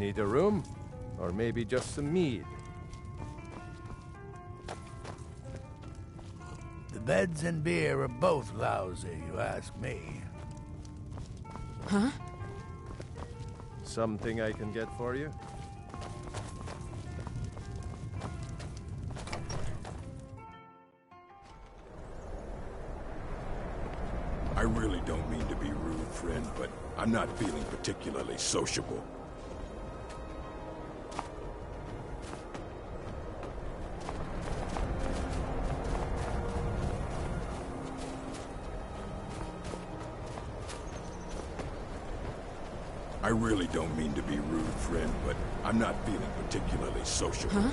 Need a room? Or maybe just some mead? The beds and beer are both lousy, you ask me. Huh? Something I can get for you? I really don't mean to be rude, friend, but I'm not feeling particularly sociable. I really don't mean to be rude, friend, but I'm not feeling particularly sociable. Huh?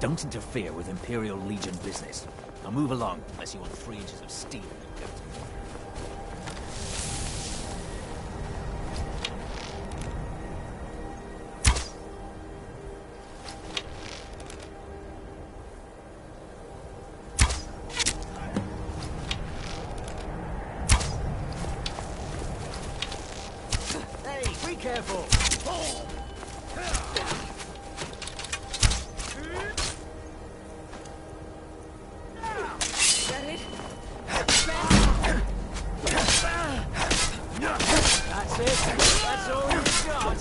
Don't interfere with Imperial Legion business. Now move along, unless you want 3 inches of steel. Be careful! Get it? That's it. That's all you've got.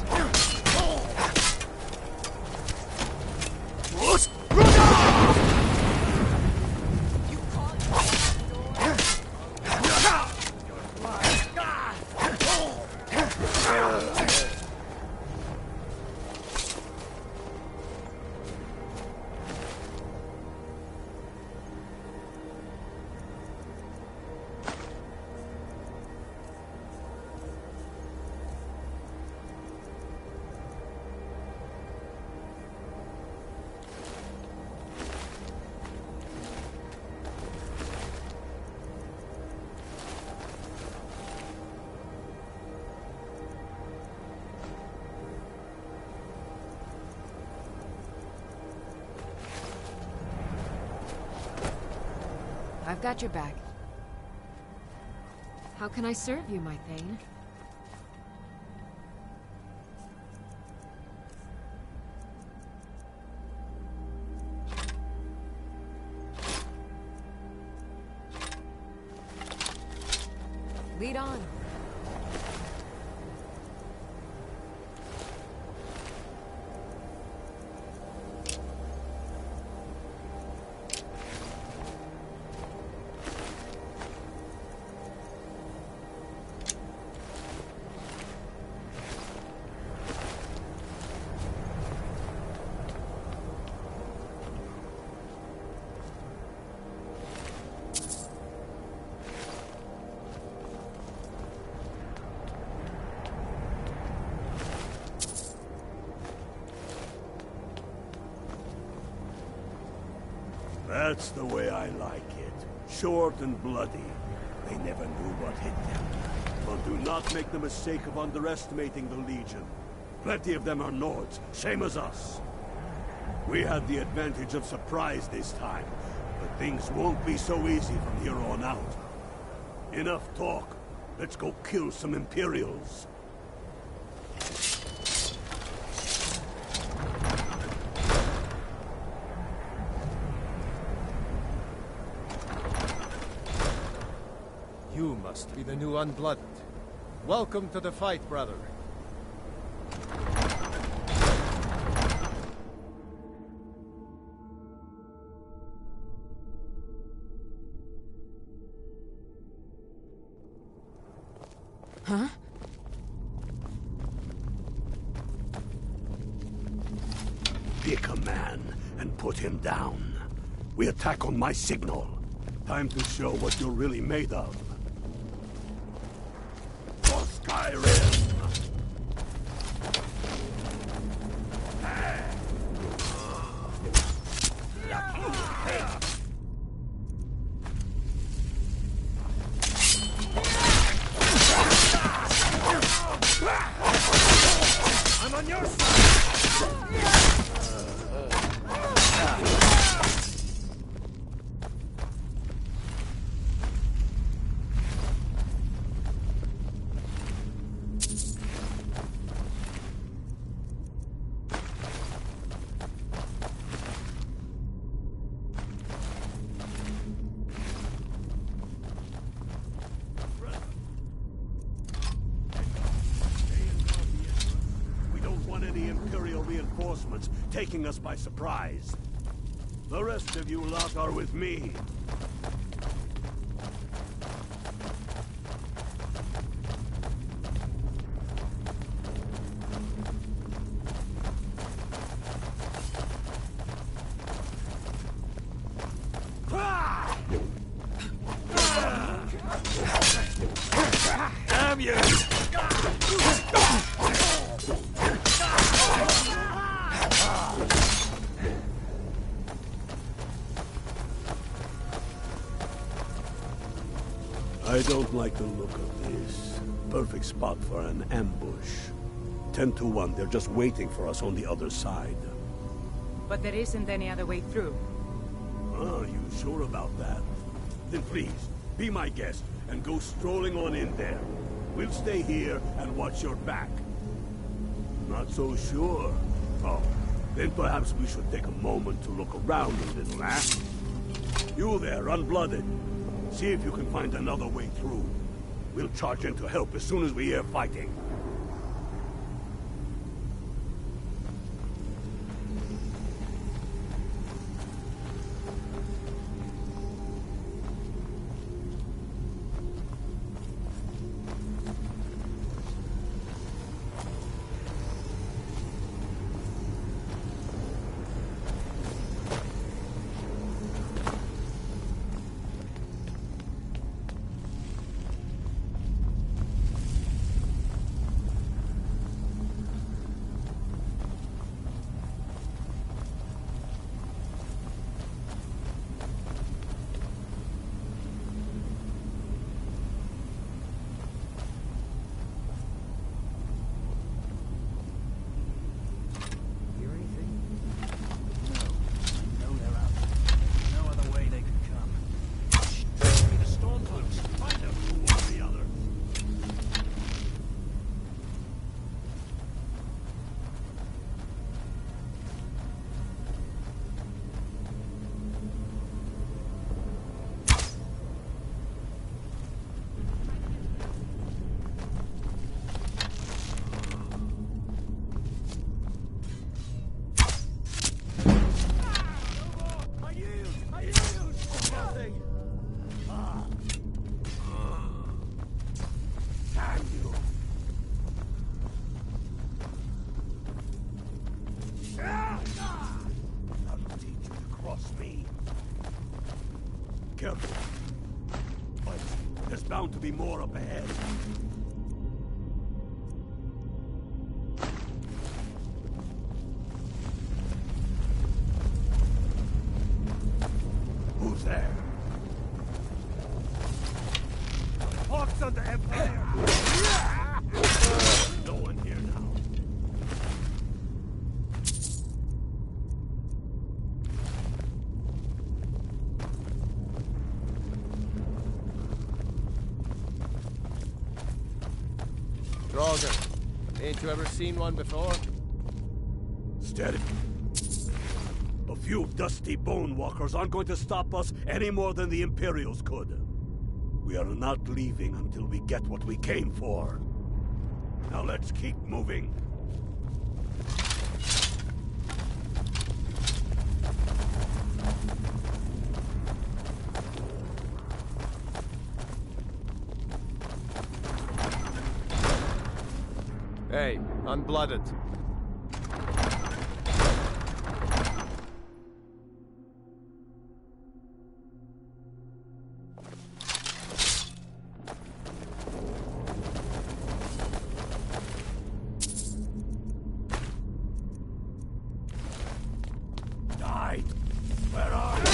I've got your back. How can I serve you, my Thane? Lead on. That's the way I like it. Short and bloody. They never knew what hit them. But do not make the mistake of underestimating the Legion. Plenty of them are Nords, same as us. We had the advantage of surprise this time, but things won't be so easy from here on out. Enough talk. Let's go kill some Imperials. You must be the new Unblooded. Welcome to the fight, brother. Huh? Pick a man and put him down. We attack on my signal. Time to show what you're really made of. For Skyrim! I'm on your side! Reinforcements taking us by surprise. The rest of you lot are with me. Damn you! I don't like the look of this. Perfect spot for an ambush. 10 to 1, they're just waiting for us on the other side. But there isn't any other way through. Are you sure about that? Then please, be my guest and go strolling on in there. We'll stay here and watch your back. Not so sure? Oh, then perhaps we should take a moment to look around a little, eh? You there, unblooded. See if you can find another way through. We'll charge in to help as soon as we hear fighting. Careful. But there's bound to be more up ahead. Who's there? Hawks on the Empire! No one here now. Draugr, ain't you ever seen one before? Steady. A few dusty bone walkers aren't going to stop us any more than the Imperials could. We are not leaving until we get what we came for. Now let's keep moving. Hey, unblooded. Died. Where are you?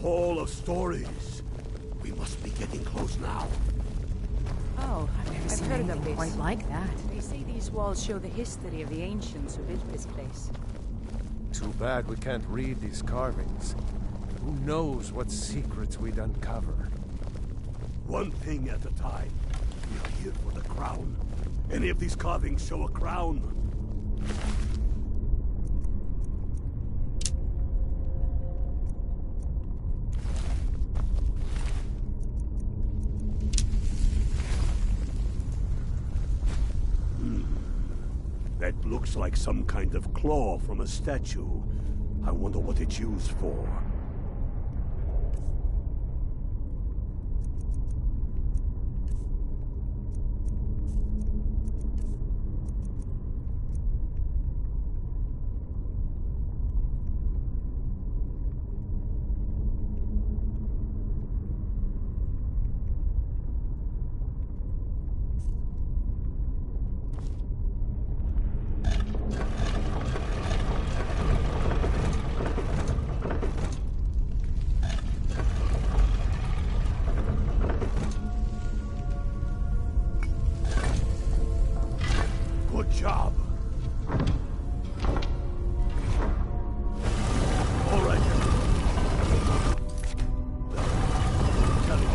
Hall of stories. We must be getting close now. Oh, I've heard of anything this. quite like that. They say these walls show the history of the ancients who built this place. Too bad we can't read these carvings. Who knows what secrets we'd uncover? One thing at a time. We are here for the crown. Any of these carvings show a crown? Looks like some kind of claw from a statue. I wonder what it's used for. Good job. All right. Tell him.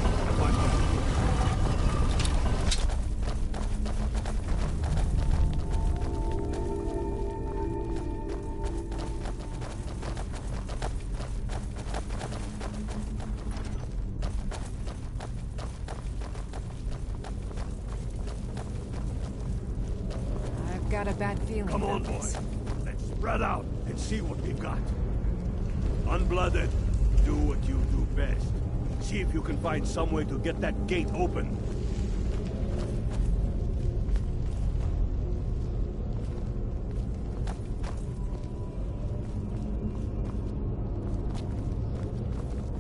I've got a bad feeling. Come on, about boy. this. Let's spread out and see what we've got. Unblooded, do what you do best. See if you can find some way to get that gate open.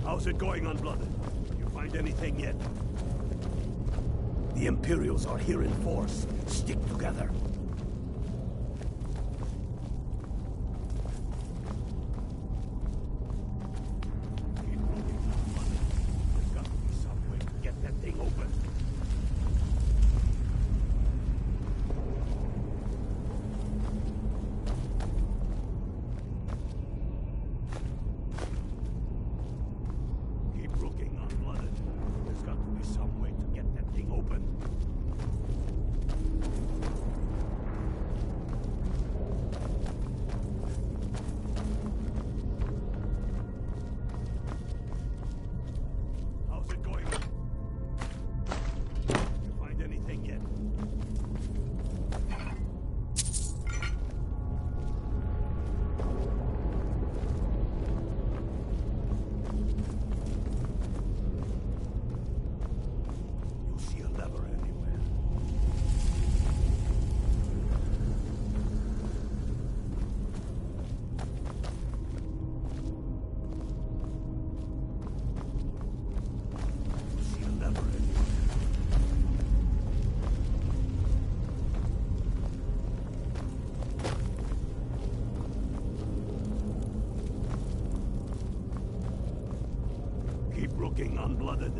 How's it going, Unblooded? You find anything yet? The Imperials are here in force. Stick together. Keep looking, Unblooded. There's got to be some way to get that thing open. Keep looking, Unblooded. There's got to be some way to get that thing open. How's it going? You find anything yet? You see a lever anywhere? You see a lever anywhere? Keep looking, Unblooded.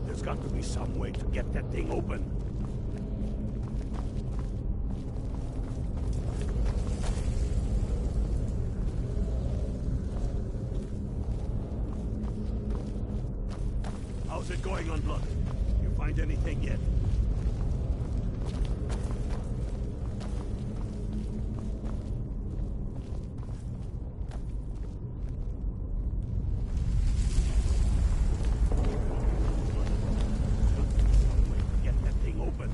There's got to be some way to get that thing open. How's it going, Unblooded? You find anything yet? Get that thing open.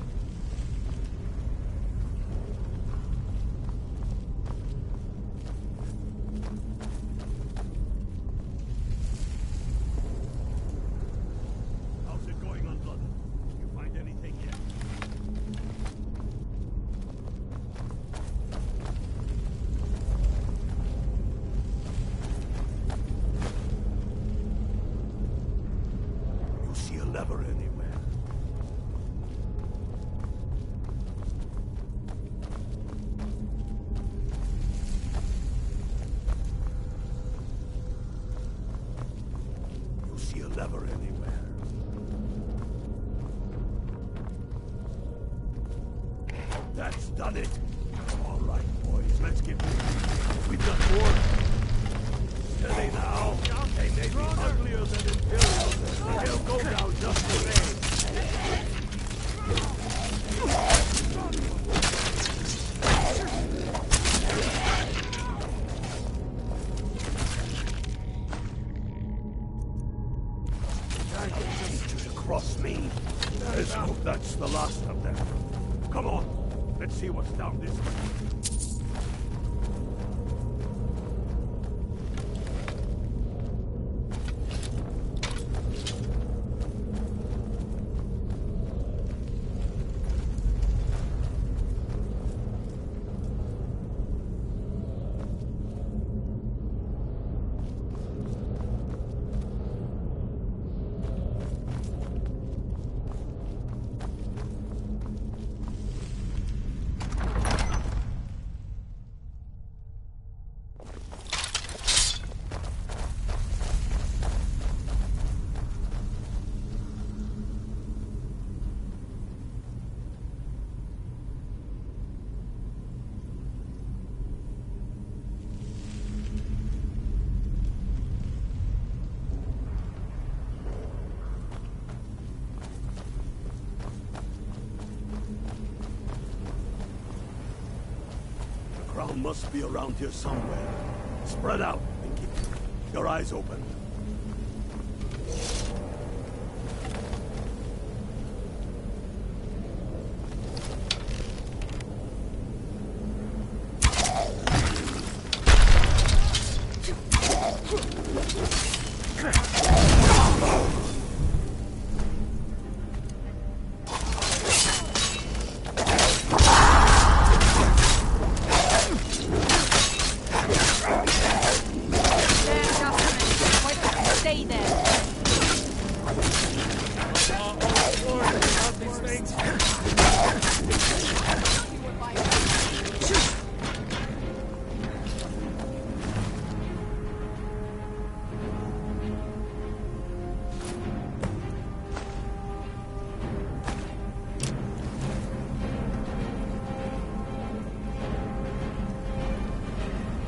How's it going, Unblooded? You find anything yet? You see a lever anywhere? You see a lever anywhere? That's done it. All right, boys, let's get moving. We've got more. Steady now. They may be uglier than Imperials, but they'll go down just the same. Just across me. Let's hope that's the last of them. Come on, let's see what's down this way. People must be around here somewhere. Spread out and keep your eyes open.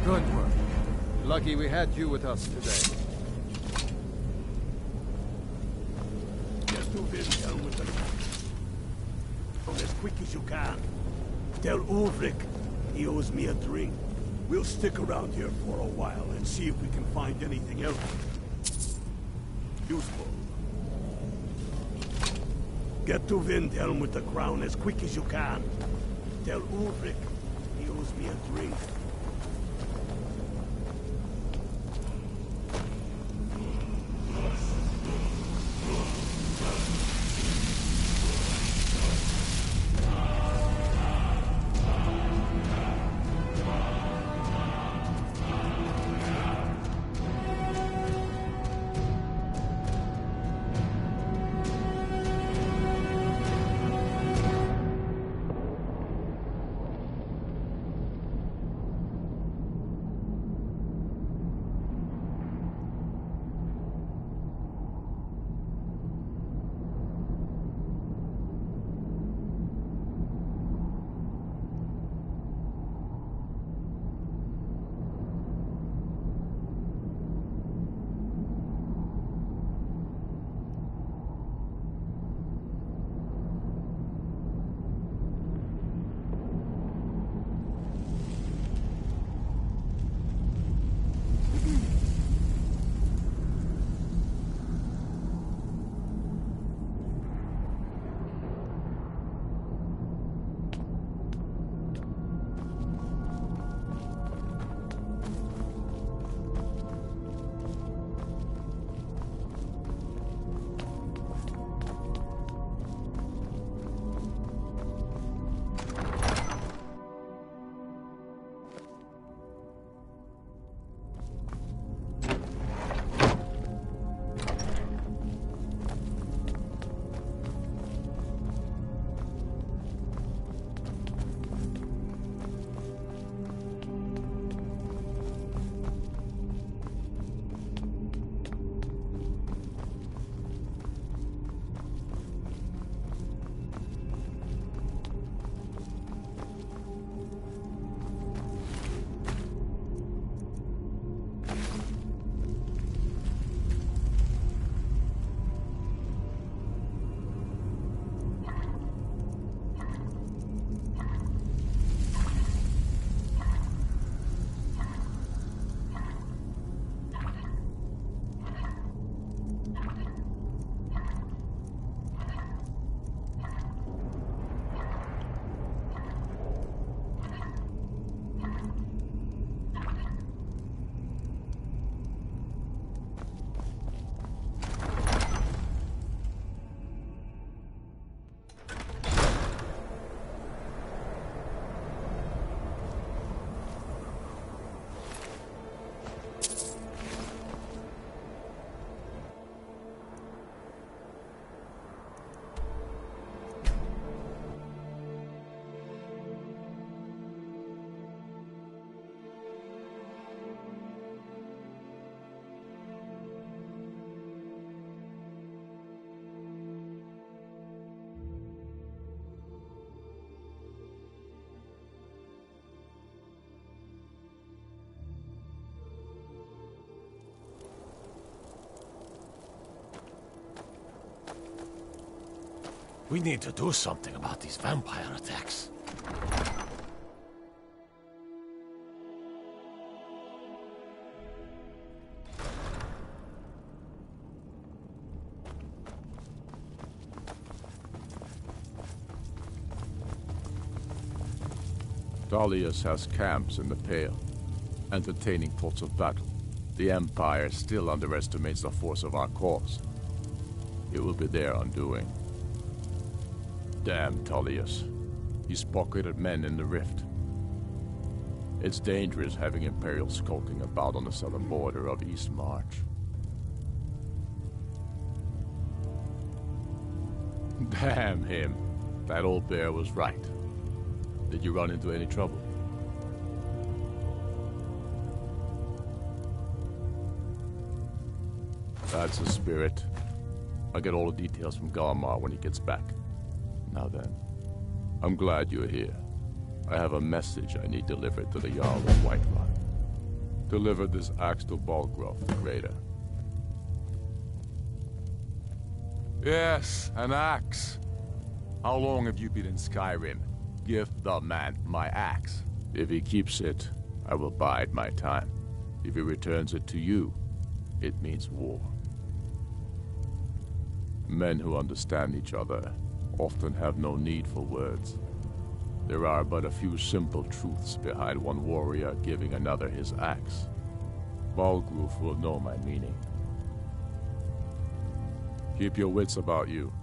Good work. Lucky we had you with us today. Just move in down with the... as quick as you can. Tell Ulrich he owes me a drink. We'll stick around here for a while and see if we can find anything else useful. Get to Windhelm with the crown as quick as you can. Tell Ulrich he owes me a drink. We need to do something about these vampire attacks. Tullius has camps in the Pale, entertaining thoughts of battle. The Empire still underestimates the force of our cause. It will be their undoing. Damn Tullius. He's pocketed men in the Rift. It's dangerous having Imperials skulking about on the southern border of East March. Damn him. That old bear was right. Did you run into any trouble? That's the spirit. I'll get all the details from Galmar when he gets back. Now then, I'm glad you're here. I have a message I need delivered to the Jarl of Whiterun. Deliver this axe to Balgrove the Greater. Yes, an axe. How long have you been in Skyrim? Give the man my axe. If he keeps it, I will bide my time. If he returns it to you, it means war. Men who understand each other often have no need for words. There are but a few simple truths behind one warrior giving another his axe. Balgrove will know my meaning. Keep your wits about you.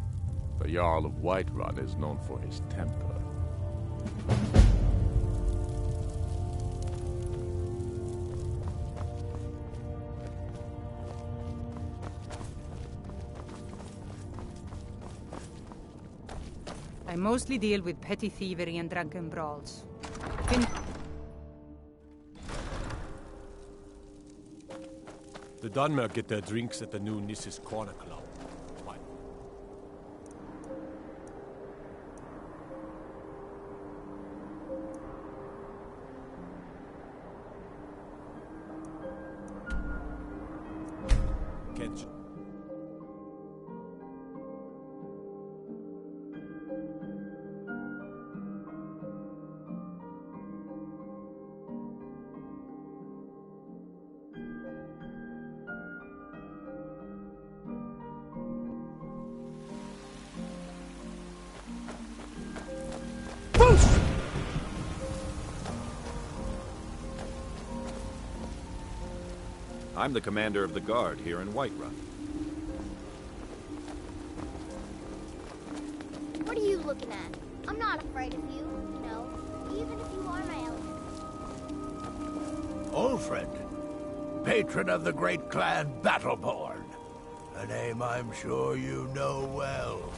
The Jarl of Whiterun is known for his temper. I mostly deal with petty thievery and drunken brawls. The Dunmer get their drinks at the new Nissus Corner Club. What? Can't. I'm the commander of the guard here in Whiterun. What are you looking at? I'm not afraid of you, you know, even if you are my element. Ulfric, patron of the great clan Battleborn. A name I'm sure you know well.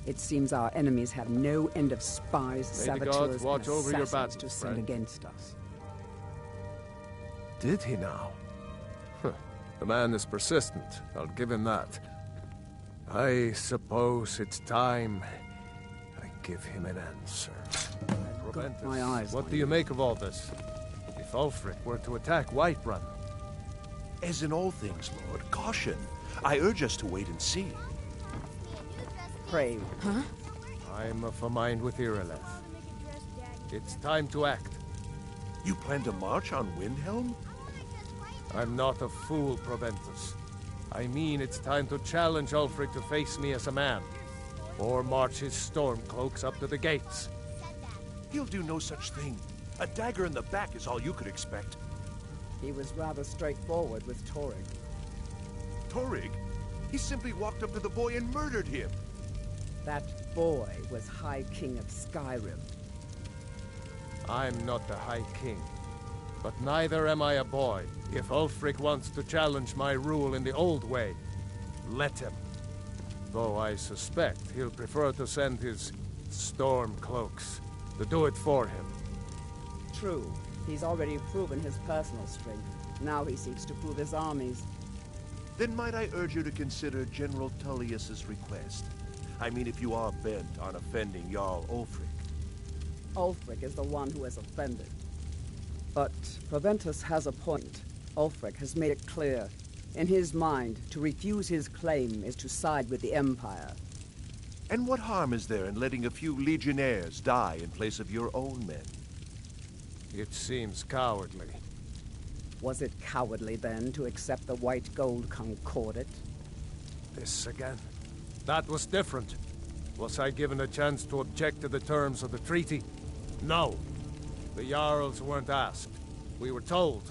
It seems our enemies have no end of spies, May the gods saboteurs, watch and over your assassins battles, to send friend. against us. Did he now? The man is persistent. I'll give him that. I suppose it's time I give him an answer. Got my eyes What on do you make of all this? If Ulfric were to attack Whiterun, As in all things, Lord, caution. I urge us to wait and see. Pray. Huh? I'm of a mind with Irileth. It's time to act. You plan to march on Windhelm? I'm not a fool, Proventus. I mean it's time to challenge Ulfric to face me as a man. Or march his stormcloaks up to the gates. He'll do no such thing. A dagger in the back is all you could expect. He was rather straightforward with Torrig. Torrig? He simply walked up to the boy and murdered him. That boy was High King of Skyrim. I'm not the High King, but neither am I a boy. If Ulfric wants to challenge my rule in the old way, let him. Though I suspect he'll prefer to send his storm cloaks to do it for him. True. He's already proven his personal strength. Now he seeks to prove his armies. Then might I urge you to consider General Tullius's request? I mean, if you are bent on offending Jarl Ulfric. Ulfric is the one who has offended. But Proventus has a point. Ulfric has made it clear. In his mind, to refuse his claim is to side with the Empire. And what harm is there in letting a few legionnaires die in place of your own men? It seems cowardly. Was it cowardly, then, to accept the white gold concordat? This again? That was different. Was I given a chance to object to the terms of the treaty? No. The Jarls weren't asked. We were told.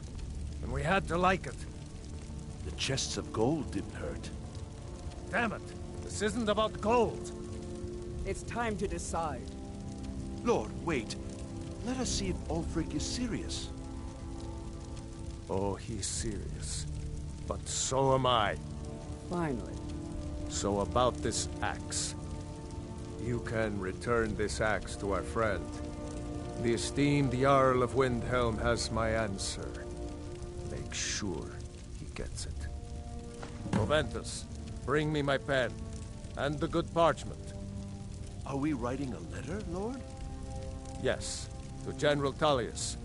And we had to like it. The chests of gold didn't hurt. Damn it! This isn't about gold! It's time to decide. Lord, wait. Let us see if Ulfric is serious. Oh, he's serious. But so am I. Finally. So about this axe. You can return this axe to our friend. The esteemed Jarl of Windhelm has my answer. Make sure he gets it. Proventus, bring me my pen. And the good parchment. Are we writing a letter, Lord? Yes, to General Tullius.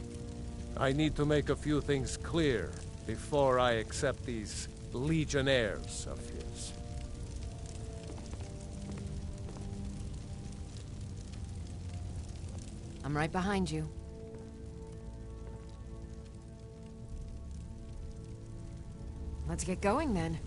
I need to make a few things clear before I accept these legionnaires of his. I'm right behind you. Let's get going then.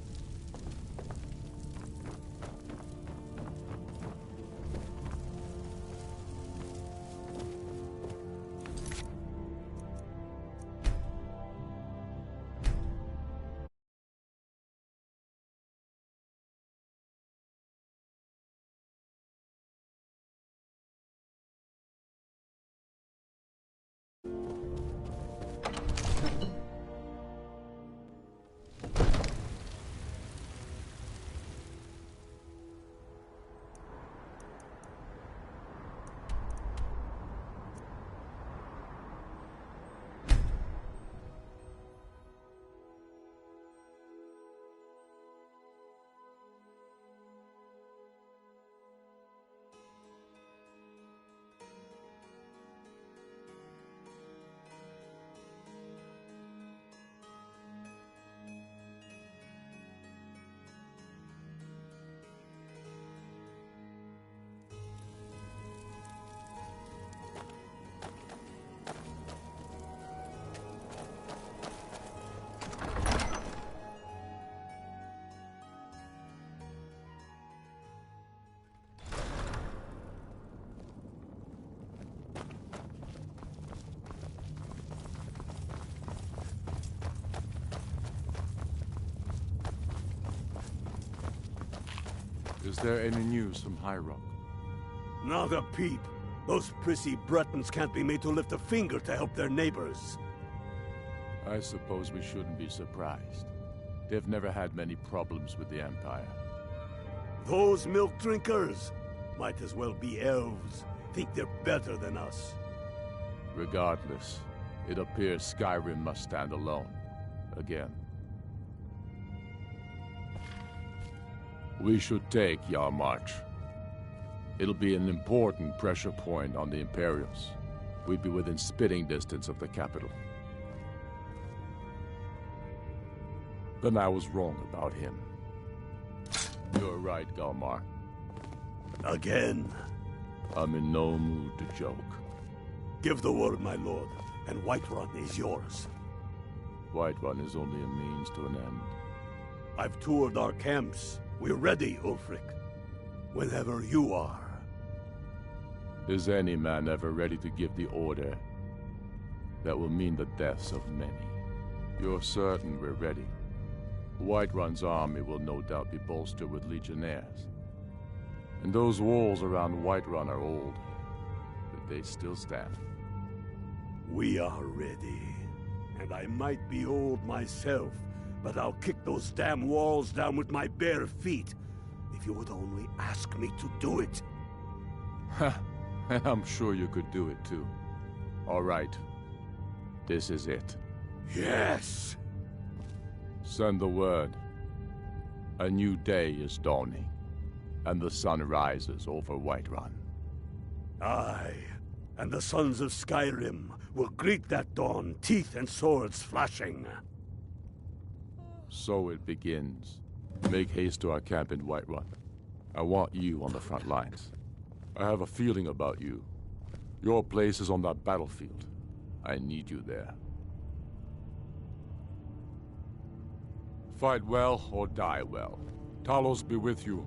Is there any news from High Rock? Not a peep. Those prissy Bretons can't be made to lift a finger to help their neighbors. I suppose we shouldn't be surprised. They've never had many problems with the Empire. Those milk drinkers might as well be elves. Think they're better than us. Regardless, it appears Skyrim must stand alone. Again. We should take Yarmarch. It'll be an important pressure point on the Imperials. We'd be within spitting distance of the capital. Then I was wrong about him. You're right, Galmar. Again? I'm in no mood to joke. Give the word, my lord, and Whiterun is yours. Whiterun is only a means to an end. I've toured our camps. We're ready, Ulfric. Whenever you are. Is any man ever ready to give the order that will mean the deaths of many? You're certain we're ready? Whiterun's army will no doubt be bolstered with legionnaires. And those walls around Whiterun are old, but they still stand. We are ready. And I might be old myself, but I'll kick those damn walls down with my bare feet, if you would only ask me to do it. I'm sure you could do it too. All right. This is it. Yes! Send the word. A new day is dawning, and the sun rises over Whiterun. Aye, and the sons of Skyrim will greet that dawn, teeth and swords flashing. So it begins. Make haste to our camp in Whiterun. I want you on the front lines. I have a feeling about you. Your place is on that battlefield. I need you there. Fight well or die well. Talos be with you.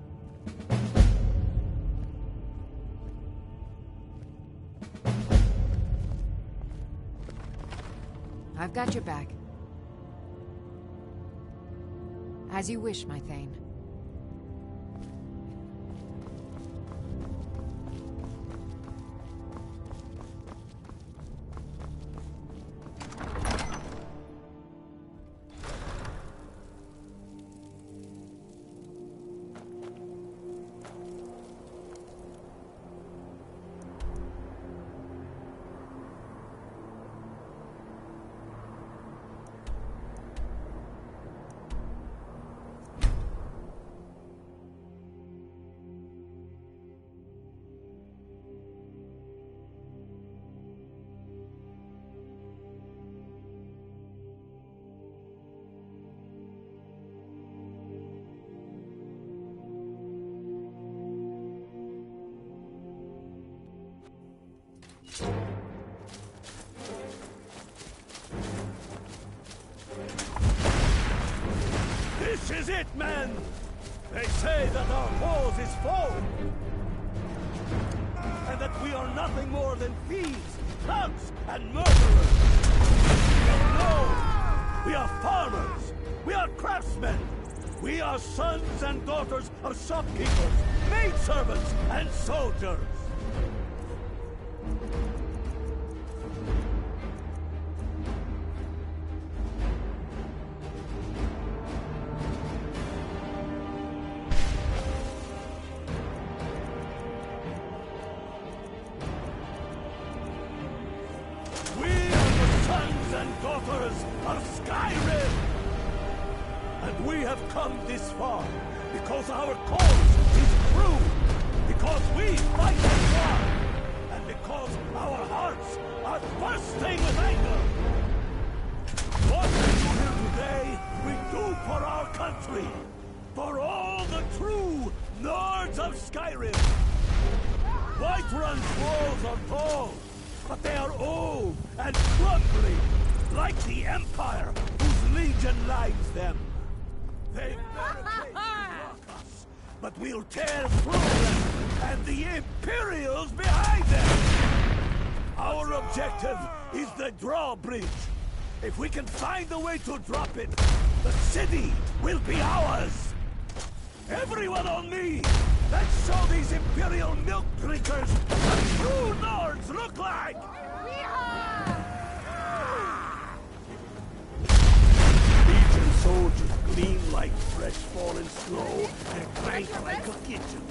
I've got your back. As you wish, my Thane. This is it, men! They say that our cause is full! And that we are nothing more than thieves, thugs, and murderers! But no! We are farmers! We are craftsmen! We are sons and daughters of shopkeepers, maidservants, and soldiers! Daughters of Skyrim! And we have come this far because our cause is true, because we fight as one, and because our hearts are bursting with anger. What we do here today, we do for our country, for all the true Nords of Skyrim. Whiterun's walls are tall, but they are old and crumbling, like the Empire, whose legion lines them. They barricade block us, but we'll tear through them, and the Imperials behind them! Our objective is the drawbridge. If we can find a way to drop it, the city will be ours! Everyone on me! Let's show these Imperial milk drinkers what true Nords look like! Legion soldiers gleam like fresh fallen snow and clank like a kitchen.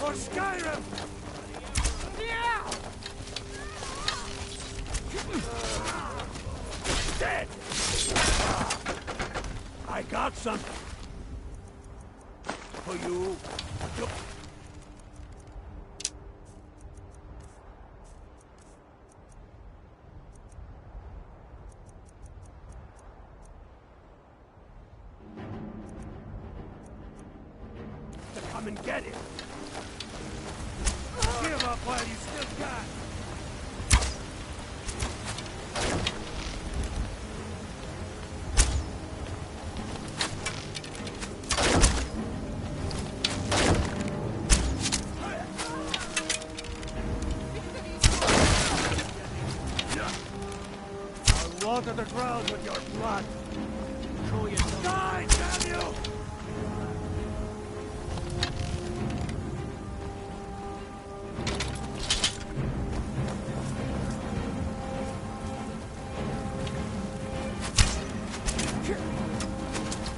For Skyrim! Dead! I got something for you. Come and get it. Give up while you still can. I'll water the ground with your blood. Throw yourself. Die, damn you!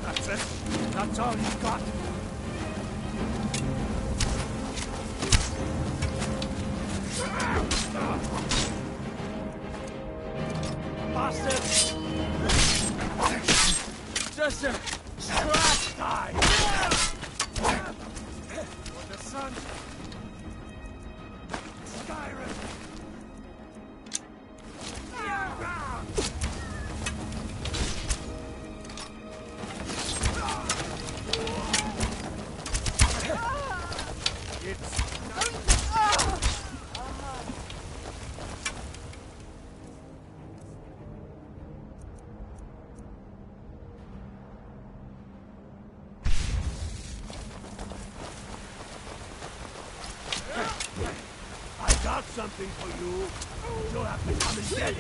That's it. That's all you got. Bastard! Just a scratch! Die! For the sun! Skyrim! Got something for you. You'll have to come and get it.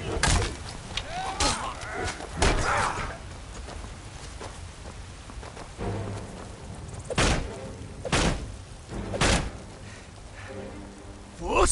Fuss!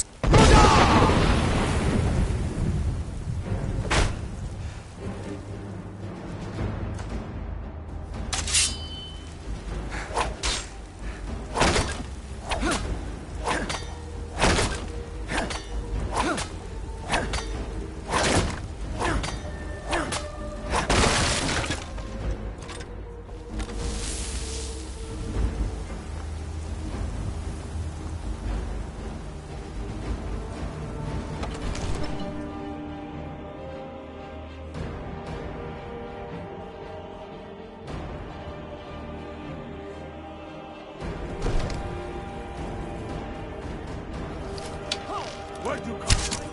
Where'd you come from?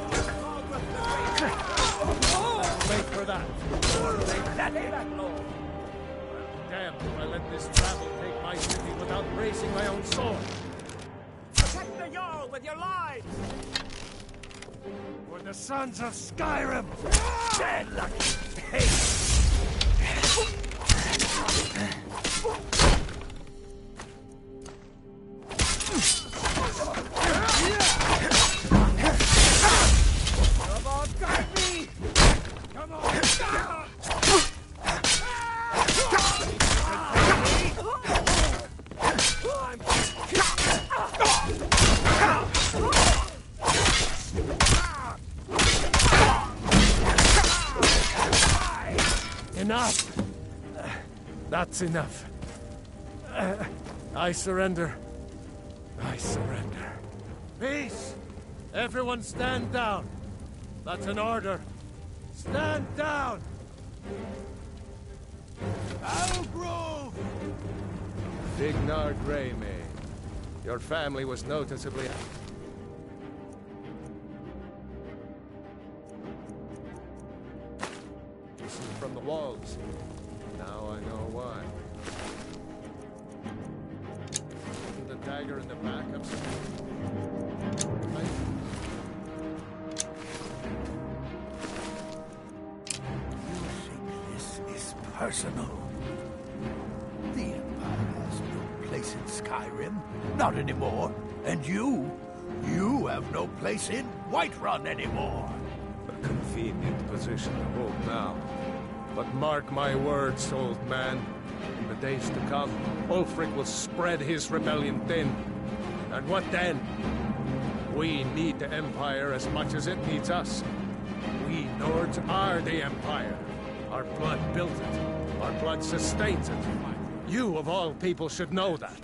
Wait for that. Damn, if I let this rabble take my city without raising my own sword. Protect the Jarl with your lives! For the sons of Skyrim! Dead lucky! Hey! Enough! That's enough. I surrender. I surrender. Peace! Everyone stand down. That's an order. Stand down! Algrove! Dignar Greymane. Your family was noticeably... from the walls. Now I know why. The dagger in the back of some... You think this is personal? The Empire has no place in Skyrim. Not anymore. And you have no place in Whiterun anymore. A convenient position to hold now. But mark my words, old man. In the days to come, Ulfric will spread his rebellion thin. And what then? We need the Empire as much as it needs us. We Nords are the Empire. Our blood built it. Our blood sustains it. You, of all people, should know that.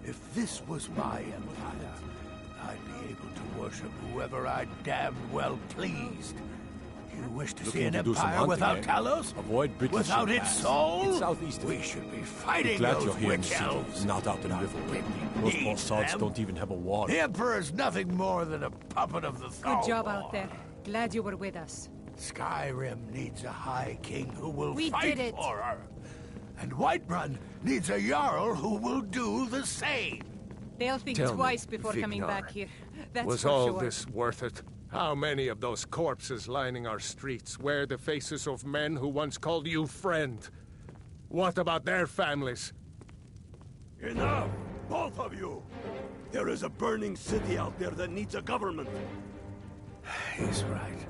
If this was my empire, I'd be able to worship whoever I damned well pleased. You wish to see an empire without Talos? Avoid British without its soul? It's southeast. We should be fighting glad those you're here in witch the city, elves. not out in the river. Those poor sods don't even have a wall. The Emperor's nothing more than a puppet of the Thalmor. Good job out there. Glad you were with us. Skyrim needs a High King who will We fight did it. for her. And Whiterun needs a Jarl who will do the same. They'll think Tell twice me, before coming Vignar, back here. That's was for all sure. this worth it? How many of those corpses lining our streets wear the faces of men who once called you friend? What about their families? Enough! Both of you! There is a burning city out there that needs a government. He's right.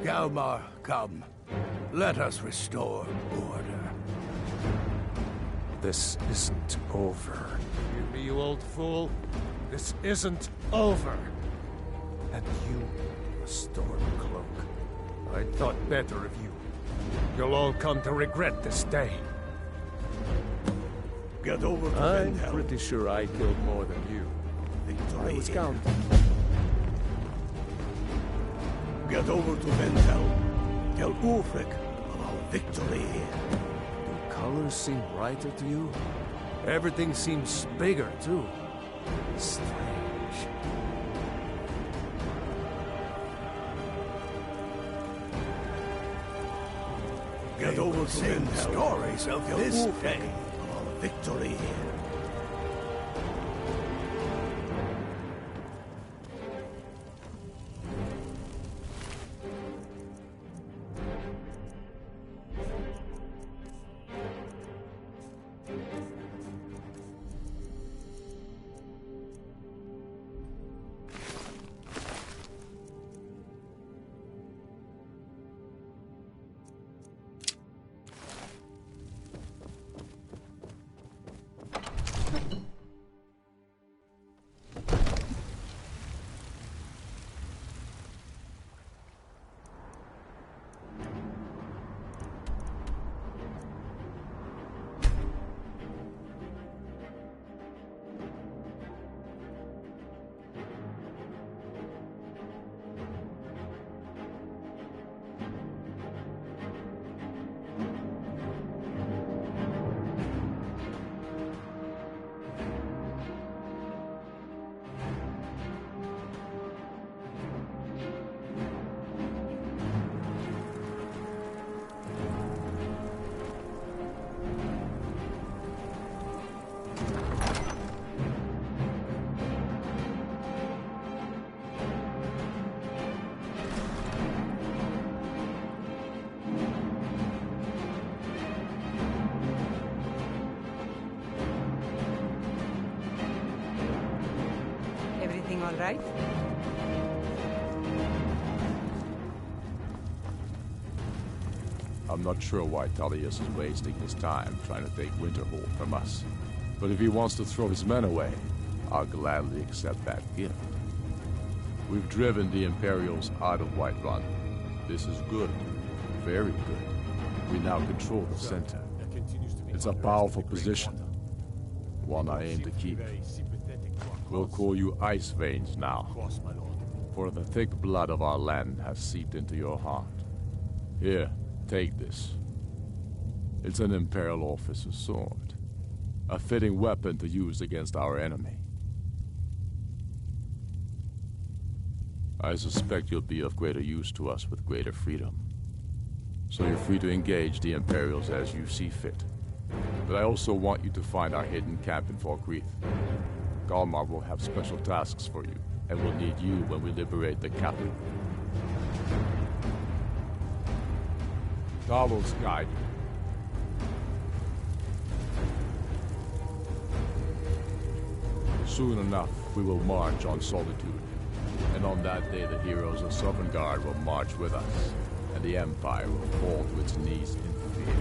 Galmar, come. Let us restore order. This isn't over. Hear me, you old fool? This isn't over. And you, a Stormcloak. I thought better of you. You'll all come to regret this day. Get over to I'm Vendel. pretty sure I killed more than you. I was counting. Get over to Vendel. Tell Ulfric of our victory here. Do colors seem brighter to you? Everything seems bigger, too. Strange. Get over to Sing Vendel. stories of Tell this Ulfric day. of our victory here. Everything all right? I'm not sure why Tullius is wasting his time trying to take Winterhold from us. But if he wants to throw his men away, I'll gladly accept that gift. We've driven the Imperials out of Whiterun. This is good. Very good. We now control the center. It's a powerful position. One I aim to keep. We'll call you Ice Veins now. For the thick blood of our land has seeped into your heart. Here, take this. It's an Imperial officer's sword. A fitting weapon to use against our enemy. I suspect you'll be of greater use to us with greater freedom. So you're free to engage the Imperials as you see fit. But I also want you to find our hidden camp in Falkreath. Galmar will have special tasks for you, and will need you when we liberate the capital. Talos guide you. Soon enough, we will march on Solitude. And on that day, the heroes of Sovngarde will march with us, and the Empire will fall to its knees in fear.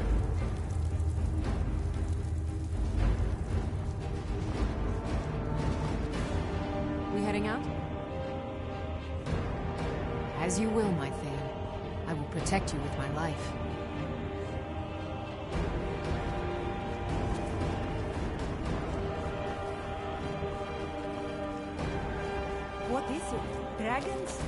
heading out? As you will, my Thane. I will protect you with my life. What is it? Dragons?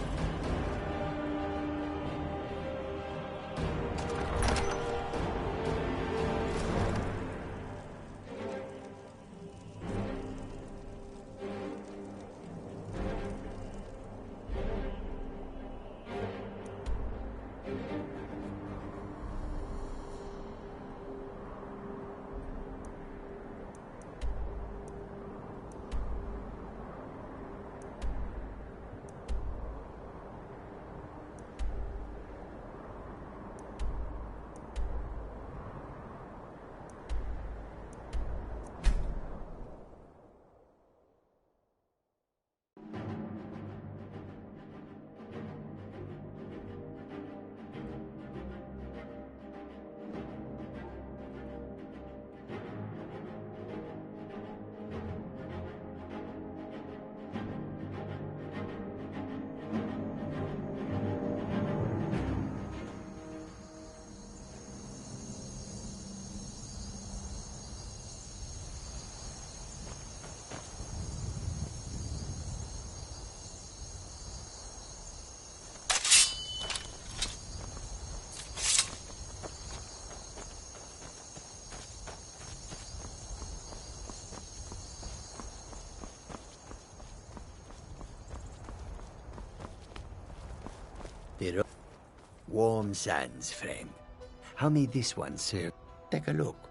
They're warm sands, friend. How may this one serve? Take a look.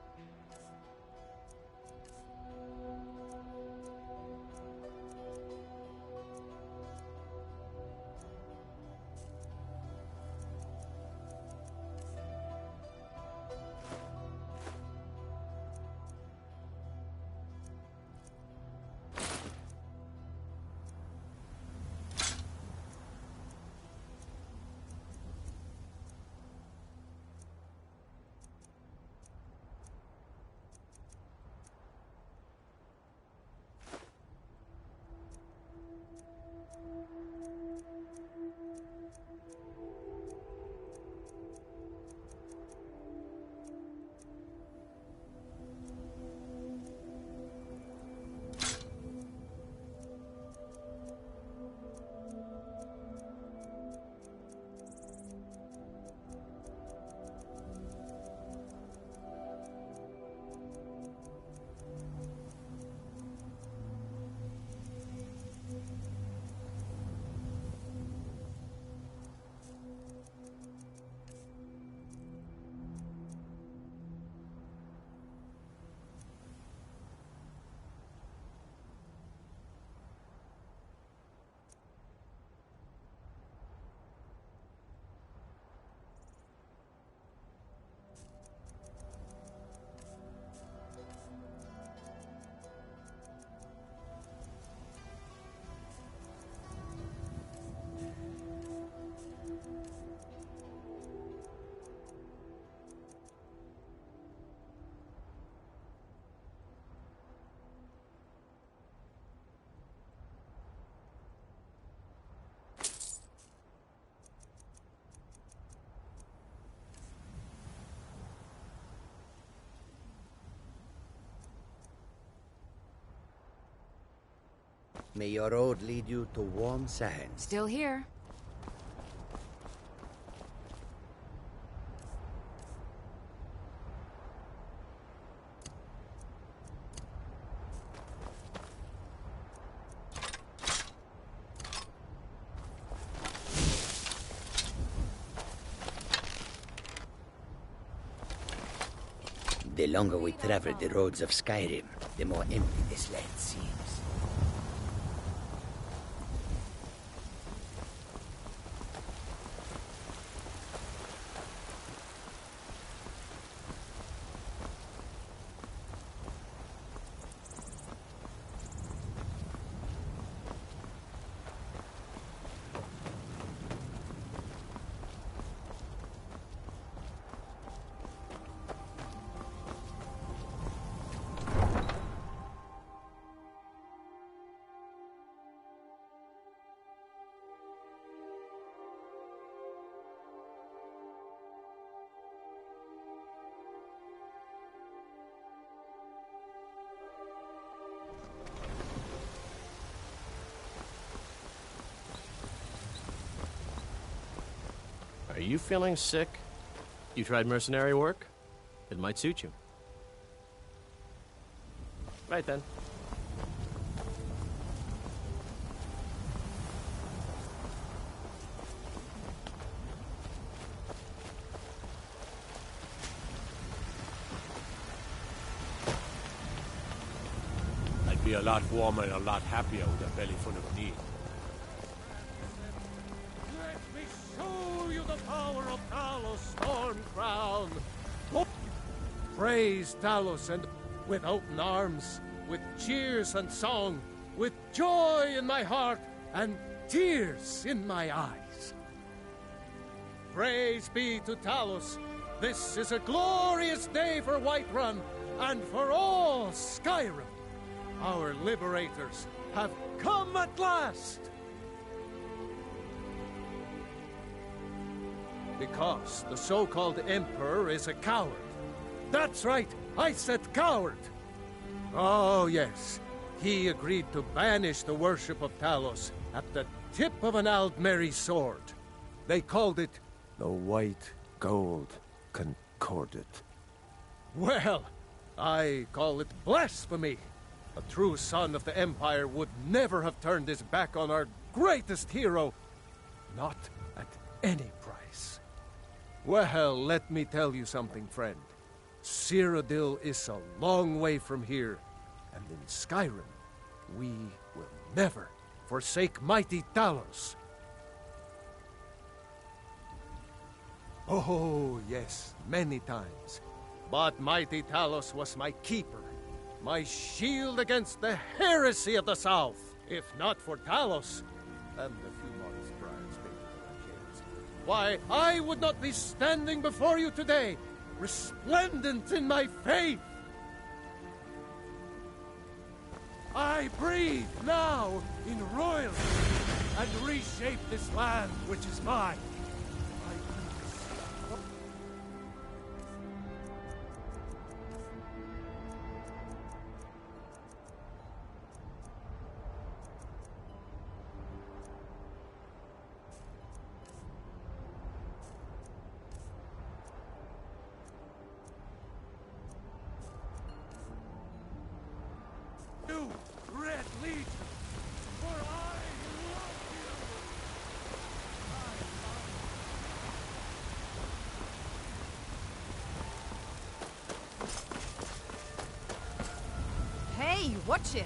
May your road lead you to warm sands. Still here. The longer we travel the roads of Skyrim, the more empty this land seems. Are you feeling sick? You tried mercenary work? It might suit you. Right then. I'd be a lot warmer and a lot happier with a belly full of meat. Let me show you the power of Talos Stormcrown! Praise Talos and with open arms, with cheers and song, with joy in my heart and tears in my eyes. Praise be to Talos. This is a glorious day for Whiterun and for all Skyrim. Our liberators have come at last! Because the so-called Emperor is a coward. That's right, I said coward! Oh yes, he agreed to banish the worship of Talos at the tip of an Aldmeri sword. They called it the White Gold Concordat. Well, I call it blasphemy. A true son of the Empire would never have turned his back on our greatest hero. Not at any price. Well, let me tell you something, friend. Cyrodiil is a long way from here, and in Skyrim, we will never forsake mighty Talos. Oh, yes, many times. But mighty Talos was my keeper, my shield against the heresy of the South. If not for Talos, and the few modest bribes paid for our jails, why, I would not be standing before you today, resplendent in my faith. I breathe now in royalty and reshape this land which is mine. Red Legion, for I love you. Hey, watch it!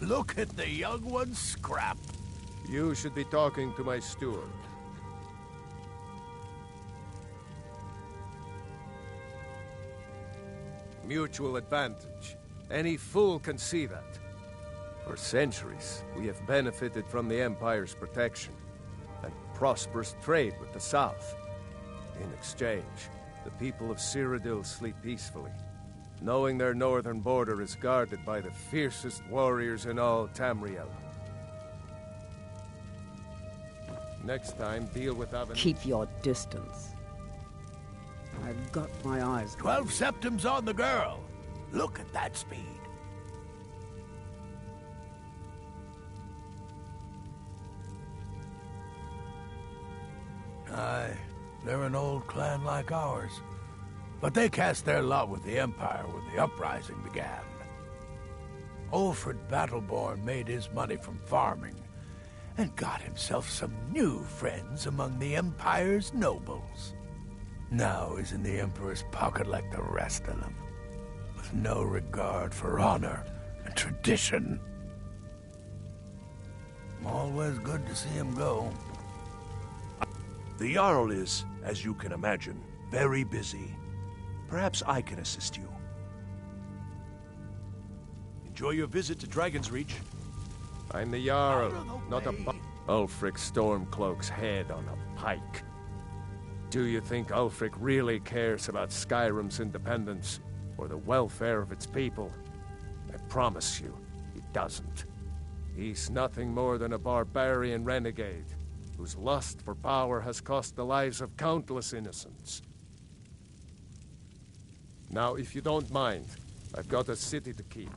Look at the young one scrap. You should be talking to my steward. Mutual advantage. Any fool can see that. For centuries, we have benefited from the Empire's protection and prosperous trade with the South. In exchange, the people of Cyrodiil sleep peacefully, knowing their northern border is guarded by the fiercest warriors in all Tamriel. Next time, deal with Aven. Keep your distance. I've got my eyes. 12 septims on the girl. Look at that speed. Aye, they're an old clan like ours. But they cast their lot with the Empire when the uprising began. Ulfred Battleborn made his money from farming, and got himself some new friends among the Empire's nobles. Now he's in the Emperor's pocket like the rest of them, with no regard for honor and tradition. Always good to see him go. The Jarl is, as you can imagine, very busy. Perhaps I can assist you. Enjoy your visit to Dragon's Reach. I'm the Jarl, not a Ulfric Stormcloak's head on a pike. Do you think Ulfric really cares about Skyrim's independence or the welfare of its people? I promise you, he doesn't. He's nothing more than a barbarian renegade whose lust for power has cost the lives of countless innocents. Now, if you don't mind, I've got a city to keep.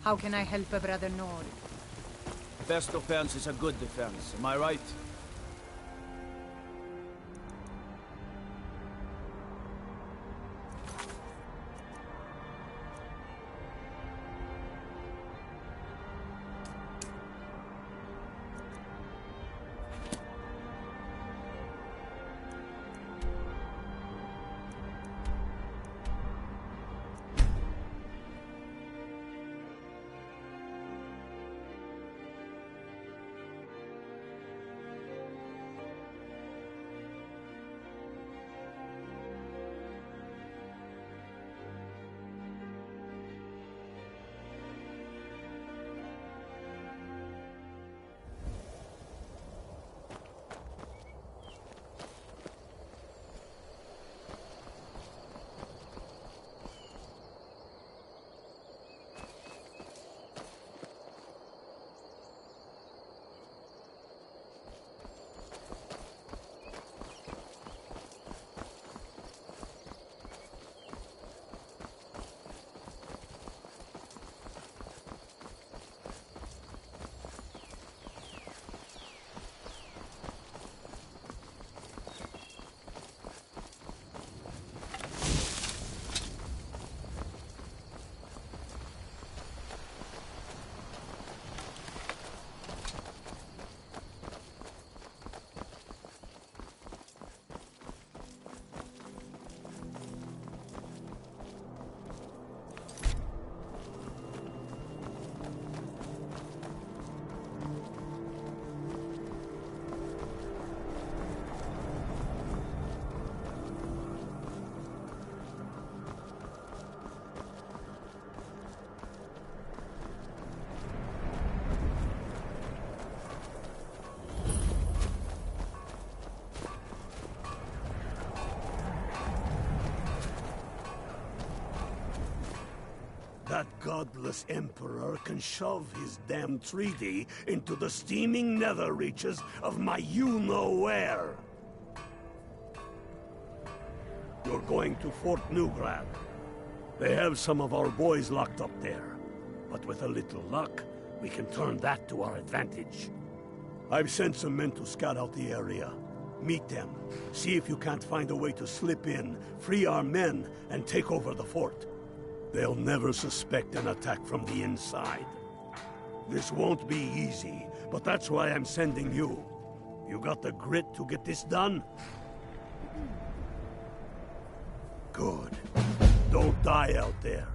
How can I help a brother Nord? Best offense is a good defense, am I right? That godless emperor can shove his damn treaty into the steaming nether reaches of my you-know-where. You're going to Fort Newgrad. They have some of our boys locked up there. But with a little luck, we can turn that to our advantage. I've sent some men to scout out the area. Meet them. See if you can't find a way to slip in, free our men, and take over the fort. They'll never suspect an attack from the inside. This won't be easy, but that's why I'm sending you. You got the grit to get this done? Good. Don't die out there.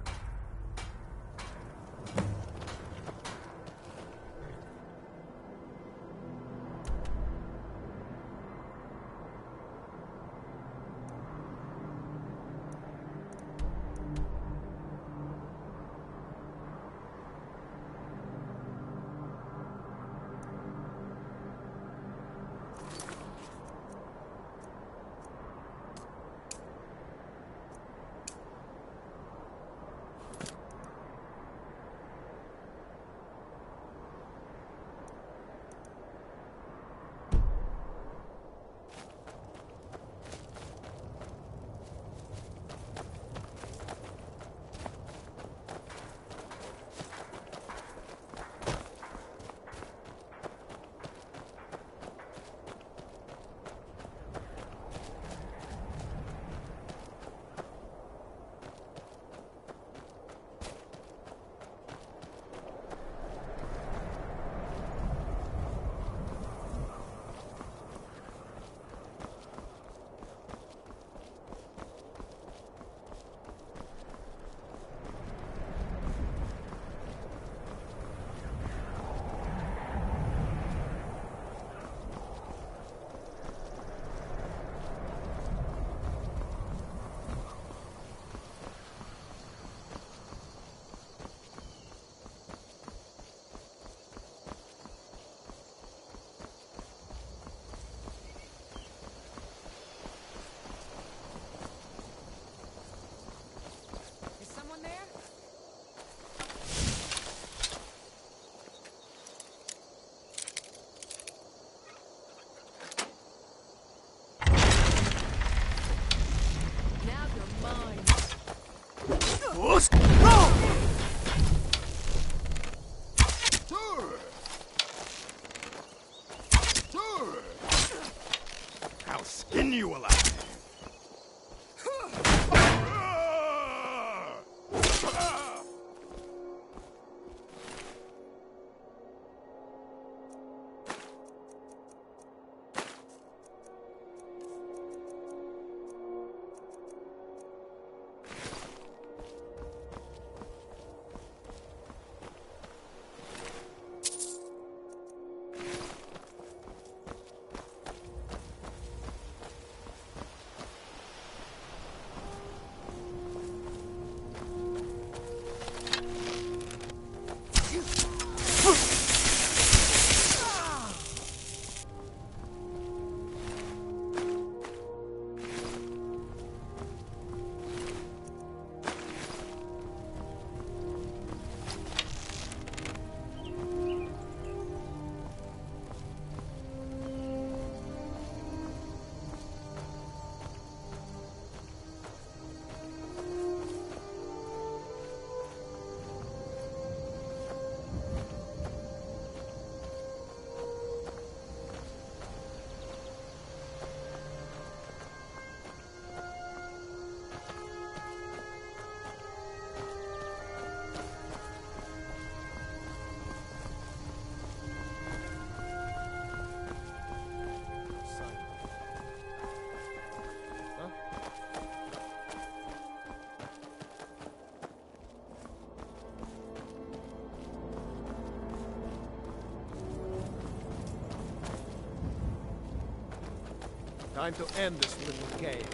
Time to end this little game.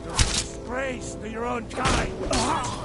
You're a disgrace to your own kind!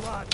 blood.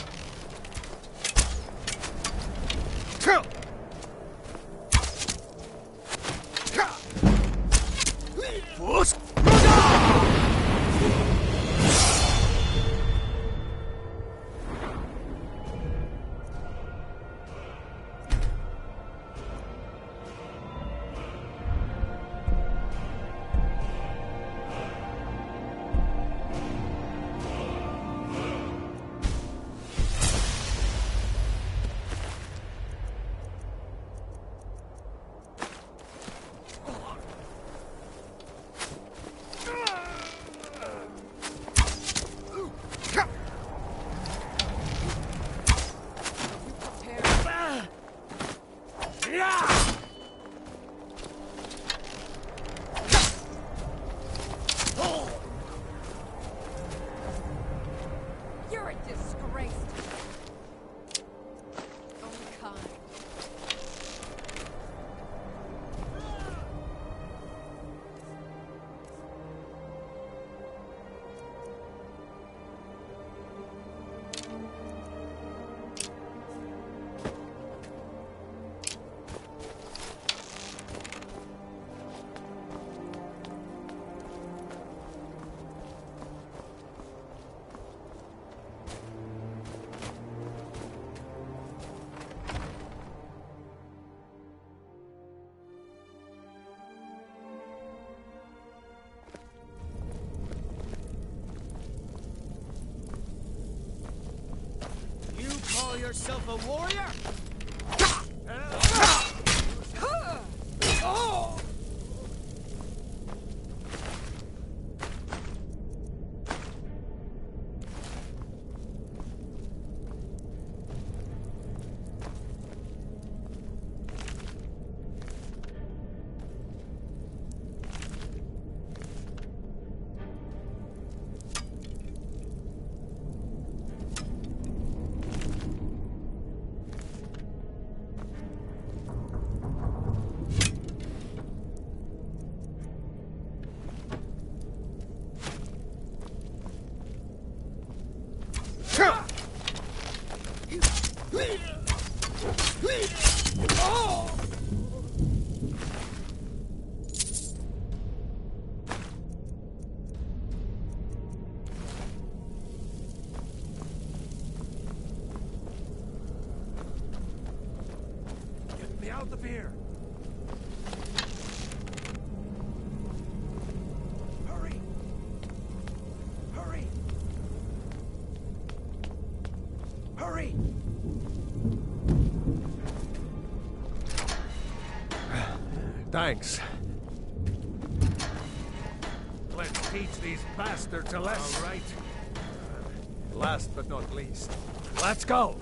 You're a disgrace. Unkind. You call yourself a warrior? Get me out of here! Hurry! Hurry! Hurry! Thanks. Let's teach these bastards a lesson. All right. Last but not least, let's go!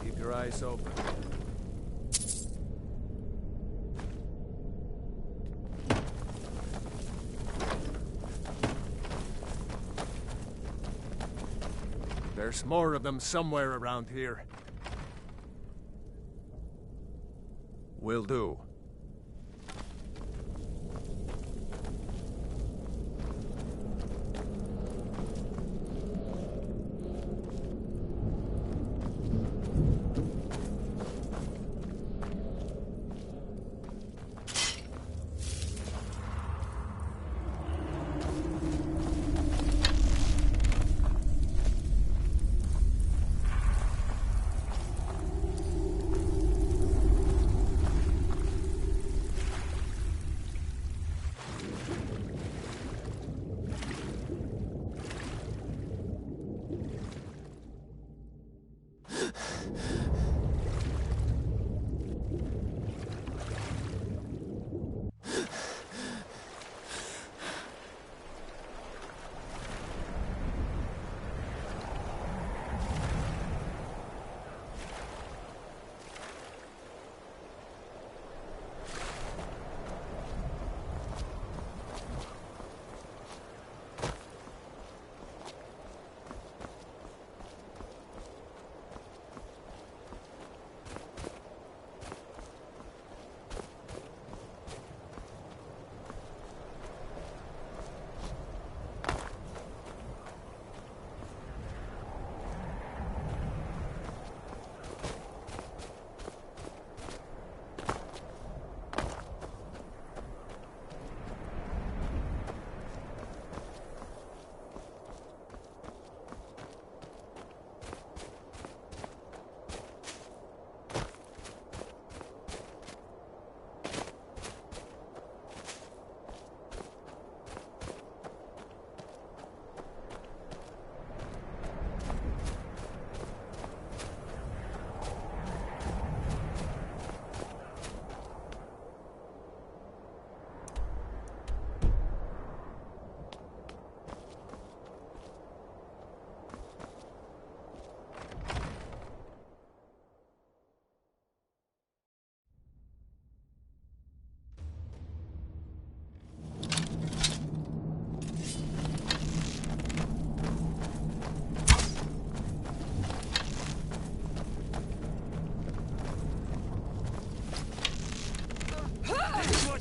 Keep your eyes open. There's more of them somewhere around here. Will do.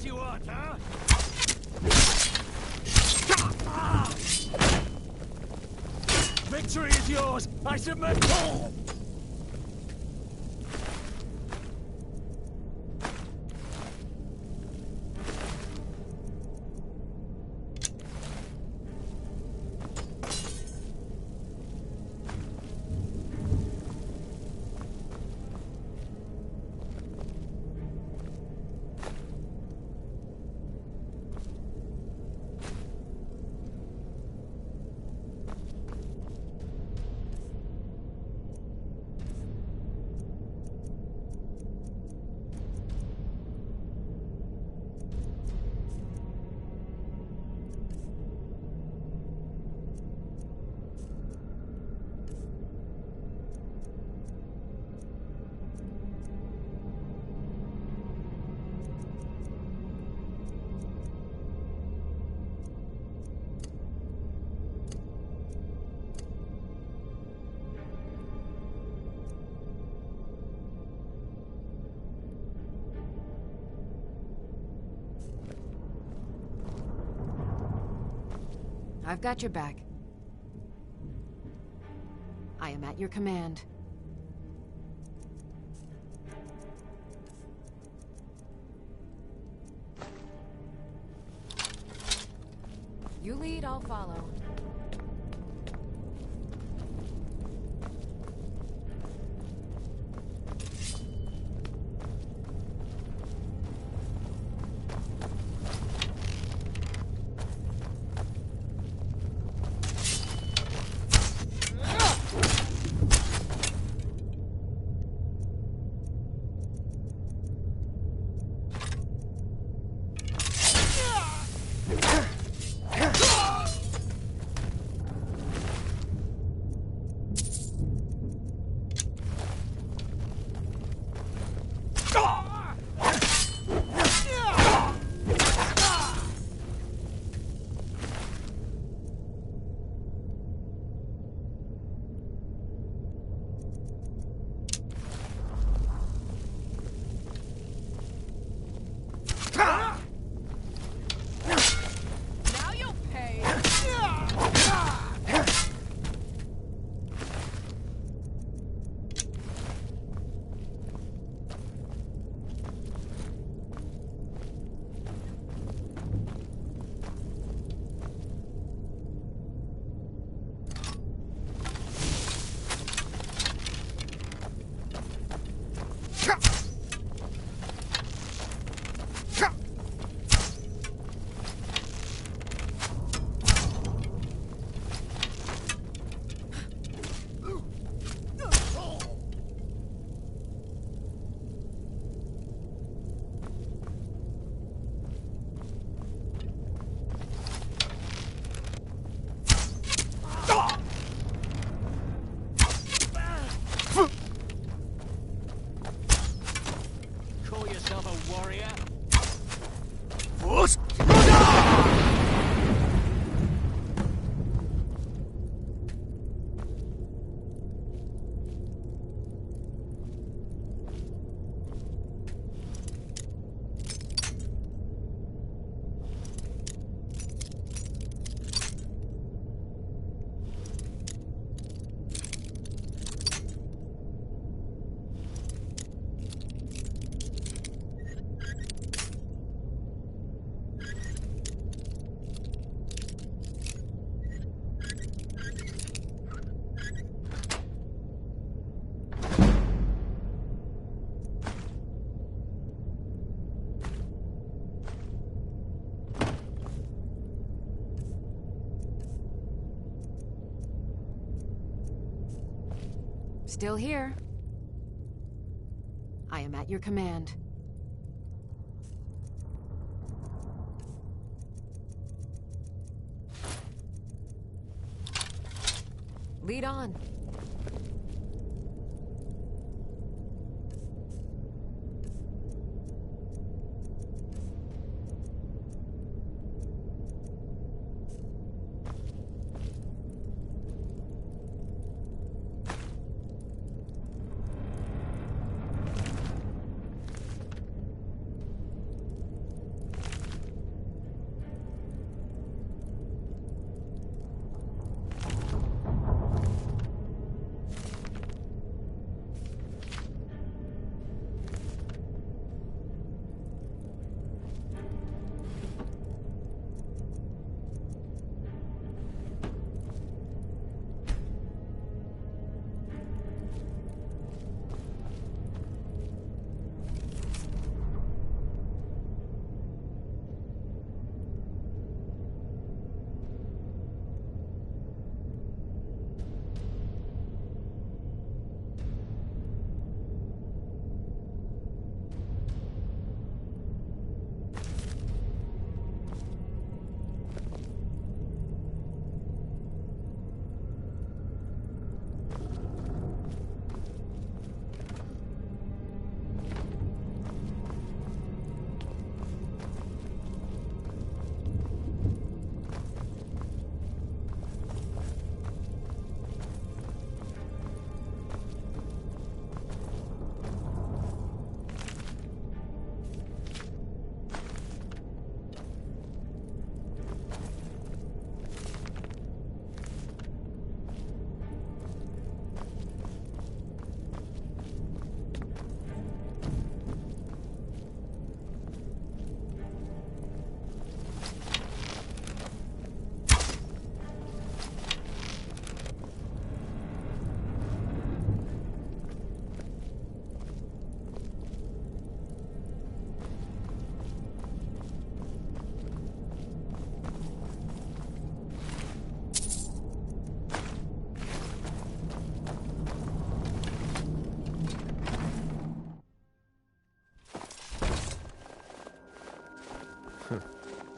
what you want, huh? Victory is yours! I submit! I've got your back. I am at your command. You lead, I'll follow. Still here. I am at your command. Lead on.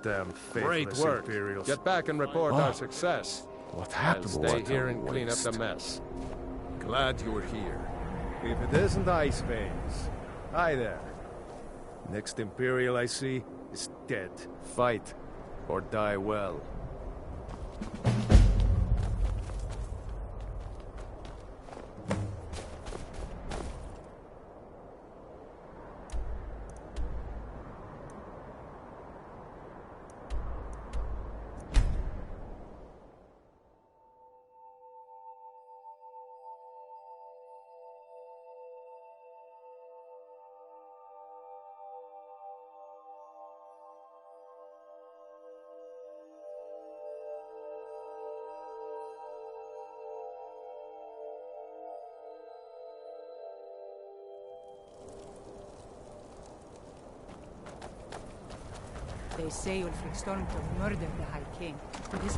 Damn Great faithless work. Imperials. Get back and report our success. What happened? I'll stay here and clean up the mess. Glad you're here. If it isn't Ice Veins. Hi there. Next Imperial I see is dead. Fight or die well. They say Ulfric Stormcloak murdered the High King. But his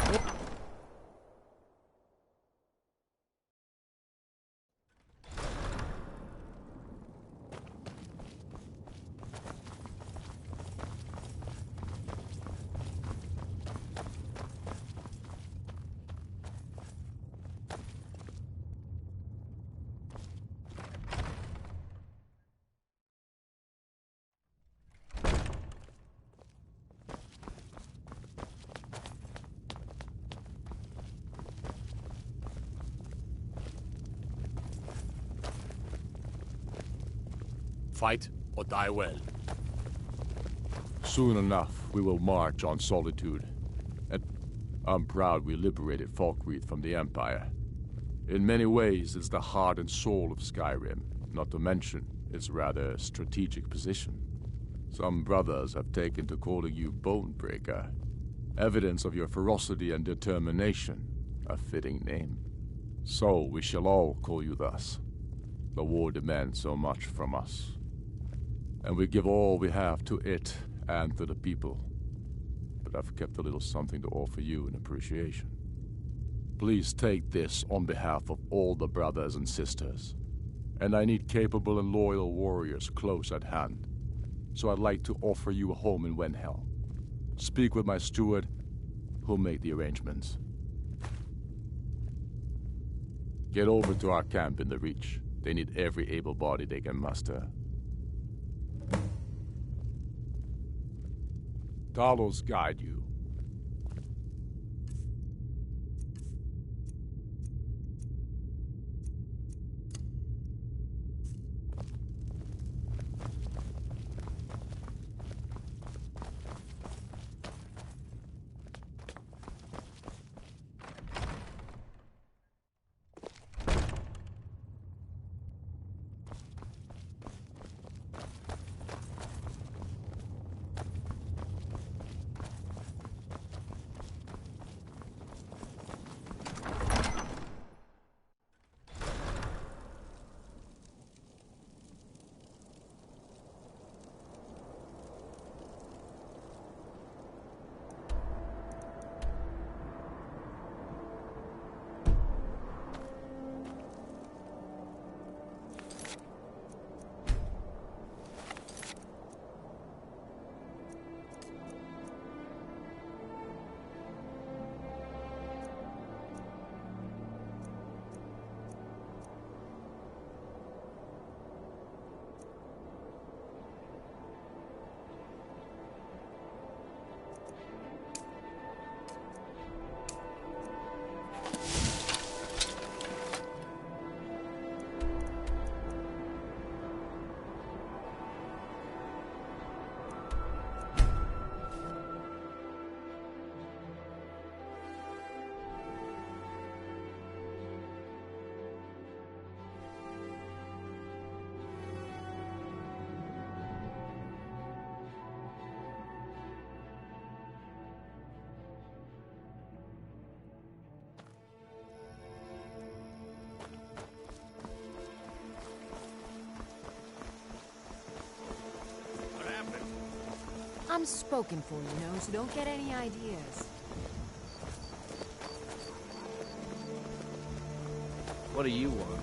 Fight or die well. Soon enough, we will march on Solitude. And I'm proud we liberated Falkreath from the Empire. In many ways, it's the heart and soul of Skyrim, not to mention its rather strategic position. Some brothers have taken to calling you Bonebreaker. Evidence of your ferocity and determination. A fitting name. So we shall all call you thus. The war demands so much from us. And we give all we have to it and to the people. But I've kept a little something to offer you in appreciation. Please take this on behalf of all the brothers and sisters. And I need capable and loyal warriors close at hand. So I'd like to offer you a home in Wenhel. Speak with my steward, who'll make the arrangements. Get over to our camp in the Reach. They need every able body they can muster. Talos guide you. I'm spoken for, you know, so don't get any ideas. What do you want?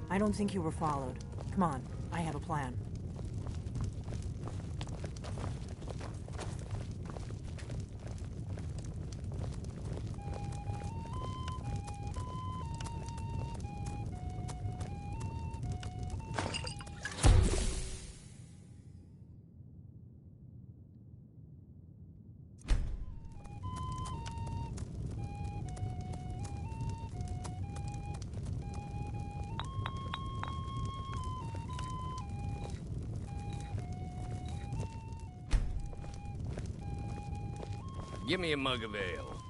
I don't think you were followed. Come on, I have a plan. Give me a mug of ale.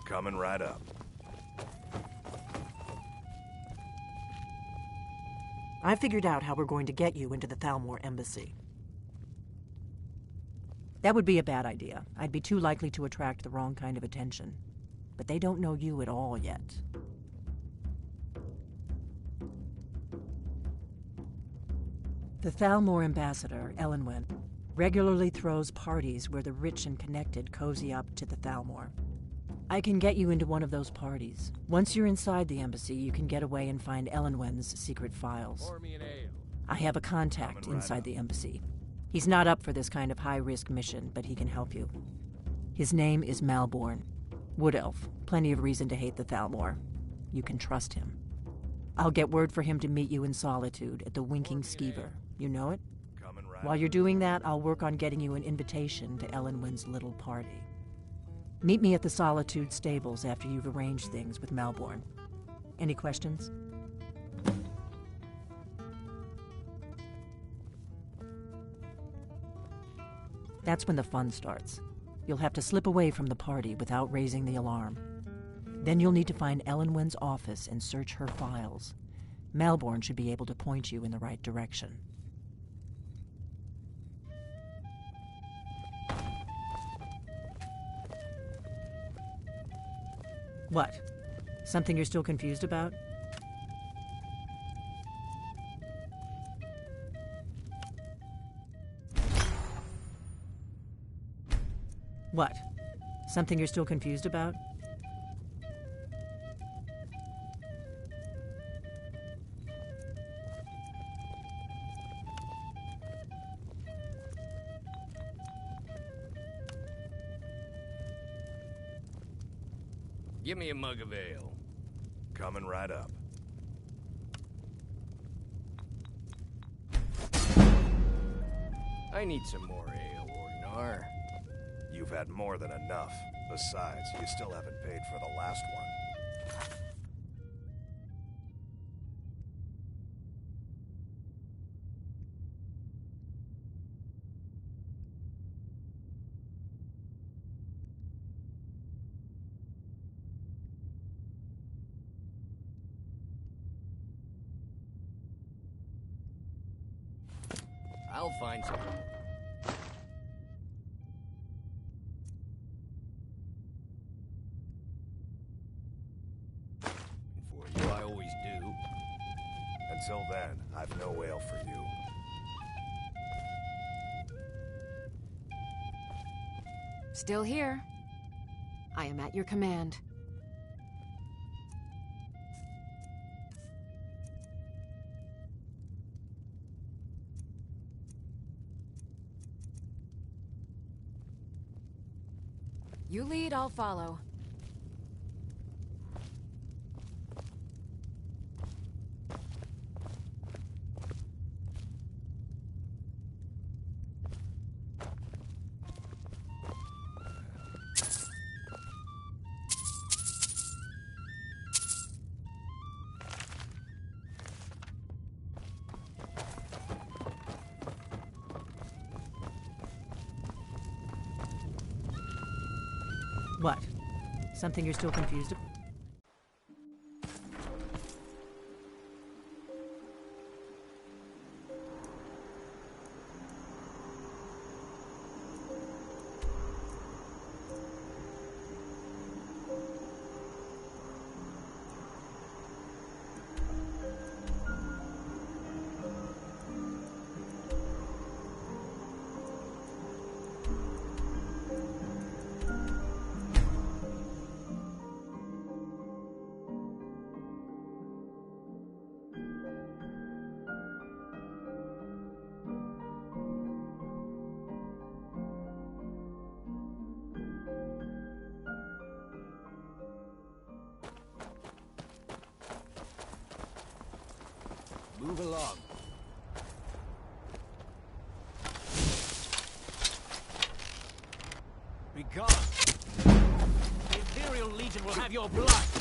Coming right up. I figured out how we're going to get you into the Thalmor embassy. That would be a bad idea. I'd be too likely to attract the wrong kind of attention. But they don't know you at all yet. The Thalmor ambassador, Elenwen, regularly throws parties where the rich and connected cozy up to the Thalmor. I can get you into one of those parties. Once you're inside the embassy, you can get away and find Elenwen's secret files. I have a contact inside the embassy. He's not up for this kind of high-risk mission, but he can help you. His name is Malborn. Wood Elf. Plenty of reason to hate the Thalmor. You can trust him. I'll get word for him to meet you in Solitude at the Winking Skeever. You know it? While you're doing that, I'll work on getting you an invitation to Elenwen's little party. Meet me at the Solitude stables after you've arranged things with Malborn. Any questions? That's when the fun starts. You'll have to slip away from the party without raising the alarm. Then you'll need to find Elenwen's office and search her files. Malborn should be able to point you in the right direction. What? Something you're still confused about? What? Something you're still confused about? Give me a mug of ale. Coming right up. I need some more ale, Orgnar. You've had more than enough. Besides, you still haven't paid for the last one. I'll find some. For you, I always do. Until then, I've no ale for you. Still here. I am at your command. You lead, I'll follow. What? Something you're still confused about? Move along. Be gone. The Imperial Legion will have your blood.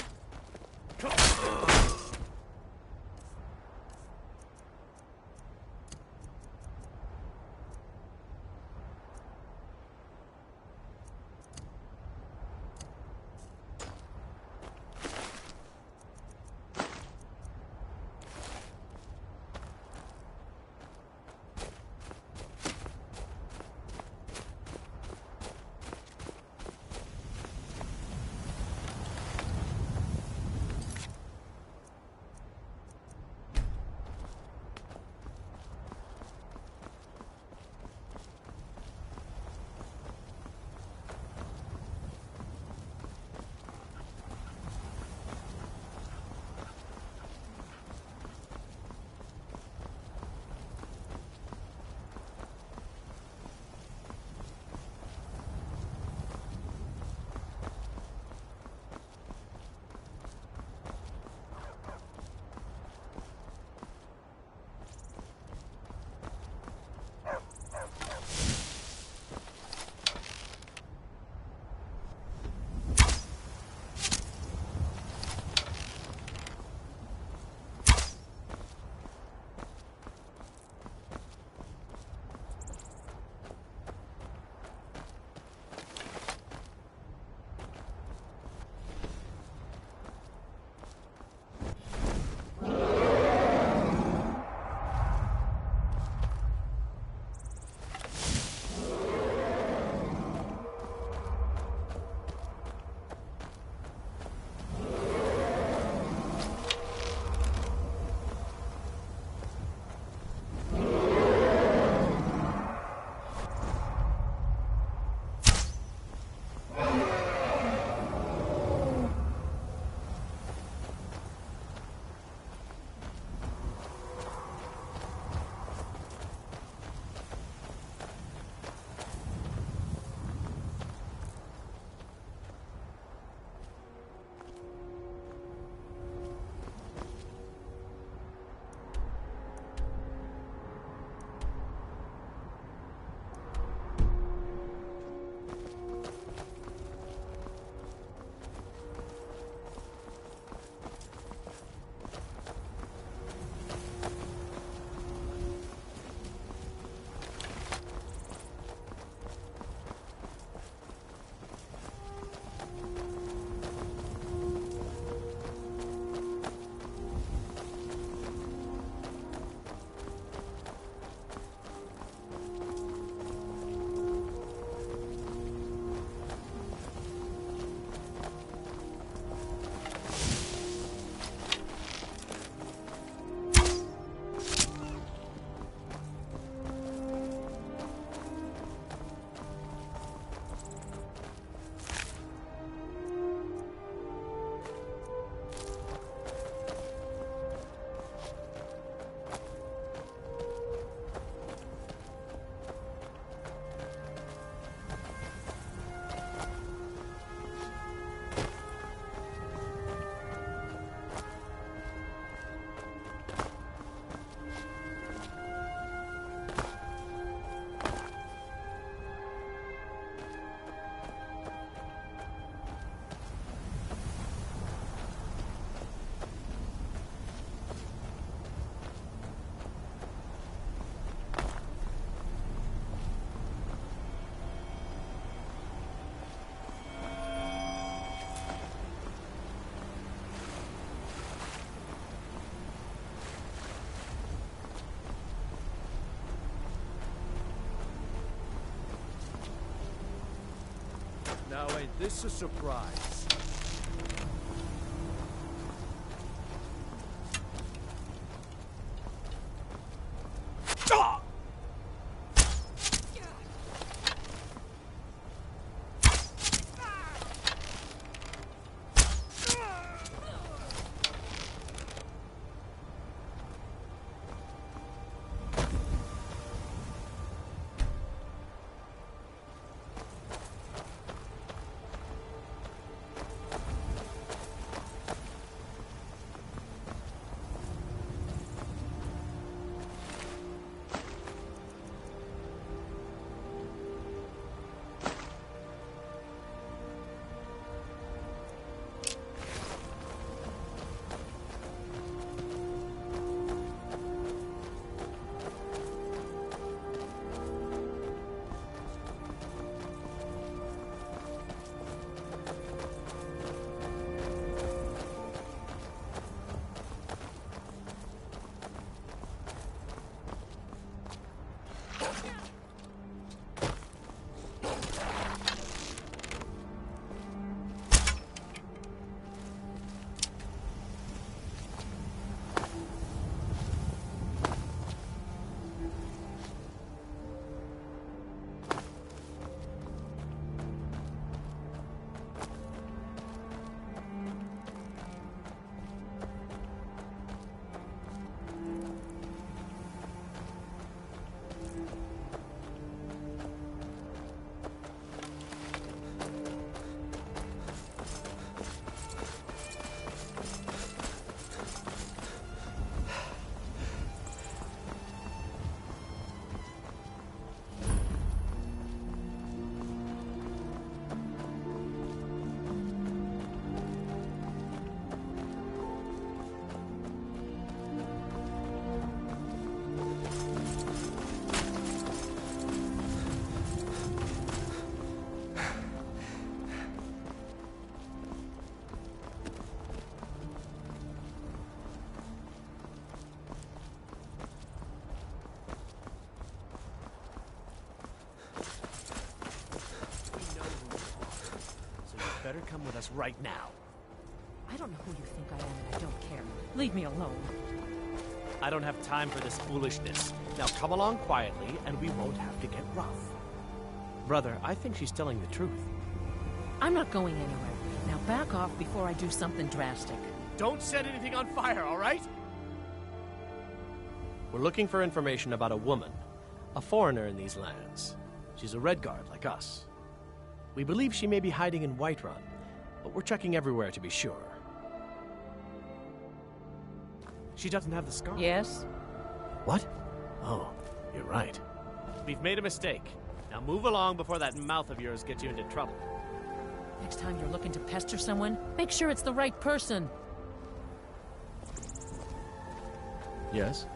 Now ain't this a surprise? us right now. I don't know who you think I am, and I don't care. Leave me alone. I don't have time for this foolishness. Now come along quietly, and we won't have to get rough. Brother, I think she's telling the truth. I'm not going anywhere. Now back off before I do something drastic. Don't set anything on fire, all right? We're looking for information about a woman, a foreigner in these lands. She's a Redguard like us. We believe she may be hiding in Whiterun, but we're checking everywhere to be sure. She doesn't have the scar. Yes? What? Oh, you're right. We've made a mistake. Now move along before that mouth of yours gets you into trouble. Next time you're looking to pester someone, make sure it's the right person. Yes?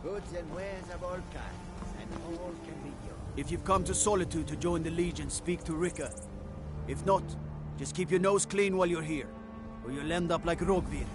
Goods and wares of all kinds, and all can be yours. If you've come to Solitude to join the Legion, speak to Rika. If not, just keep your nose clean while you're here, or you'll end up like Rogvir.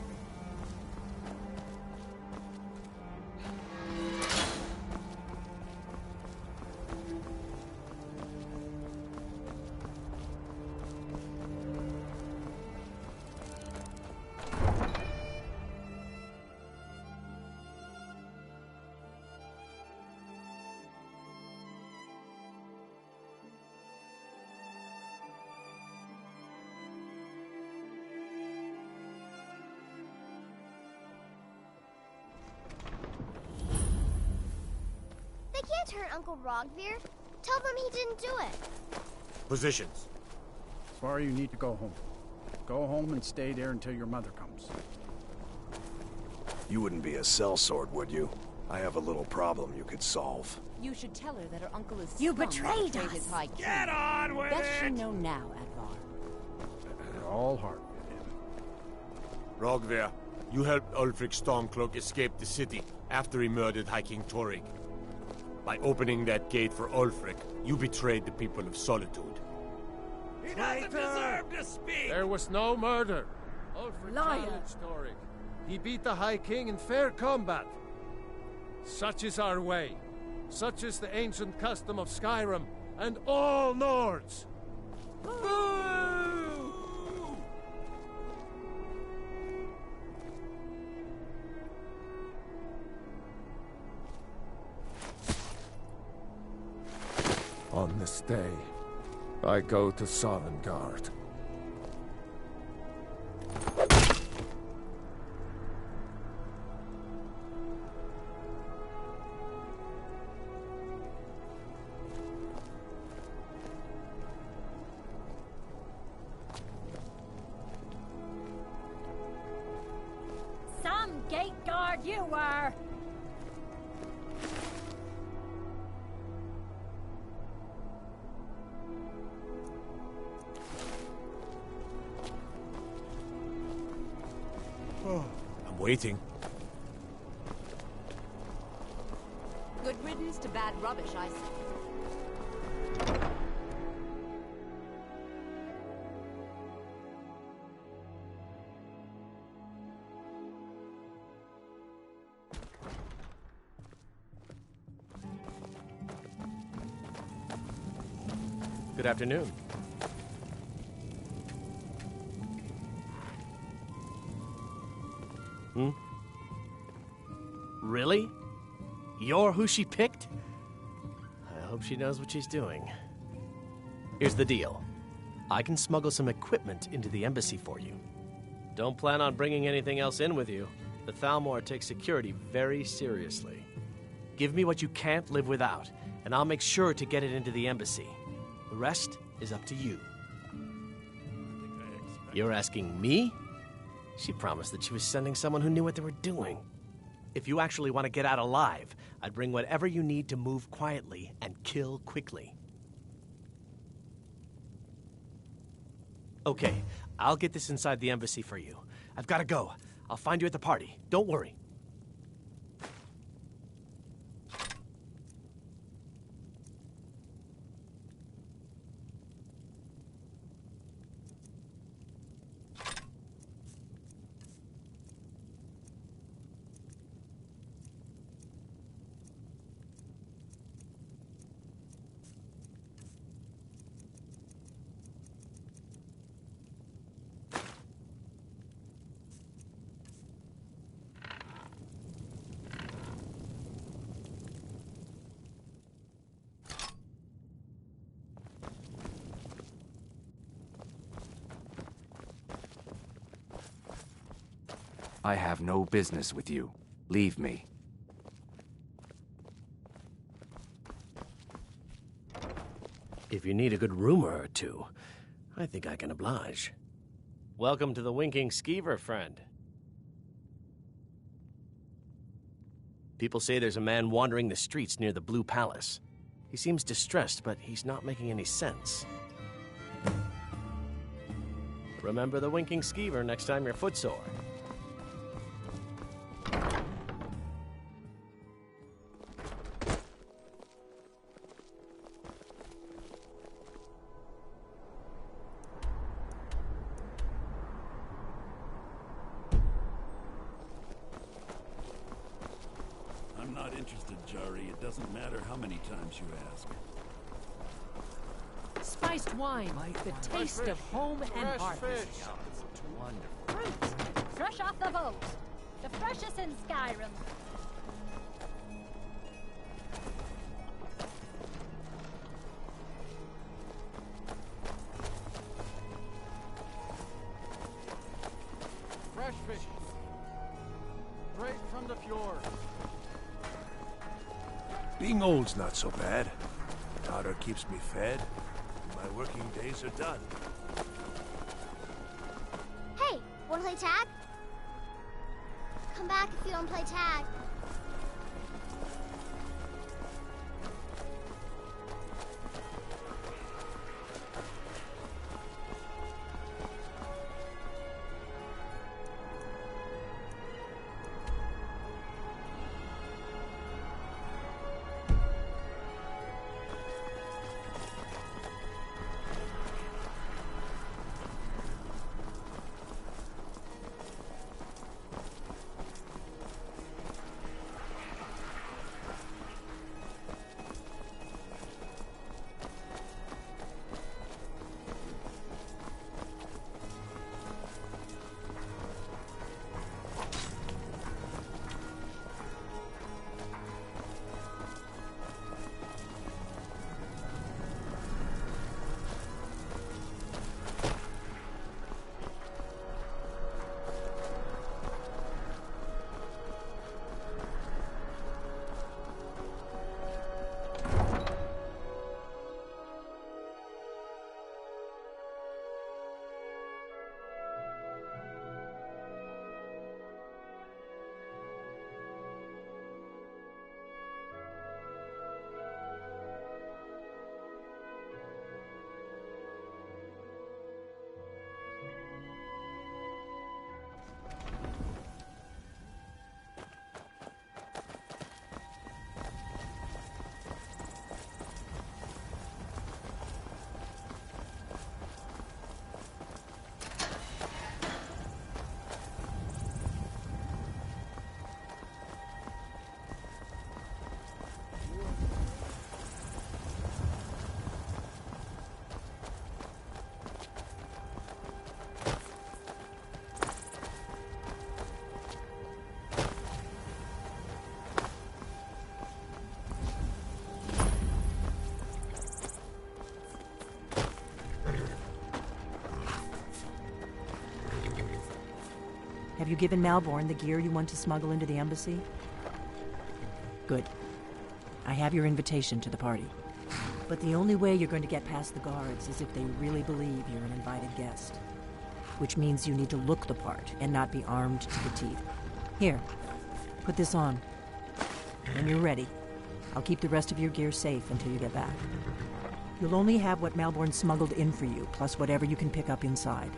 Can't hurt Uncle Rogvir. Tell them he didn't do it. Positions. Svar, you need to go home. Go home and stay there until your mother comes. You wouldn't be a sellsword, would you? I have a little problem you could solve. You should tell her that her uncle is You scum betrayed that us! his high king. Get on with Best it! you know now, Advar. All heart with him. Rogvir, you helped Ulfric Stormcloak escape the city after he murdered High King Torrig. By opening that gate for Ulfric, you betrayed the people of Solitude. He doesn't deserve to speak! There was no murder. Ulfric challenged Torrig. He beat the High King in fair combat. Such is our way. Such is the ancient custom of Skyrim and all Nords. On this day, I go to Sovngarde. you were! I'm waiting. Good riddance to bad rubbish, I say. Good afternoon. Really? You're who she picked? I hope she knows what she's doing. Here's the deal. I can smuggle some equipment into the embassy for you. Don't plan on bringing anything else in with you. The Thalmor takes security very seriously. Give me what you can't live without, and I'll make sure to get it into the embassy. The rest is up to you. You're asking me? She promised that she was sending someone who knew what they were doing. If you actually want to get out alive, I'd bring whatever you need to move quietly and kill quickly. Okay, I'll get this inside the embassy for you. I've got to go. I'll find you at the party. Don't worry. I have no business with you. Leave me. If you need a good rumor or two, I think I can oblige. Welcome to the Winking Skeever, friend. People say there's a man wandering the streets near the Blue Palace. He seems distressed, but he's not making any sense. Remember the Winking Skeever next time you're footsore. I'm not interested, Jari. It doesn't matter how many times you ask. Spiced wine, the taste of home and harvest. Fruit, fresh off the boat. The freshest in Skyrim. Fresh fish. Straight from the fjord. Being old's not so bad. Daughter keeps me fed. My working days are done. Hey, wanna play tag? Come back if you don't play tag. you given Malborn the gear you want to smuggle into the embassy? Good. I have your invitation to the party. But the only way you're going to get past the guards is if they really believe you're an invited guest. Which means you need to look the part and not be armed to the teeth. Here, put this on. When you're ready, I'll keep the rest of your gear safe until you get back. You'll only have what Malborn smuggled in for you, plus whatever you can pick up inside.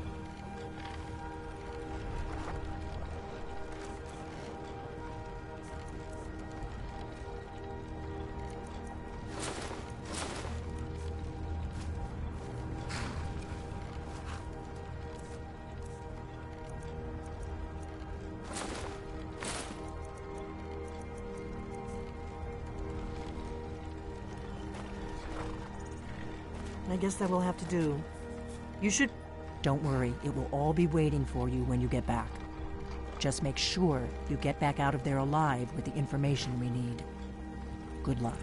I guess that will have to do. You should... Don't worry, it will all be waiting for you when you get back. Just make sure you get back out of there alive with the information we need. Good luck.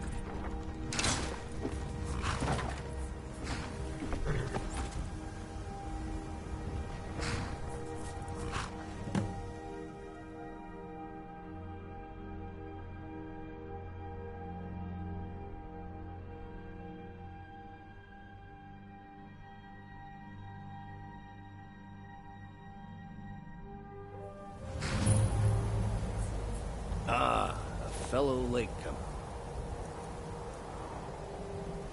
Ah, a fellow latecomer.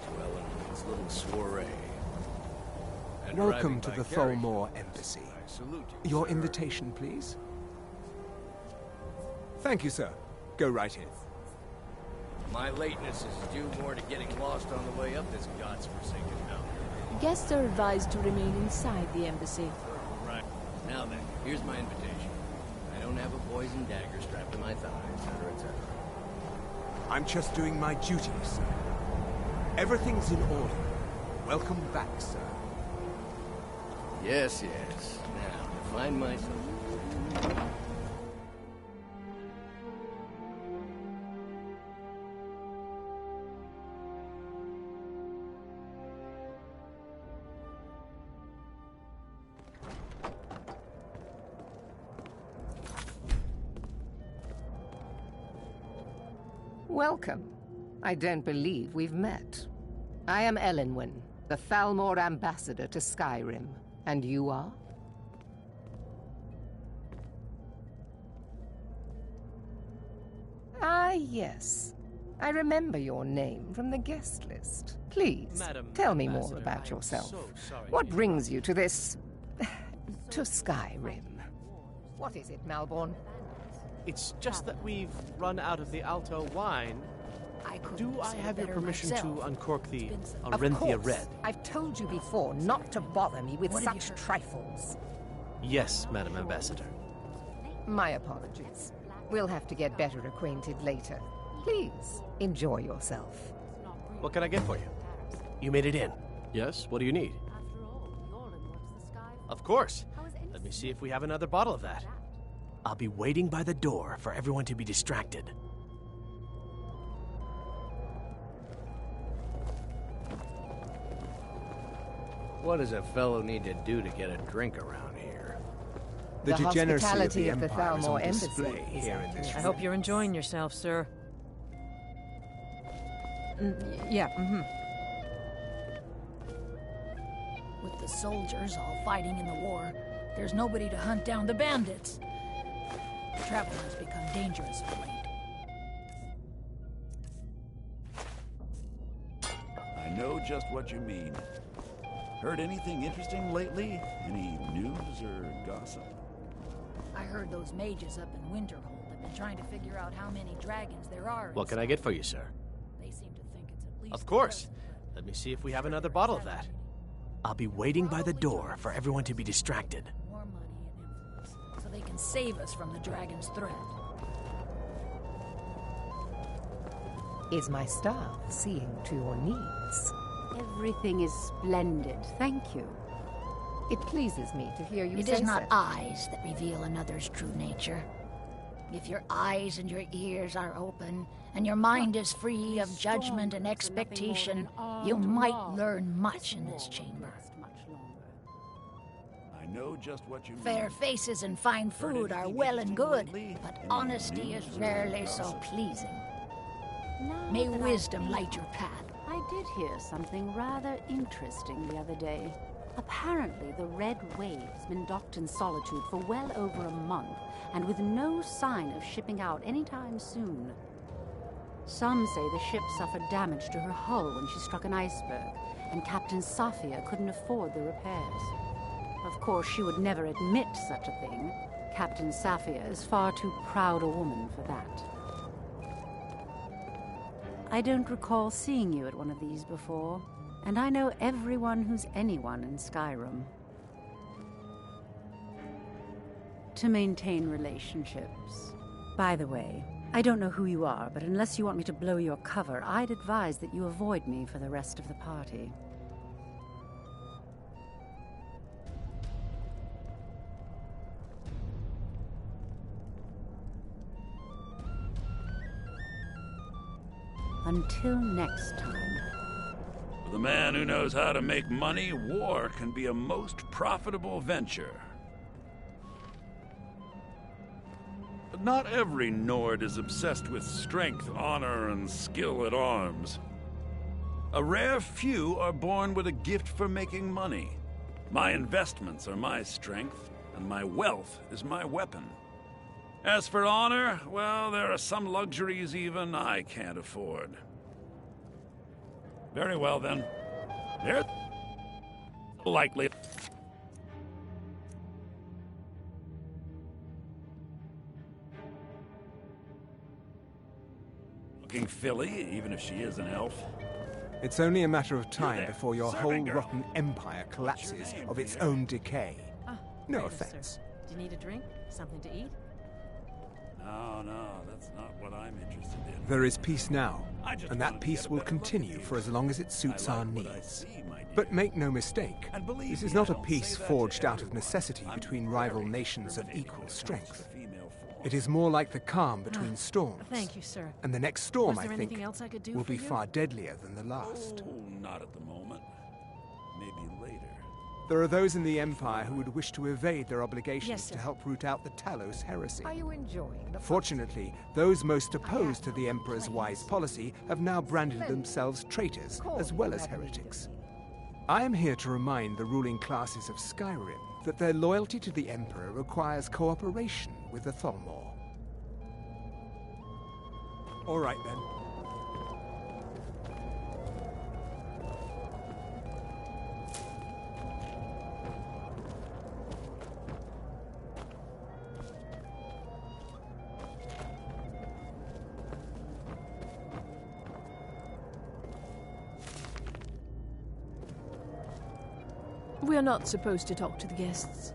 To Ellen's little soiree. And Welcome to arriving the by carriage. Tholmor Embassy. I salute you, Your sir. invitation, please. Thank you, sir. Go right in. My lateness is due more to getting lost on the way up this godforsaken mountain. Guests are advised to remain inside the embassy. Right. Now then, here's my invitation. I don't have a poison dagger strapped to my thigh, etc., etc. I'm just doing my duty, sir. Everything's in order. Welcome back, sir. Yes, yes. Now, to find myself. Welcome. I don't believe we've met. I am Elenwen, the Thalmor ambassador to Skyrim. And you are? Ah, yes. I remember your name from the guest list. Please, Madam tell me Ambassador, more about I am yourself. so sorry What to brings you to this... to Skyrim? What is it, Malborn? It's just that we've run out of the Alto wine. Do I have your permission to uncork the Of Arenthia course. Red? I've told you before not to bother me with What have such trifles. Yes, Madam Ambassador. My apologies. We'll have to get better acquainted later. Please, enjoy yourself. What can I get for you? You made it in. Yes, what do you need? Of course. Let me see if we have another bottle of that. I'll be waiting by the door for everyone to be distracted. What does a fellow need to do to get a drink around here? The degeneracy of hospitality the of the Empire is on Thalmor Embassy display is here in this I hope you're enjoying yourself, sir. Yeah, With the soldiers all fighting in the war, there's nobody to hunt down the bandits. Travel has become dangerous of late. I know just what you mean. Heard anything interesting lately? Any news or gossip? I heard those mages up in Winterhold have been trying to figure out how many dragons there are. What can I get for you, sir? They seem to think it's at least... Of course. Let me see if we have another bottle of that. I'll be waiting by the door for everyone to be distracted. More money and influence, so they can save us from the dragon's threat. Is my staff seeing to your needs? Everything is splendid, thank you. It pleases me to hear you It say is not so. eyes that reveal another's true nature. If your eyes and your ears are open, and your mind is free of judgment and expectation, you might learn much in this chamber. I know just what you mean. Fair faces and fine food are well and good, but honesty is rarely so pleasing. May wisdom light your path. I did hear something rather interesting the other day. Apparently, the Red Wave's been docked in Solitude for well over a month, and with no sign of shipping out anytime soon. Some say the ship suffered damage to her hull when she struck an iceberg, and Captain Safia couldn't afford the repairs. Of course, she would never admit such a thing. Captain Safia is far too proud a woman for that. I don't recall seeing you at one of these before, and I know everyone who's anyone in Skyrim. To maintain relationships. By the way, I don't know who you are, but unless you want me to blow your cover, I'd advise that you avoid me for the rest of the party. Until next time. For the man who knows how to make money, war can be a most profitable venture. But not every Nord is obsessed with strength, honor, and skill at arms. A rare few are born with a gift for making money. My investments are my strength, and my wealth is my weapon. As for honor, well, there are some luxuries even I can't afford. Very well, then. They're likely. Looking filly, even if she is an elf. It's only a matter of time before your whole rotten empire collapses of its own decay. No offense. Do you need a drink? Something to eat? No, that's not what I'm interested in. There is peace now, and that peace will continue for as long as it suits our needs. But make no mistake, this is not a peace forged out of necessity between rival nations of equal strength. It is more like the calm between storms. Thank you, sir. And the next storm, Was there I think, anything else I could do will for be you? far deadlier than the last. Oh, not at the moment. Maybe later. There are those in the Empire who would wish to evade their obligations Yes, sir. to help root out the Talos heresy. Are you enjoying the Fortunately, those most opposed to the Emperor's wise policy have now branded themselves traitors as well as heretics. I am here to remind the ruling classes of Skyrim that their loyalty to the Emperor requires cooperation with the Thalmor. All right, then. We're not supposed to talk to the guests.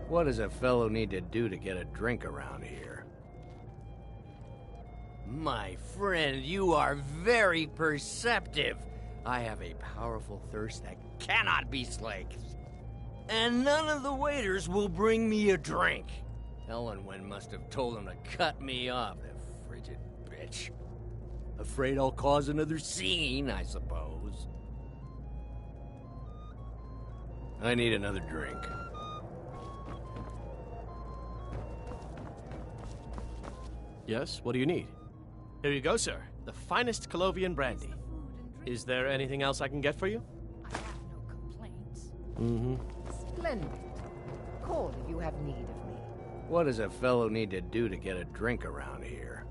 What does a fellow need to do to get a drink around here? My friend, you are very perceptive. I have a powerful thirst that cannot be slaked. And none of the waiters will bring me a drink. Elenwen must have told him to cut me off, the frigid bitch. Afraid I'll cause another scene, I suppose. I need another drink. Yes, what do you need? Here you go, sir. The finest Colovian brandy. Is there anything else I can get for you? I have no complaints. Mm-hmm. Splendid. Call if you have need of me. What does a fellow need to do to get a drink around here?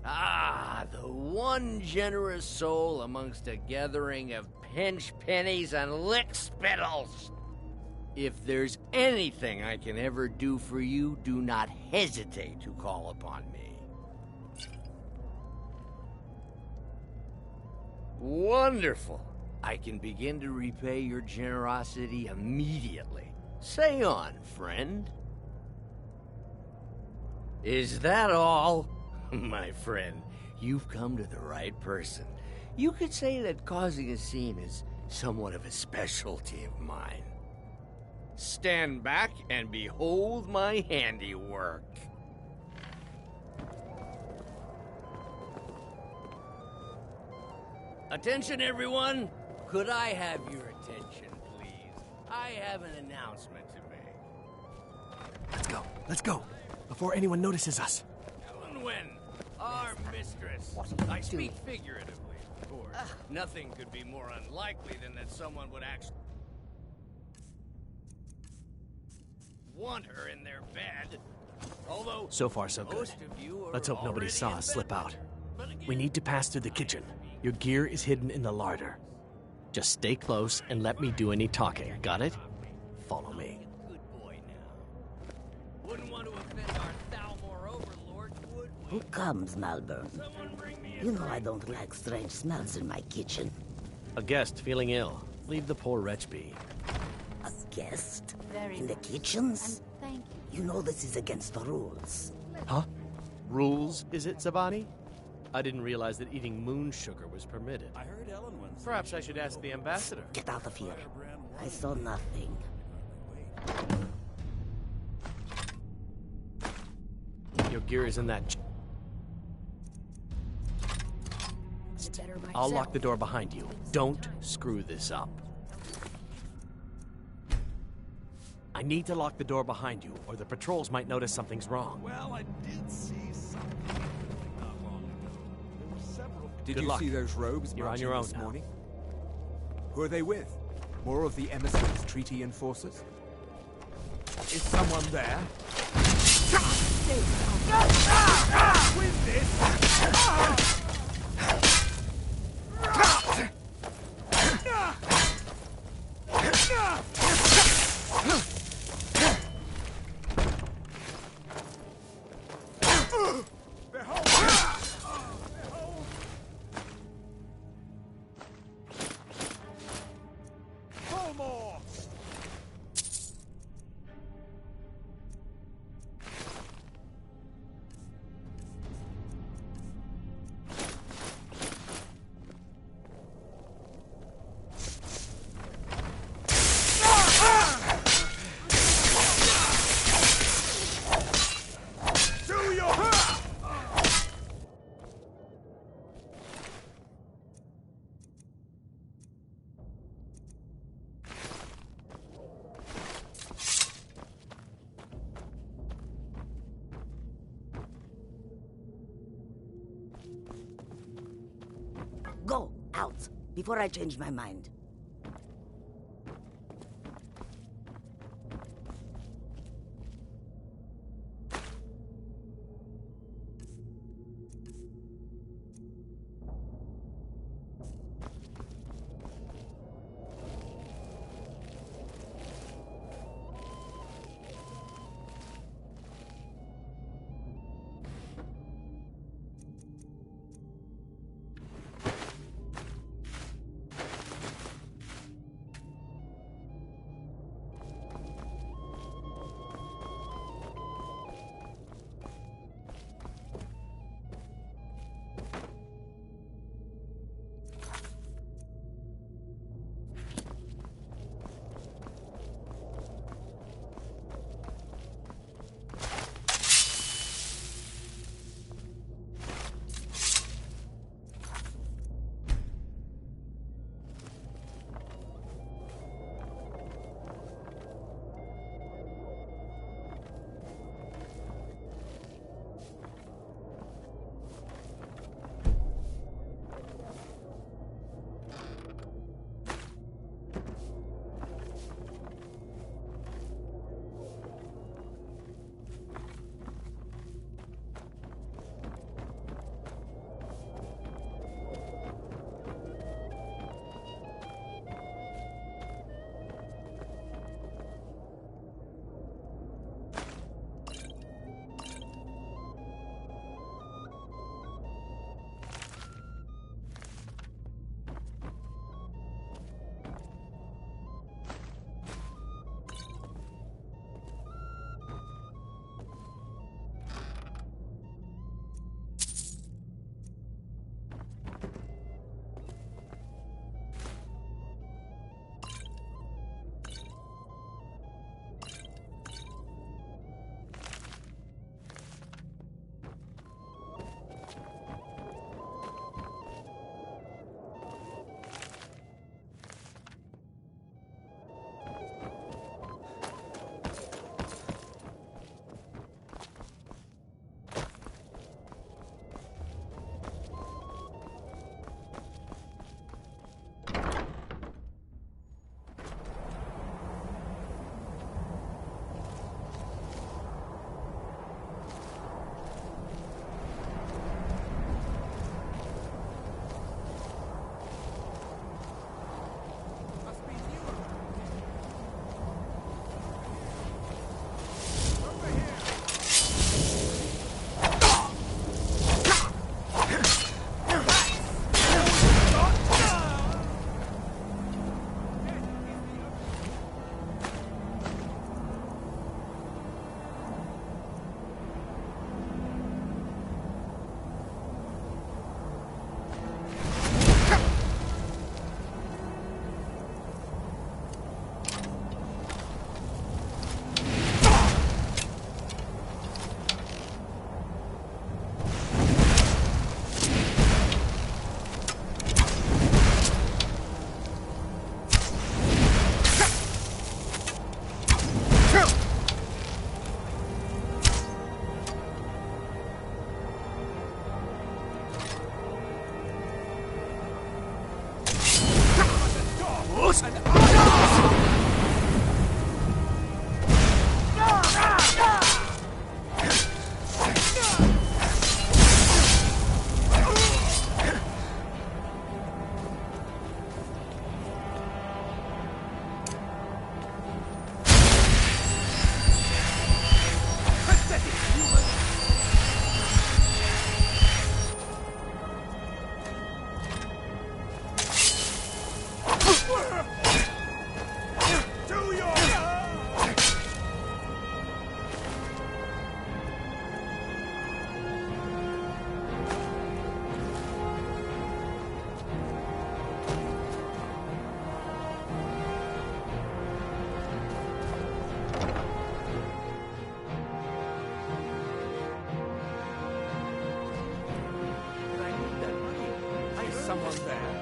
Ah, the one generous soul amongst a gathering of pinch pennies and lick spittles. If there's anything I can ever do for you, do not hesitate to call upon me. Wonderful. I can begin to repay your generosity immediately. Say on, friend. Is that all? My friend, you've come to the right person. You could say that causing a scene is somewhat of a specialty of mine. Stand back and behold my handiwork. Attention, everyone! Could I have your attention, please? I have an announcement to make. Let's go, before anyone notices us. Elenwen, our mistress. I speak figuratively, of course. Nothing could be more unlikely than that someone would actually want her in their bed. Although So far, so good. most of you are Let's hope nobody already saw in us bed slip with out. her. But again, We need to pass through the kitchen. Your gear is hidden in the larder. Just stay close and let me do any talking. Got it? Follow me. wouldn't want to offend our Thalmor overlord, would we? Who comes, Malburn? You know I don't like strange smells in my kitchen. A guest feeling ill. Leave the poor wretch be. A guest? Very In the nice. kitchens? And thank you. You know this is against the rules. Huh? Rules, is it, Zavani? I didn't realize that eating moon sugar was permitted. I heard Elenwen. Perhaps I should ask the ambassador. Get out of here. I saw nothing. Your gear is in that... It's better myself. I'll lock the door behind you. Don't screw this up. I need to lock the door behind you, or the patrols might notice something's wrong. Well, I did see something not long ago. There were several. Did Good you luck. see those robes You're on marching your own this now. morning? Who are they with? More of the emissaries' treaty enforcers? Is someone there? With this! Go, out, before I change my mind. Someone there.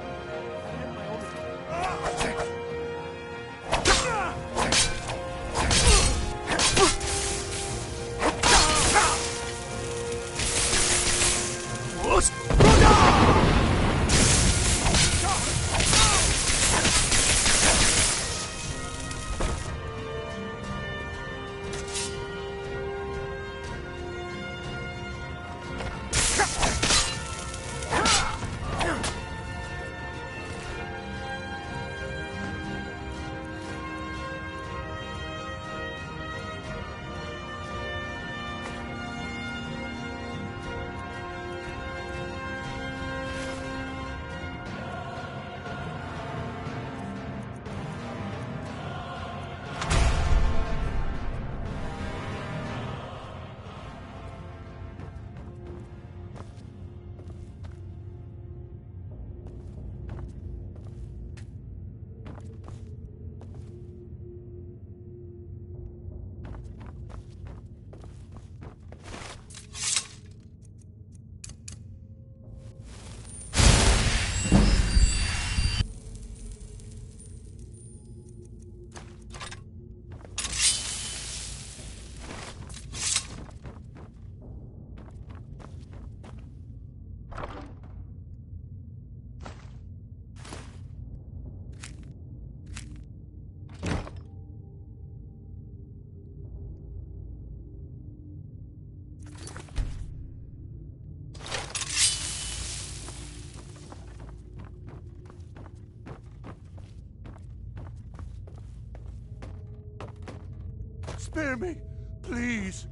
Spare me, please.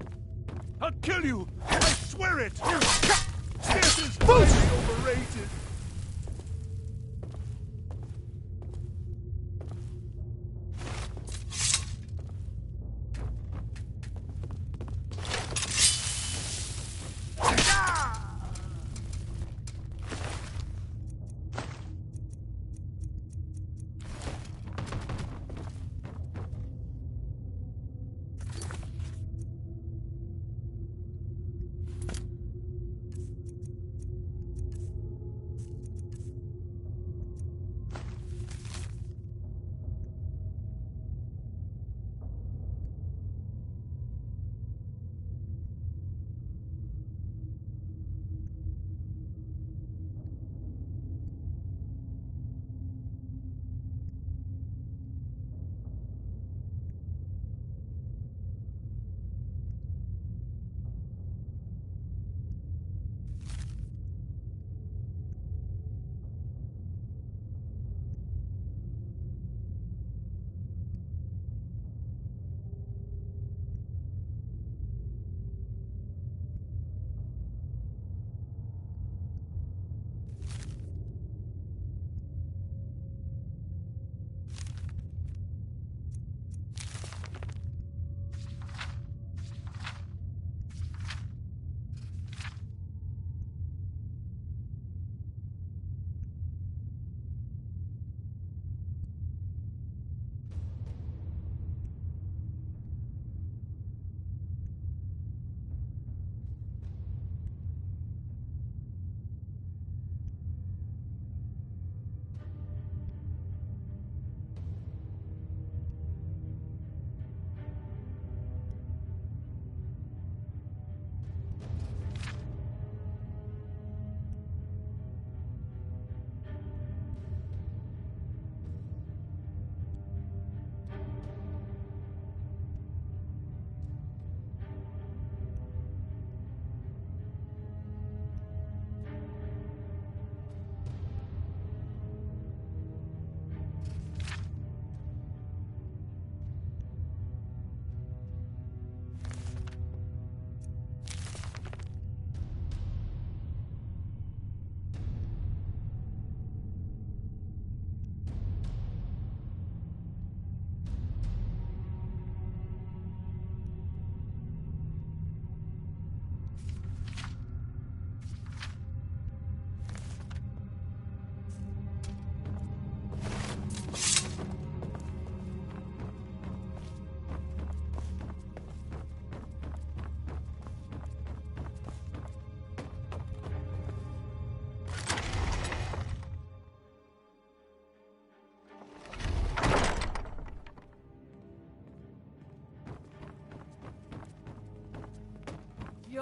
I'll kill you. I swear it. Death is highly overrated.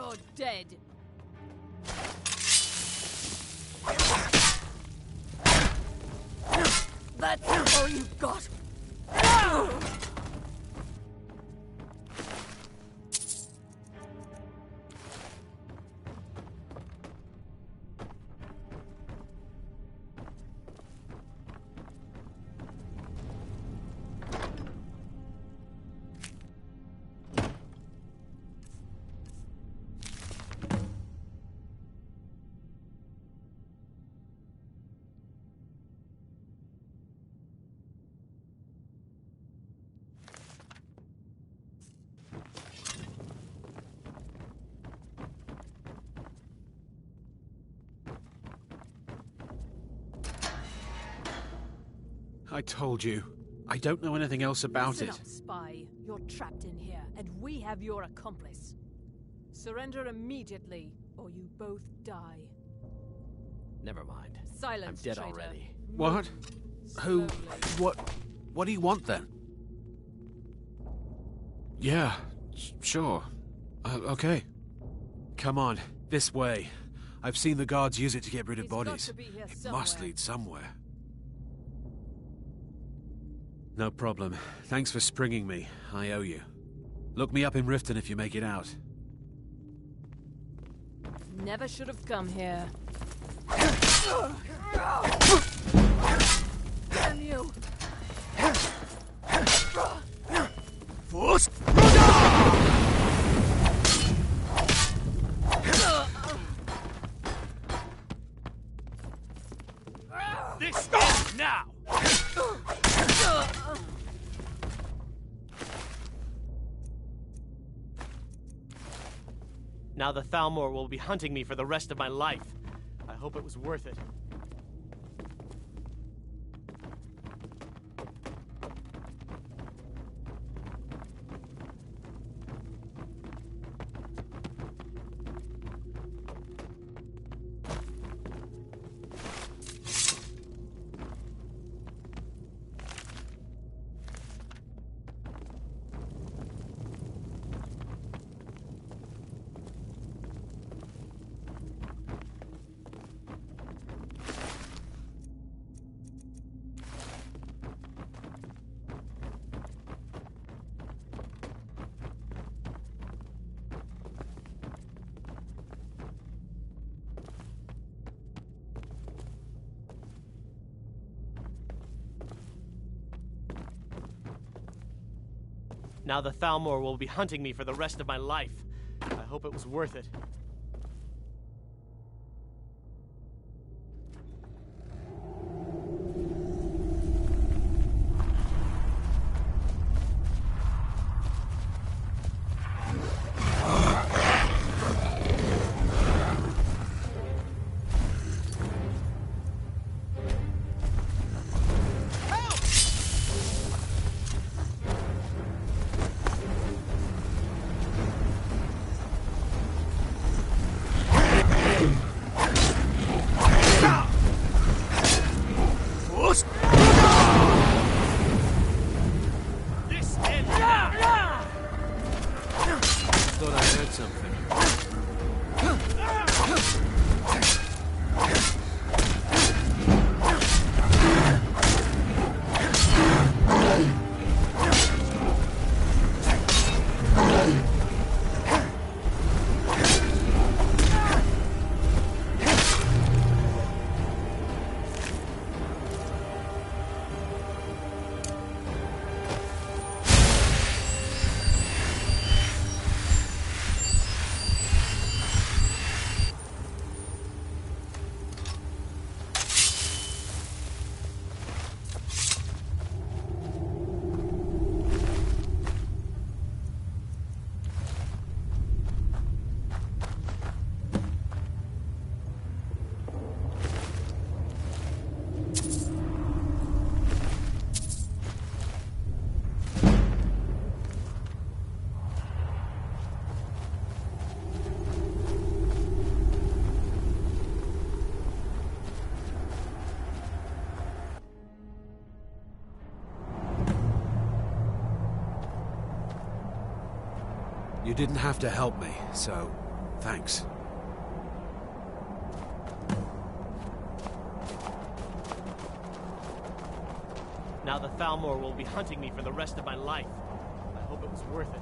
You're dead. That's all you've got. I told you. I don't know anything else about Listen it. up, spy. You're trapped in here, and we have your accomplice. Surrender immediately, or you both die. Never mind. Silence, I'm dead traitor. already. What? Who? What do you want then? Yeah, sure. Okay. Come on, this way. I've seen the guards use it to get rid of bodies. It must lead somewhere. No problem. Thanks for springing me. I owe you. Look me up in Riften if you make it out. Never should have come here. Damn you! Force! This ends now! Now the Thalmor will be hunting me for the rest of my life. I hope it was worth it. Now the Thalmor will be hunting me for the rest of my life. I hope it was worth it. You didn't have to help me, so Thanks. Now the Thalmor will be hunting me for the rest of my life. I hope it was worth it.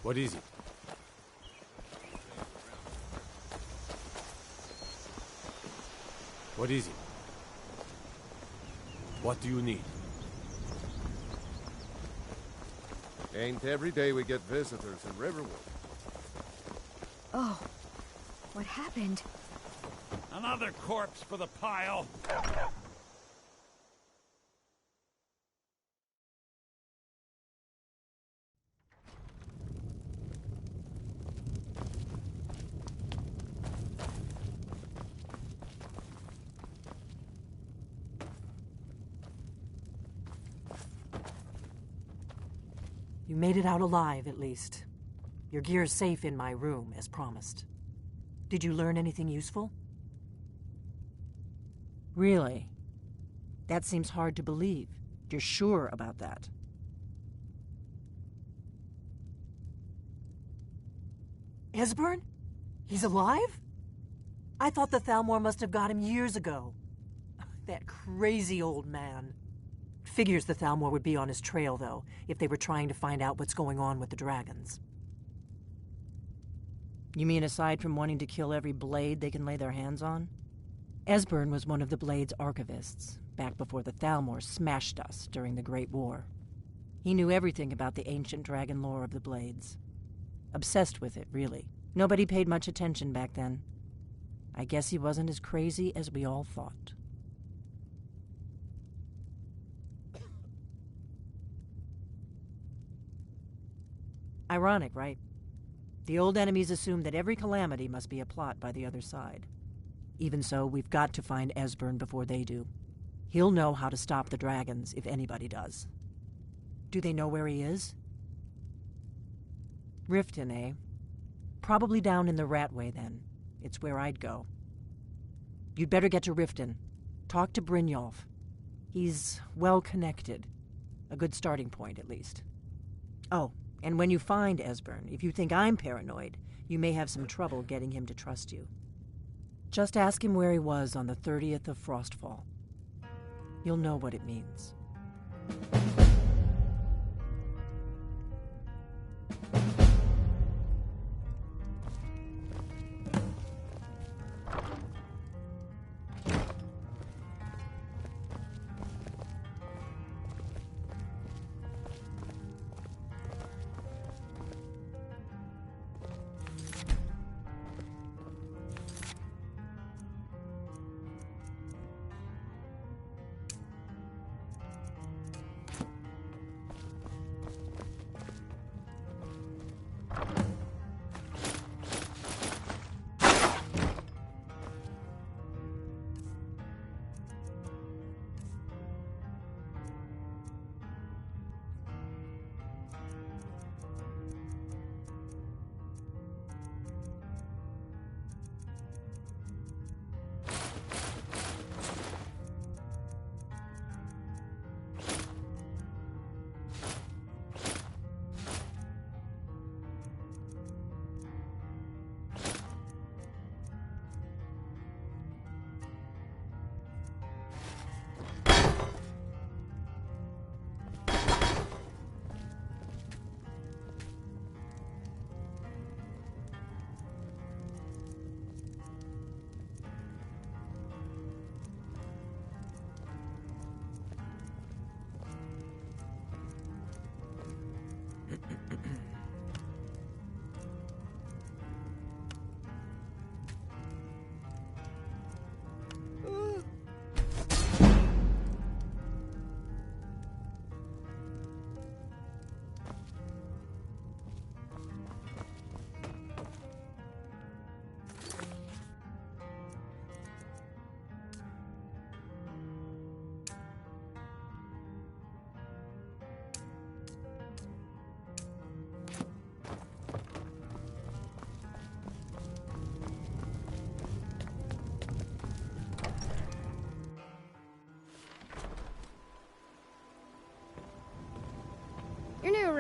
What is it? What is it? What do you need? Ain't every day we get visitors in Riverwood. Oh, what happened? Another corpse for the pile. You made it out alive, at least. Your gear's safe in my room, as promised. Did you learn anything useful? Really? That seems hard to believe. You're sure about that? Esbern? He's alive? I thought the Thalmor must have got him years ago. That crazy old man. Figures the Thalmor would be on his trail, though, if they were trying to find out what's going on with the dragons. You mean aside from wanting to kill every blade they can lay their hands on? Esbern was one of the Blade's archivists, back before the Thalmor smashed us during the Great War. He knew everything about the ancient dragon lore of the Blades. Obsessed with it, really. Nobody paid much attention back then. I guess he wasn't as crazy as we all thought. Ironic, right? The old enemies assume that every calamity must be a plot by the other side. Even so, we've got to find Esbern before they do. He'll know how to stop the dragons, if anybody does. Do they know where he is? Riften, eh? Probably down in the Ratway, then. It's where I'd go. You'd better get to Riften. Talk to Brynjolf. He's well-connected. A good starting point, at least. Oh, and when you find Esbern, if you think I'm paranoid, you may have some trouble getting him to trust you. Just ask him where he was on the 30th of Frostfall. You'll know what it means.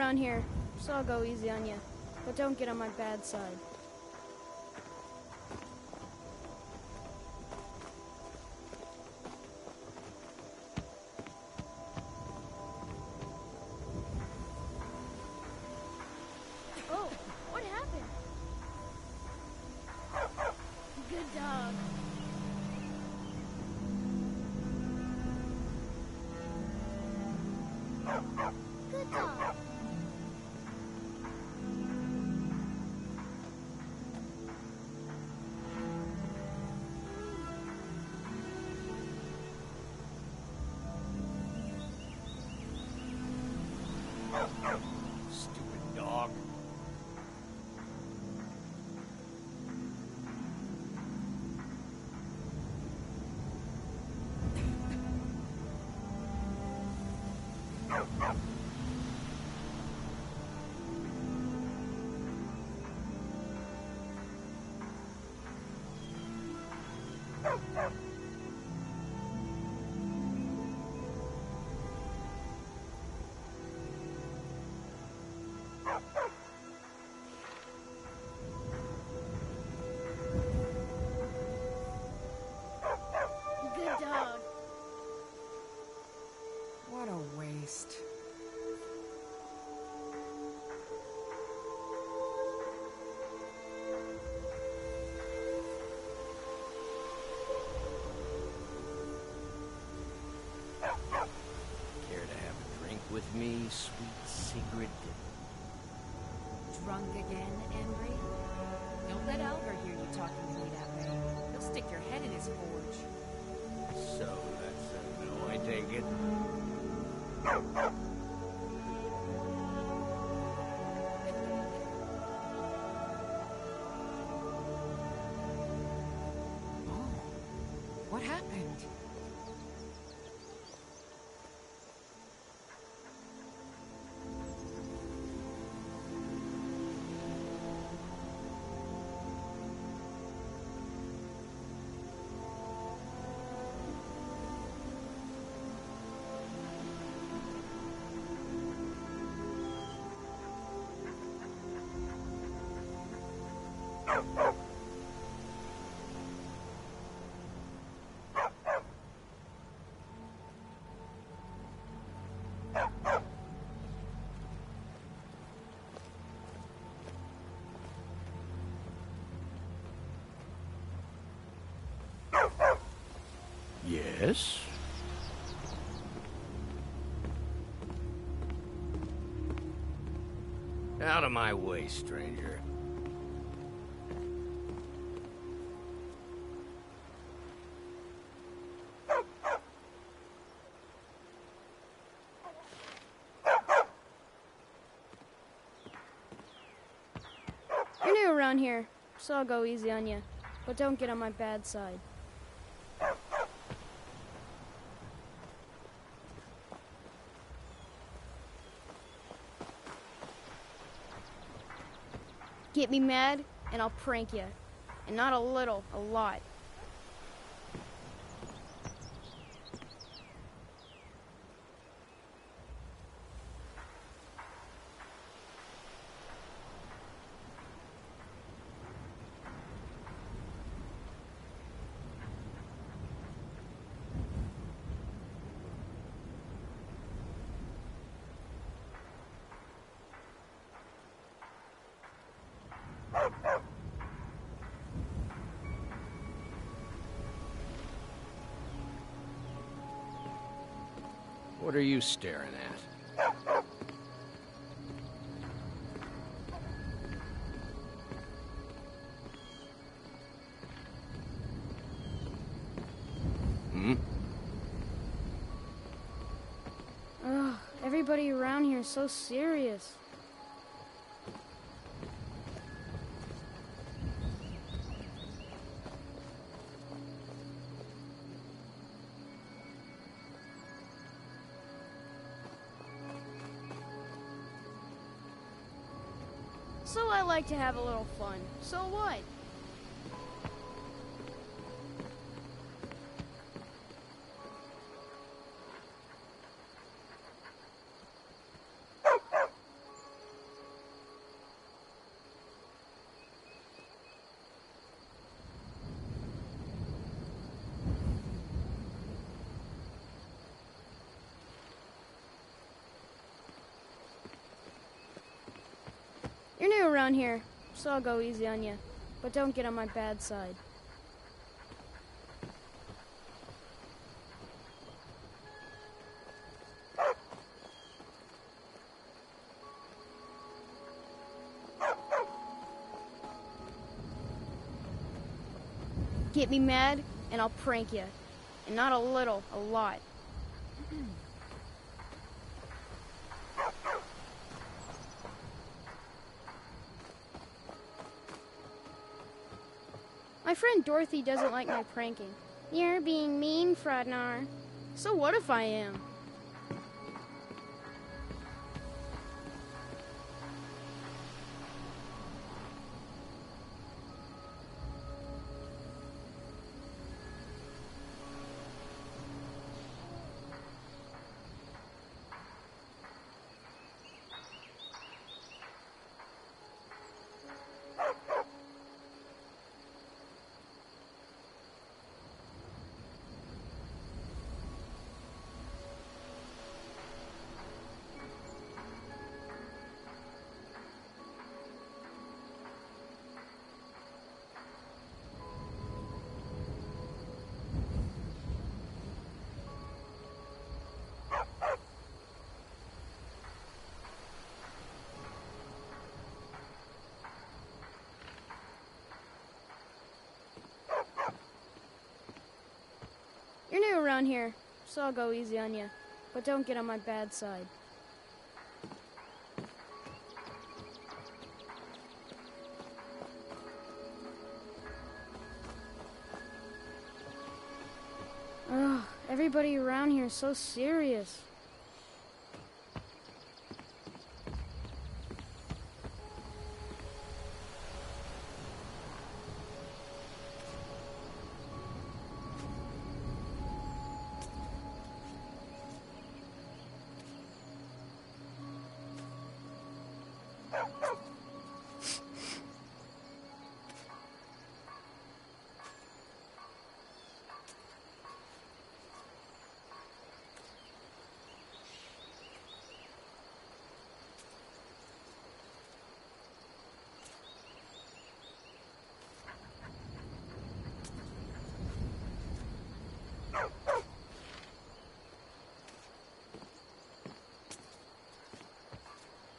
around here, so I'll go easy on you. But don't get on my bad side. Oh, what happened? Good dog. Good dog. Stupid dog. Good dog. What a waste. Care to have a drink with me, sweet secret? Drunk again, Embry? Don't let Algar hear you talking to me that way. He'll stick your head in his forge. So that's a no, I take it. What happened? Yes? Out of my way, stranger. You're new around here, so I'll go easy on you. But don't get on my bad side. Get me mad, and I'll prank you. And not a little, a lot. What are you staring at? Hmm? Ugh, everybody around here is so serious. So I like to have a little fun. So what? You're new around here, so I'll go easy on you. But don't get on my bad side. Get me mad, and I'll prank you. And not a little, a lot. My friend Dorothy doesn't like my pranking. You're being mean, Frodnar. So what if I am? You're new around here, so I'll go easy on you. But don't get on my bad side. Ugh, everybody around here is so serious.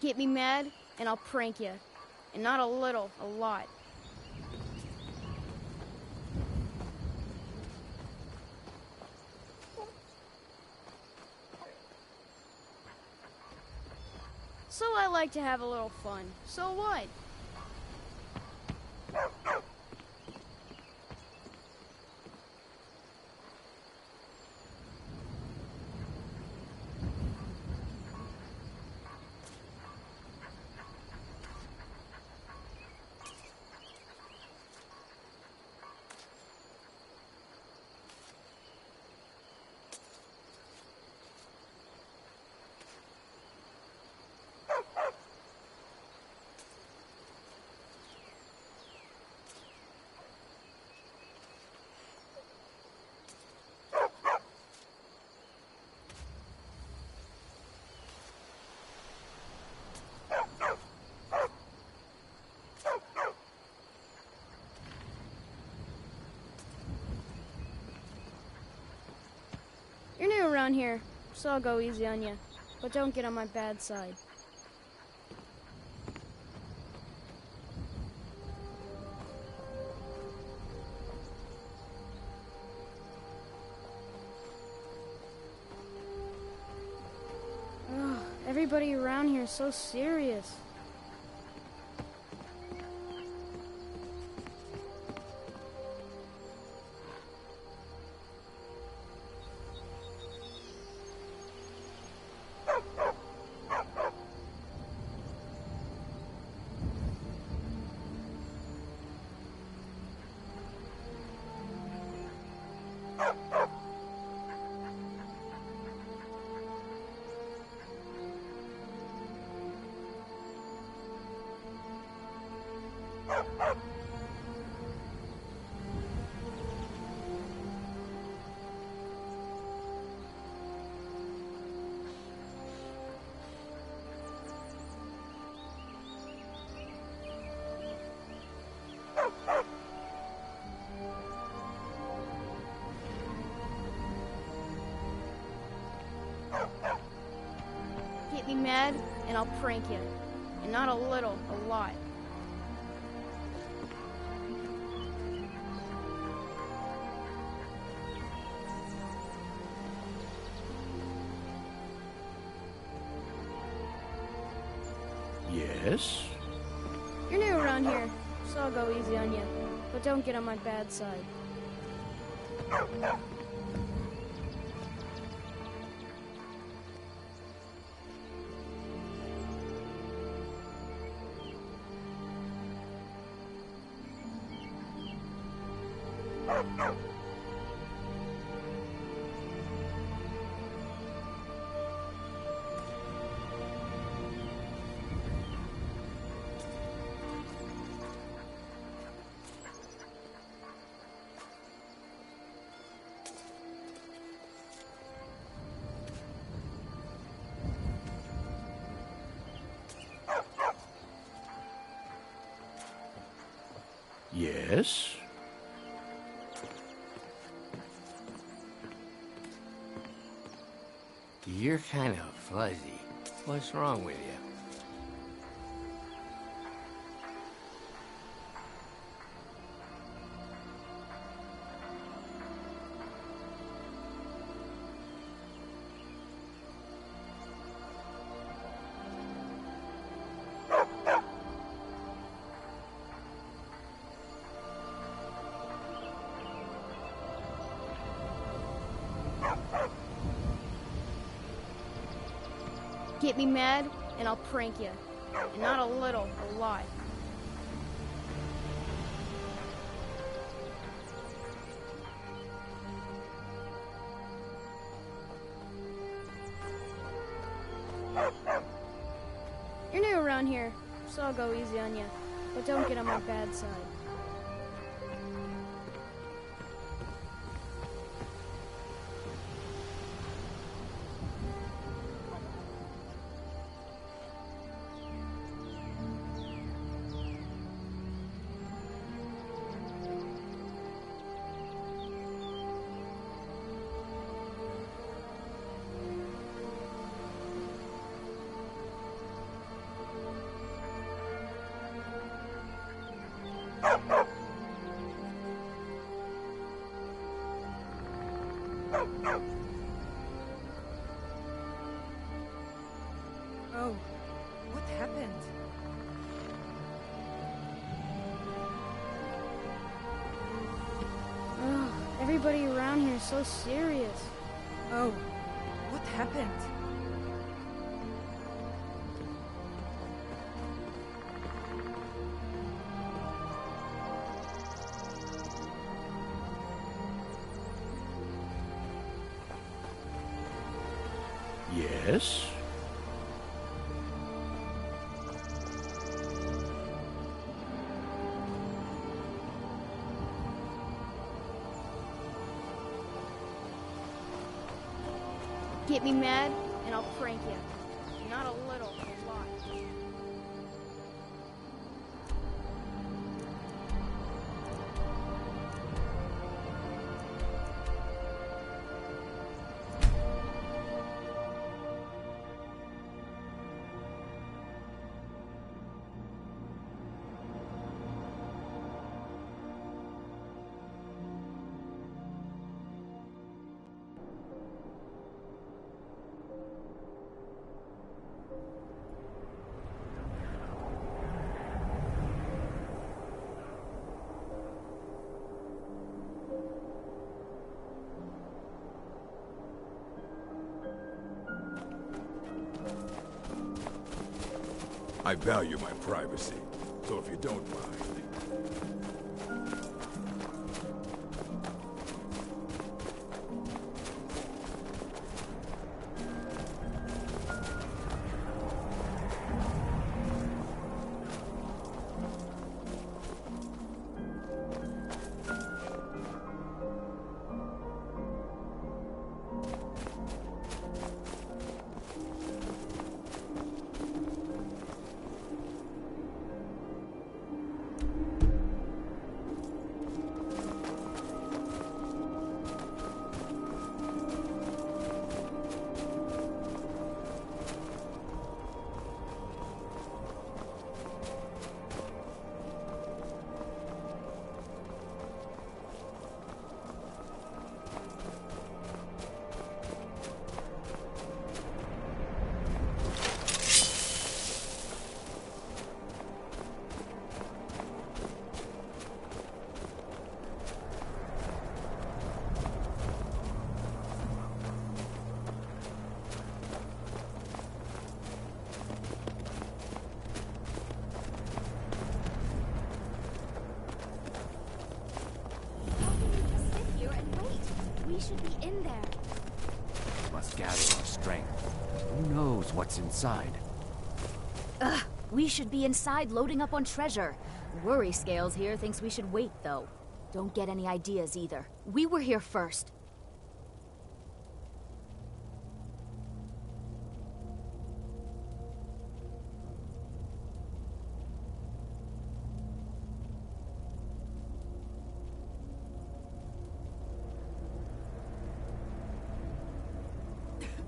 Get me mad, and I'll prank you. And not a little, a lot. So I like to have a little fun. So what? You're new around here, so I'll go easy on you. But don't get on my bad side. Ugh, everybody around here is so serious. Get me mad, and I'll prank you. And not a little, a lot. Yes? You're new around here, so I'll go easy on you. But don't get on my bad side. Yes? You're kind of fuzzy. What's wrong with you? Get me mad, and I'll prank you. And not a little, a lot. You're new around here, so I'll go easy on you. But don't get on my bad side. Oh, what happened? Ugh, everybody around here is so serious. Oh, what happened? Yes? Get me mad, and I'll prank you. Not a little, a lot. I value my privacy, so if you don't mind. We should be in there. We must gather our strength. Who knows what's inside? Ugh, we should be inside loading up on treasure. Worry Scales here thinks we should wait, though. Don't get any ideas either. We were here first.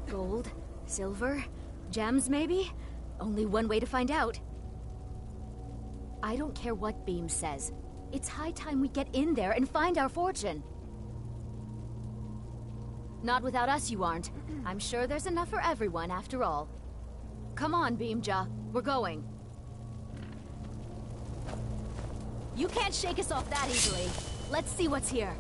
Gold? Silver? Gems, maybe? Only one way to find out. I don't care what Beam says. It's high time we get in there and find our fortune. Not without us, you aren't. I'm sure there's enough for everyone, after all. Come on, Beamja. We're going. You can't shake us off that easily. Let's see what's here.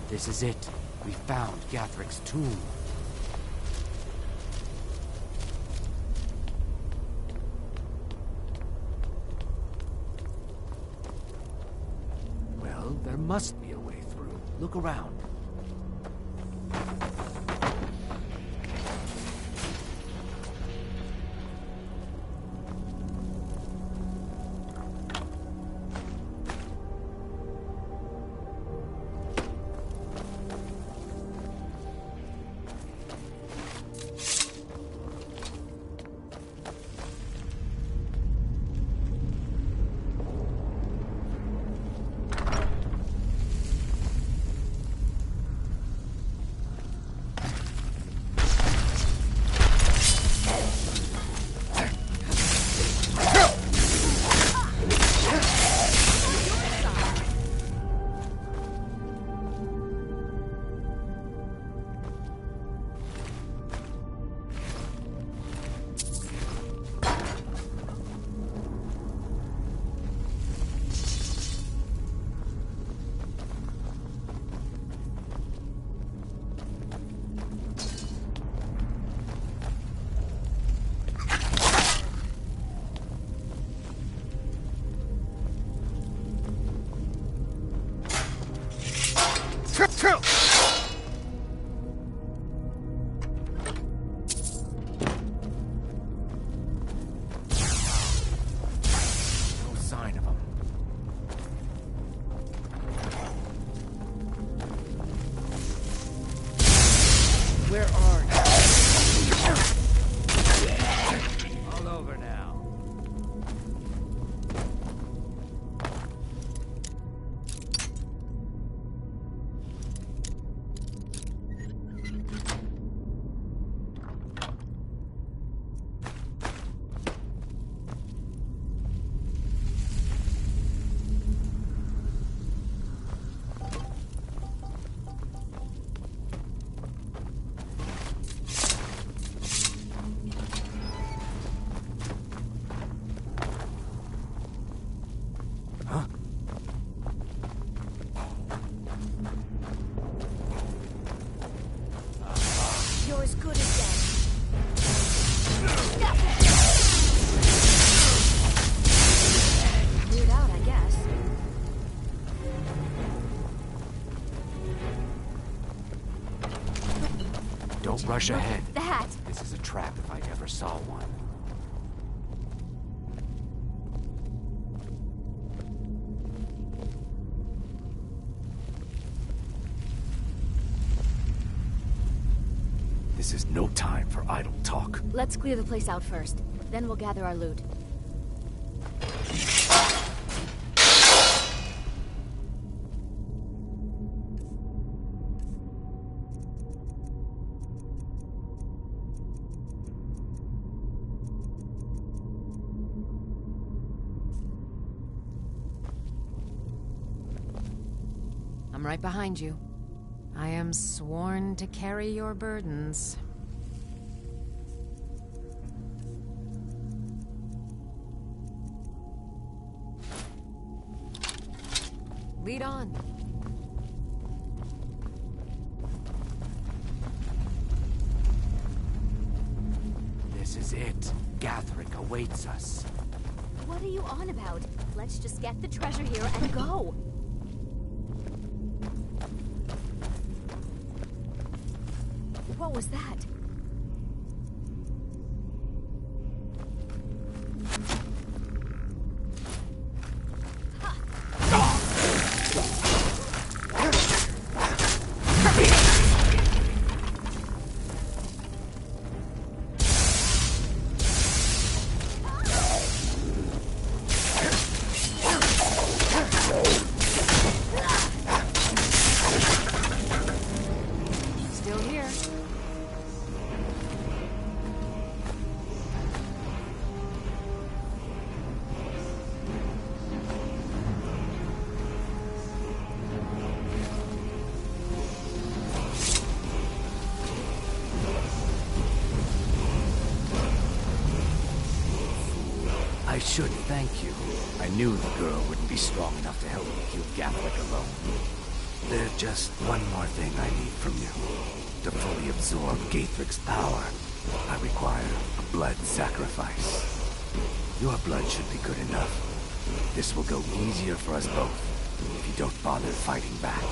This is it. We found Gathric's tomb. Well, there must be a way through. Look around. Where are you? All over now. Don't rush ahead. That! This is a trap if I ever saw one. This is no time for idle talk. Let's clear the place out first. Then we'll gather our loot. I'm right behind you. I am sworn to carry your burdens. Lead on. This is it. Gatherick awaits us. What are you on about? Let's just get the treasure here and go. What was that? Still here. I should thank you. I knew the girl wouldn't be strong enough to help me kill Gatherick alone. There's just one more thing I need from you. To fully absorb Gathrick's power, I require a blood sacrifice. Your blood should be good enough. This will go easier for us both if you don't bother fighting back.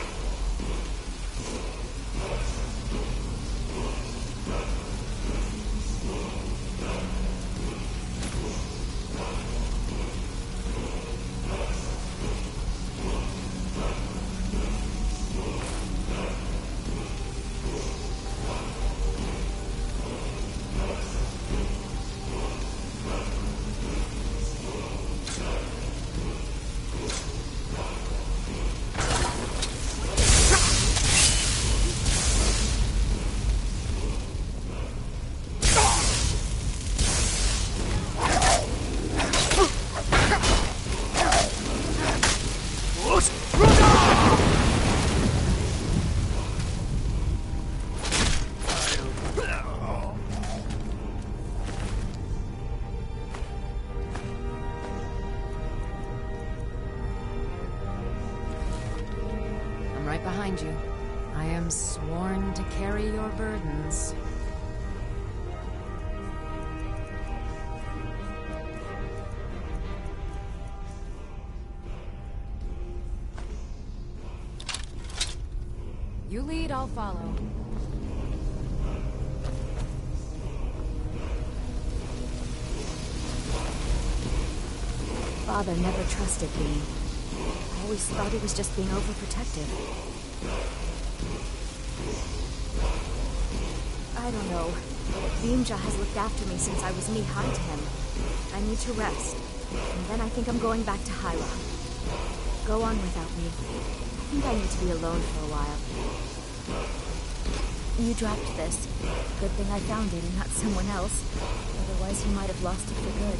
I'm right behind you. I am sworn to carry your burdens. You lead, I'll follow. Father never trusted me. I always thought he was just being overprotective. I don't know. Beamja has looked after me since I was knee-high to him. I need to rest. And then I think I'm going back to Hyra. Go on without me. I think I need to be alone for a while. You dropped this. Good thing I found it and not someone else. Otherwise you might have lost it for good.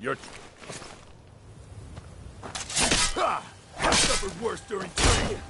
You're... Ha! I suffered worse during training.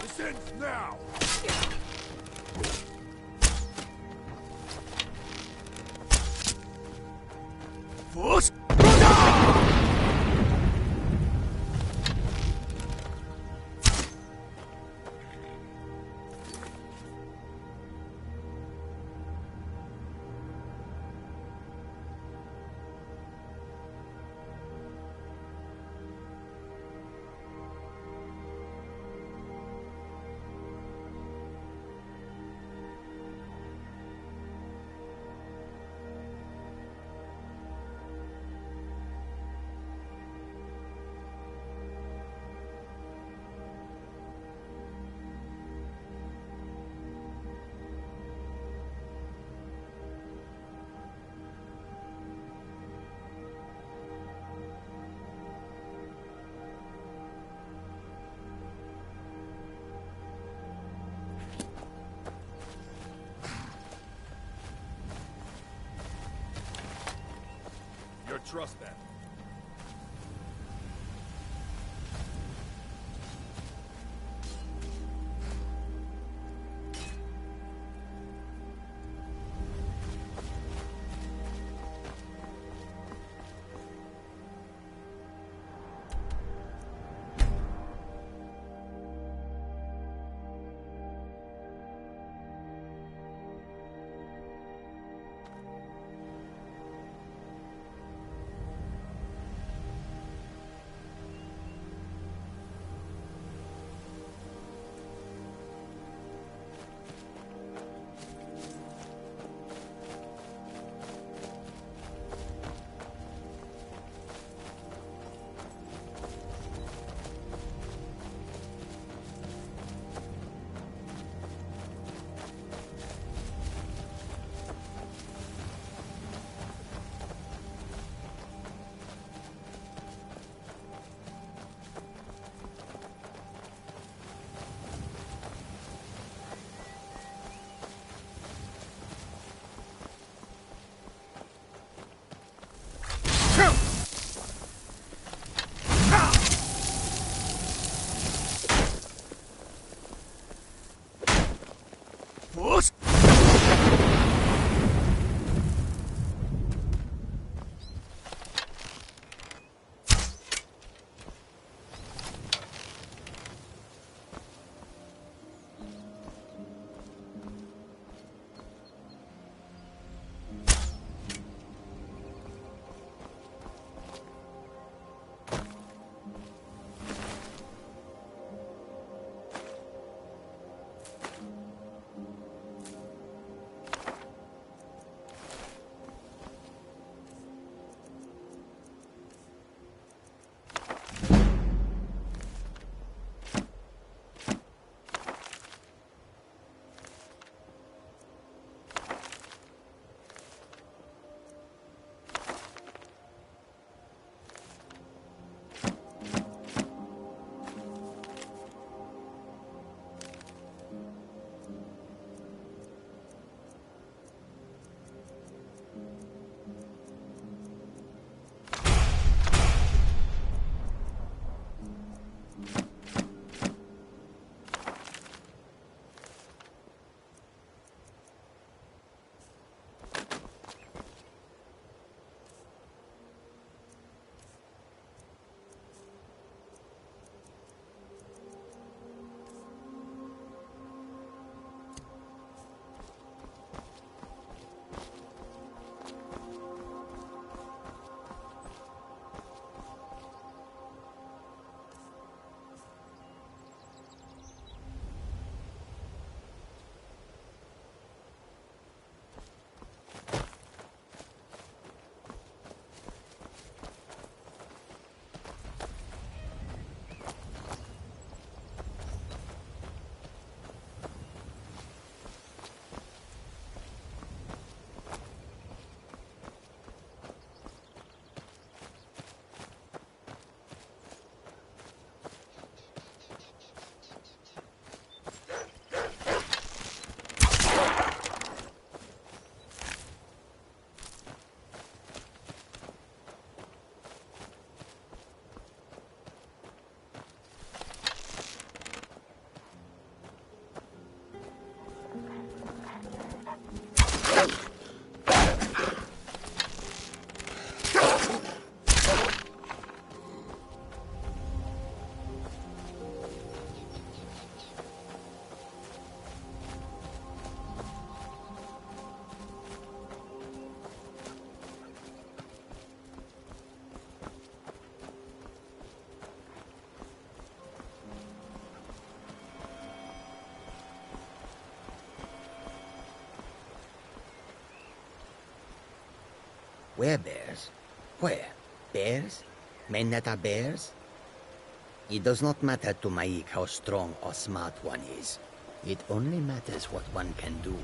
This ends now! Force! Trust that. Werebears? Where? Bears? Men that are bears? It does not matter to Maik how strong or smart one is. It only matters what one can do.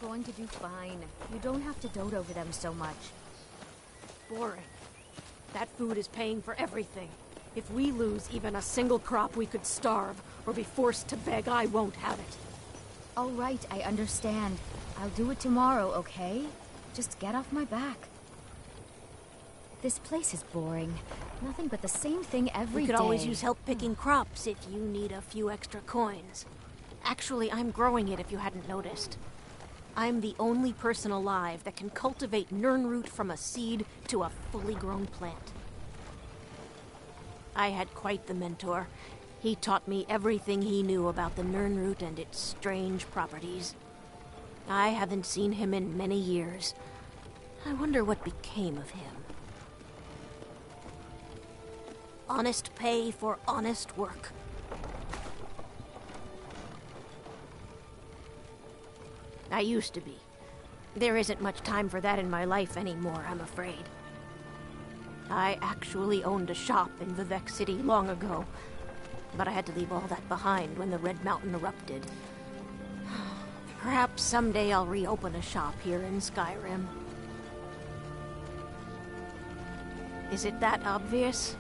Going to do fine. You don't have to dote over them so much. Boring. That food is paying for everything. If we lose even a single crop, we could starve or be forced to beg. I won't have it. All right, I understand. I'll do it tomorrow, okay? Just get off my back. This place is boring. Nothing but the same thing every day. We could always use help picking crops if you need a few extra coins. Actually, I'm growing it if you hadn't noticed. I'm the only person alive that can cultivate nirnroot from a seed to a fully grown plant. I had quite the mentor. He taught me everything he knew about the nirnroot and its strange properties. I haven't seen him in many years. I wonder what became of him. Honest pay for honest work. I used to be. There isn't much time for that in my life anymore, I'm afraid. I actually owned a shop in Vivek City long ago, but I had to leave all that behind when the Red Mountain erupted. Perhaps someday I'll reopen a shop here in Skyrim. Is it that obvious?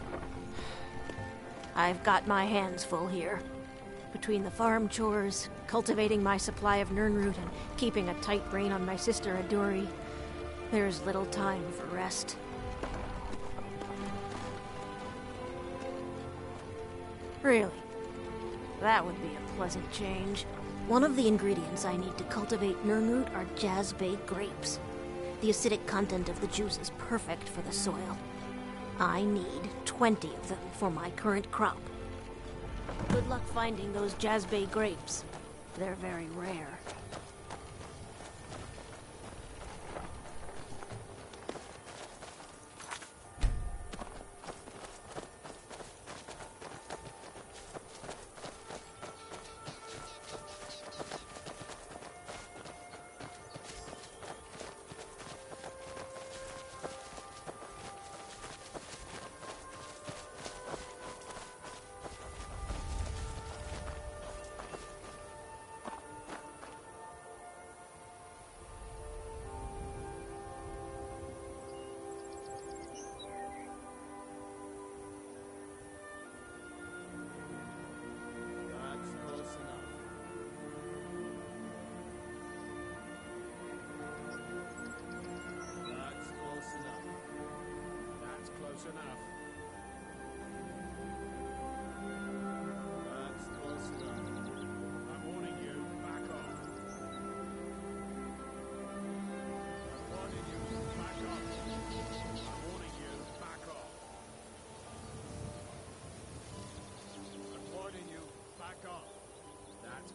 I've got my hands full here. Between the farm chores, cultivating my supply of nirnroot, and keeping a tight rein on my sister Aduri, there's little time for rest. Really, that would be a pleasant change. One of the ingredients I need to cultivate nirnroot are jazzbay grapes. The acidic content of the juice is perfect for the soil. I need 20 of them for my current crop. Good luck finding those jazzbay grapes. They're very rare.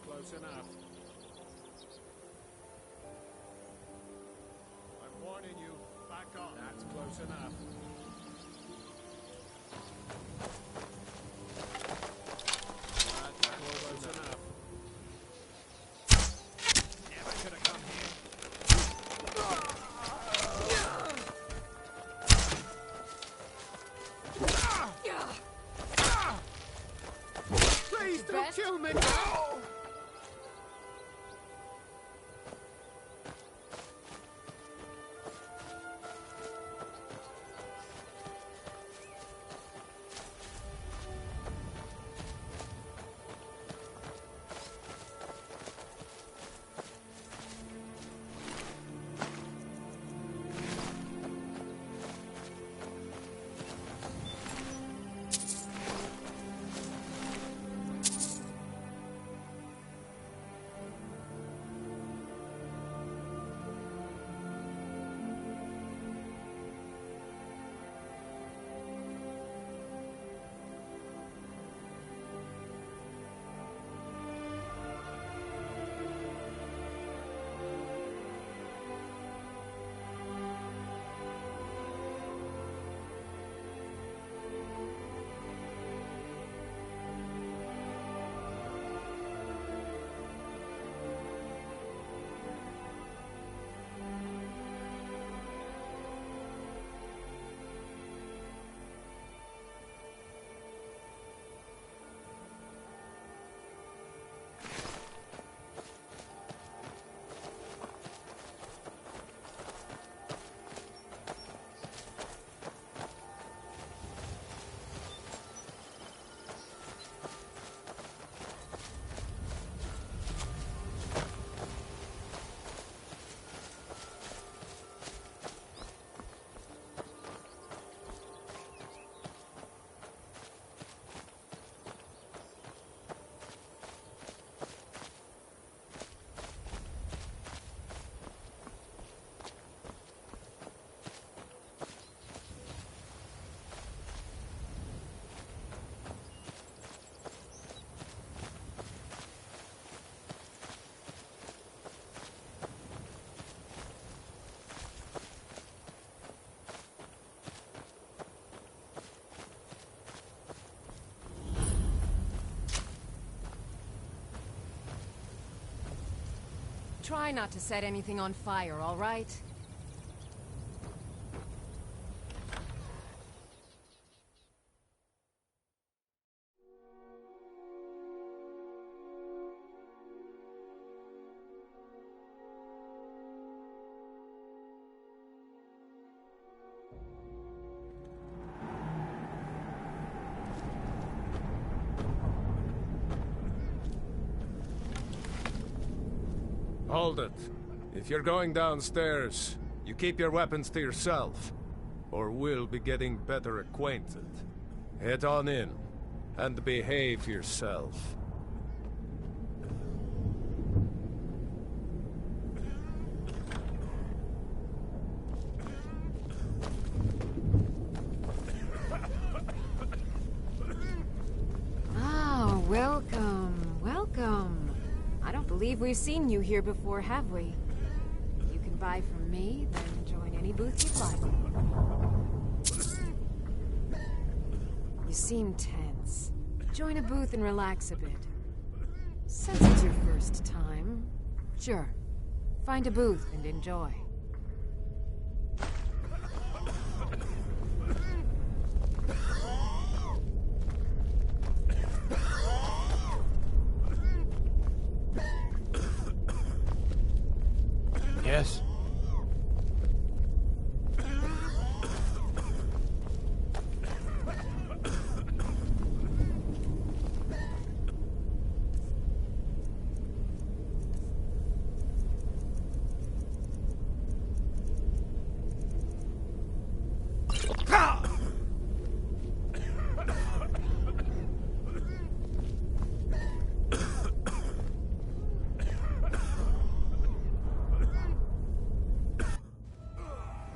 Close enough. I'm warning you. Back off. That's close enough. That's close enough. Never could have come here. Please don't kill me! Try not to set anything on fire, all right? Hold it. If you're going downstairs, you keep your weapons to yourself, or we'll be getting better acquainted. Head on in, and behave yourself. Ah, welcome, welcome. I don't believe we've seen you here before, have we? You can buy from me, then join any booth you'd like. You seem tense. Join a booth and relax a bit. Since it's your first time, sure. Find a booth and enjoy. Yes?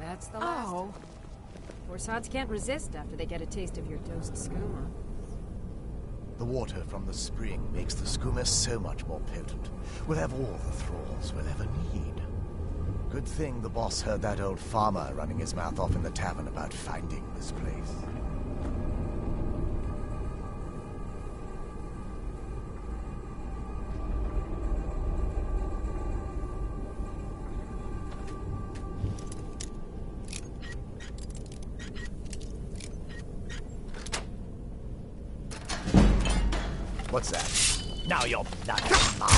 That's the last. Oh. Forsads can't resist after they get a taste of your dosed skooma. The water from the spring makes the skooma so much more potent. We'll have all the thralls we'll ever need. Good thing the boss heard that old farmer running his mouth off in the tavern about finding this place. What's that? Now you're bloody mine.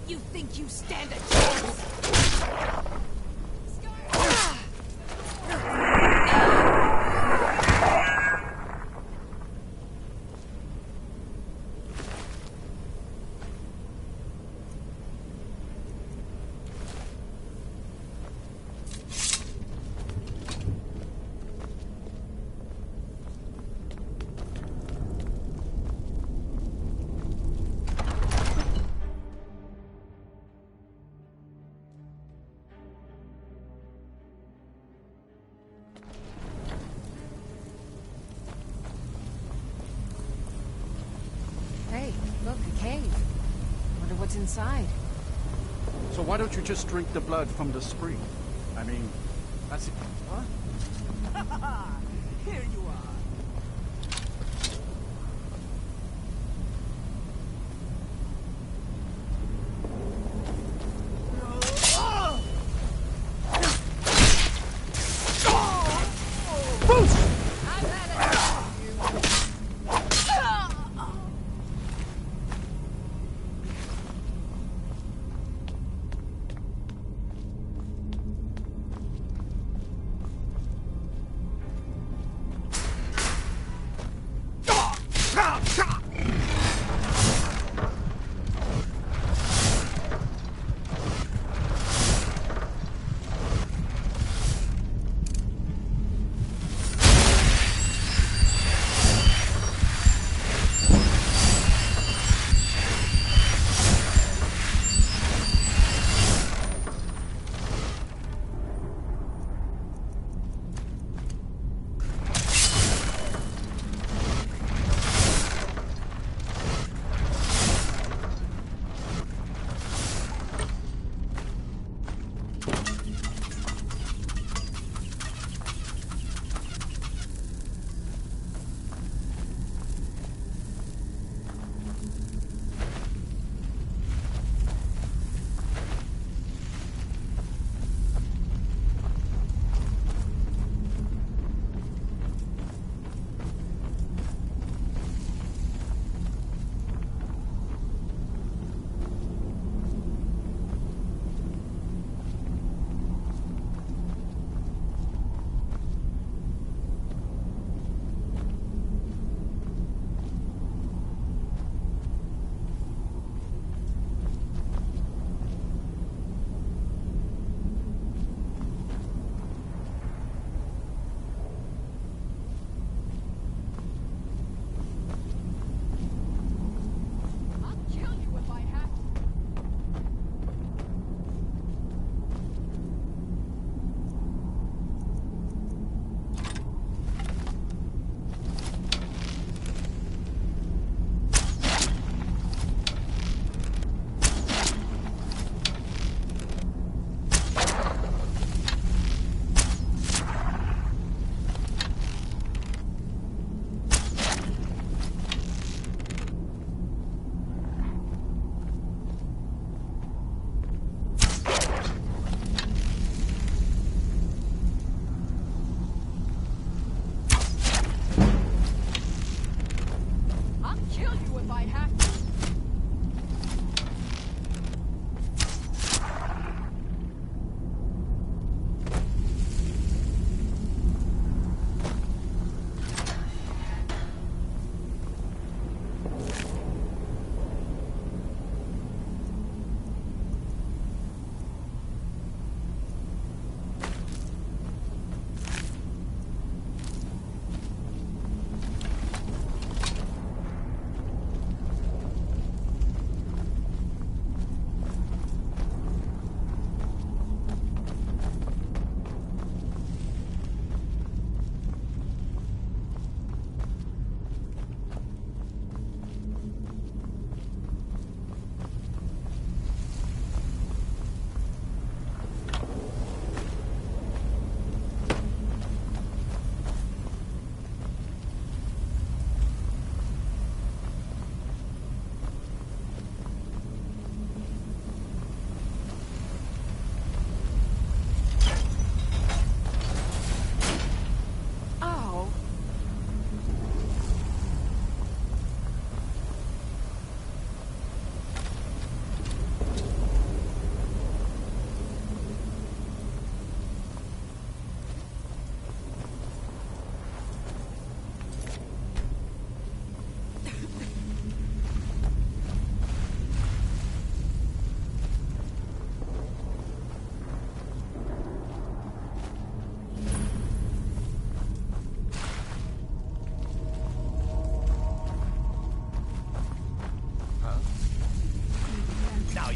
You think you stand a chance? Hey, look, a cave. Wonder what's inside. So why don't you just drink the blood from the spring? I mean, that's it. What? Here you are.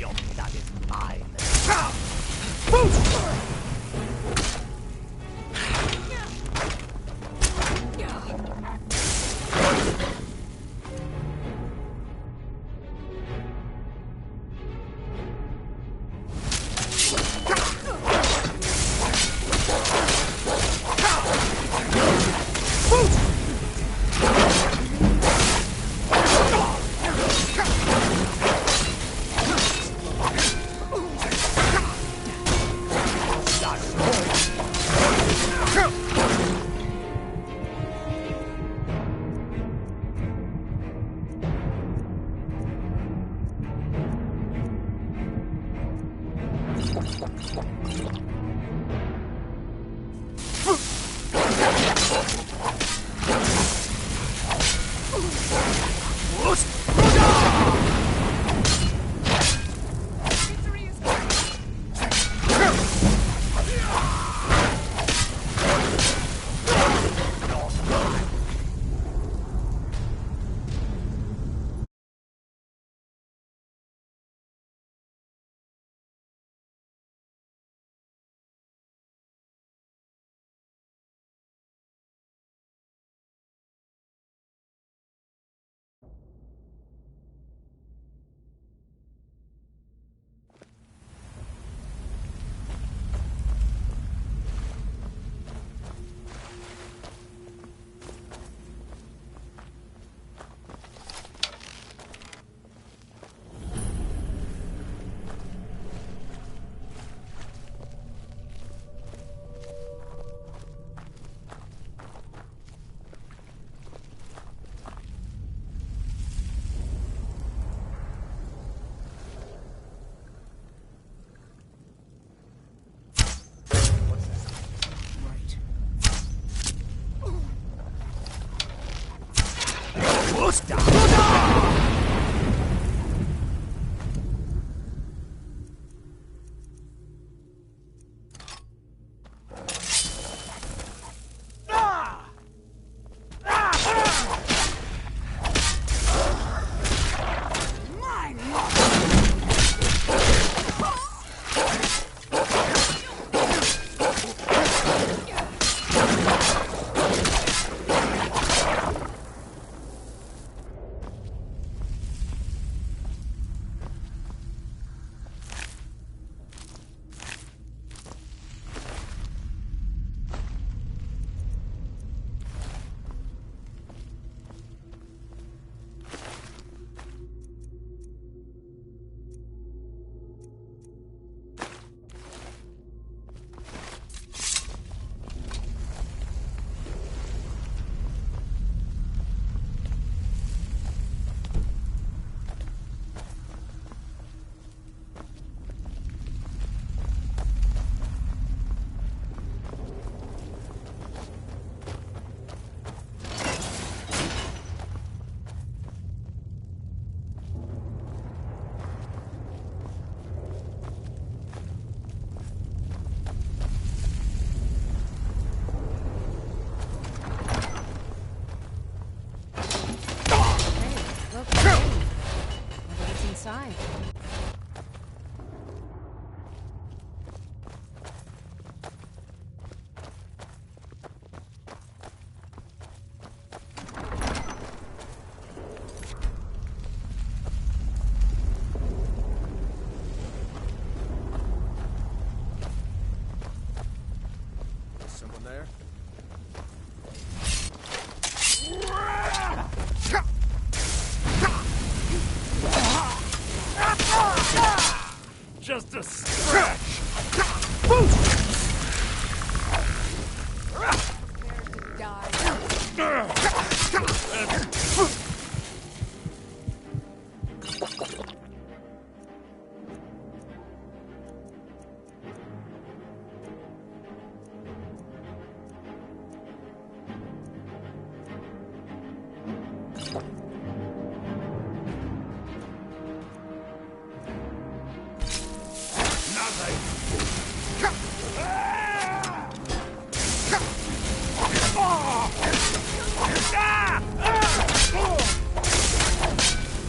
your blood is mine. Inside. Someone there? Just a scratch.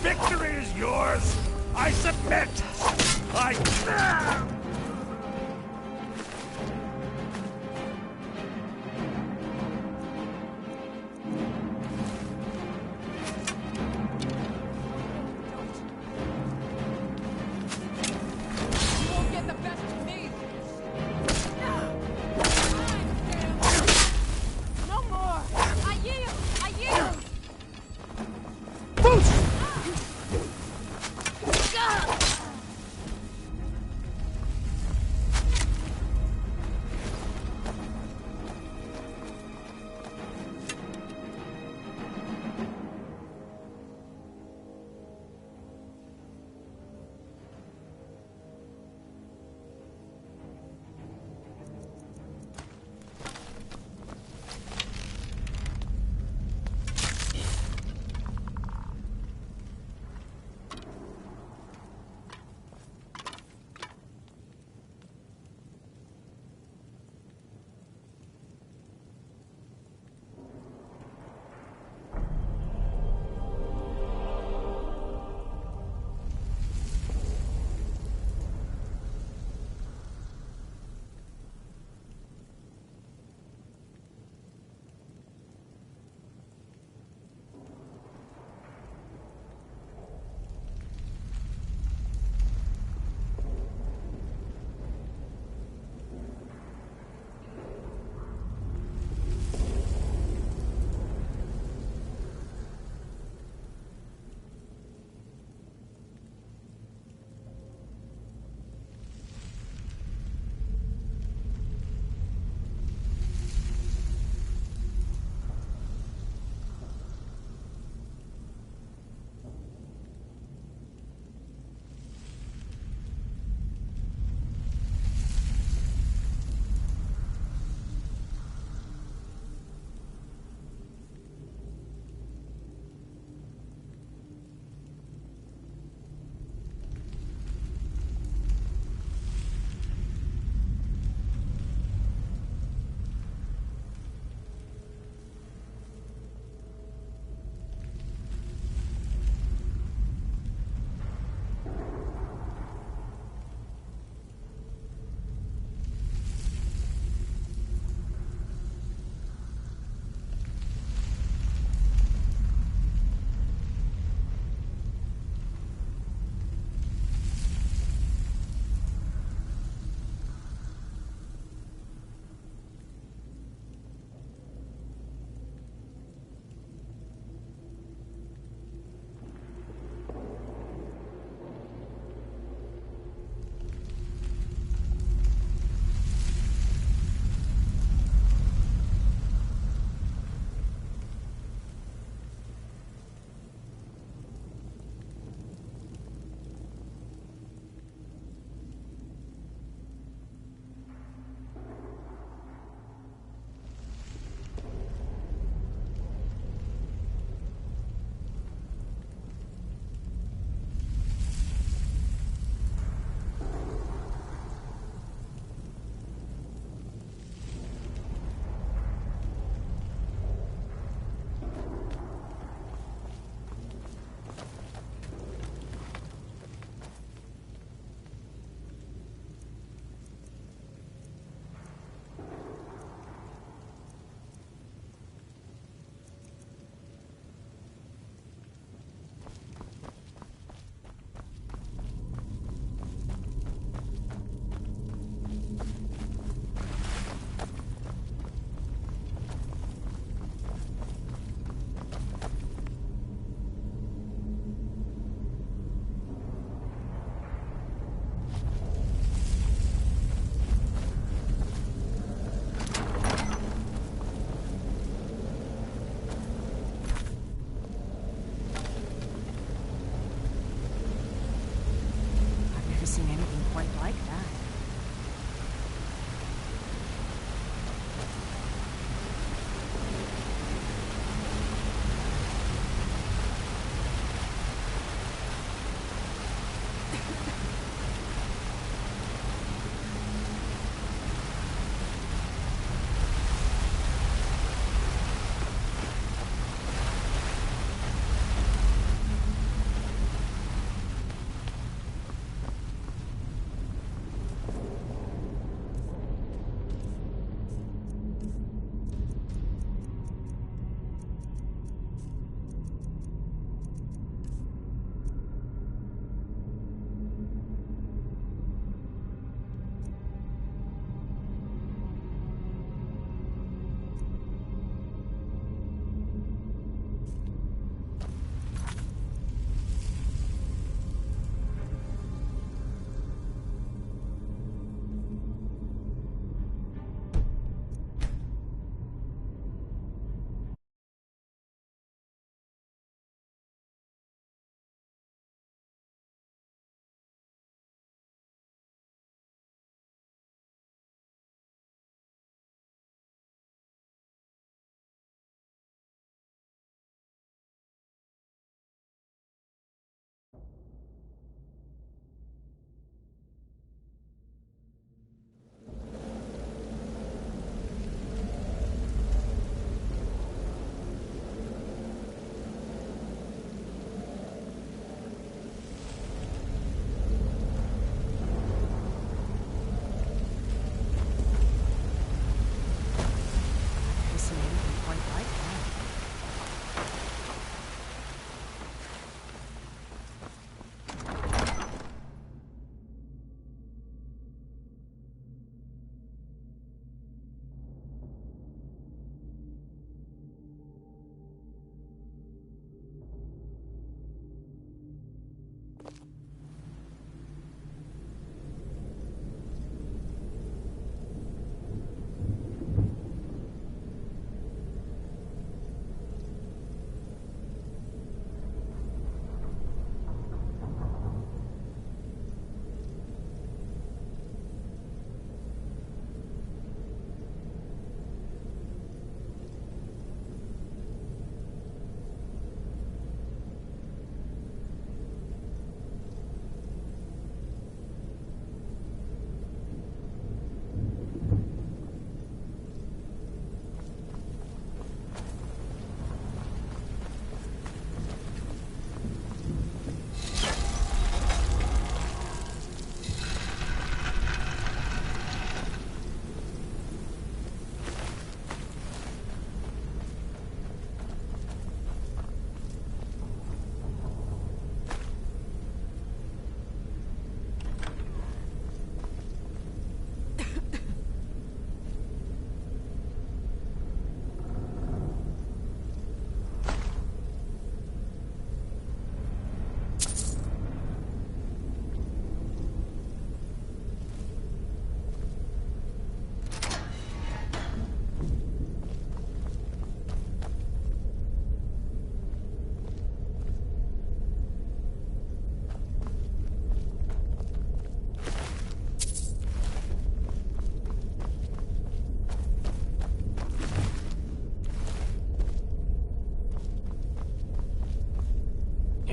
Victory is yours! I submit! won't get the best of me! No more! I yield! I yield!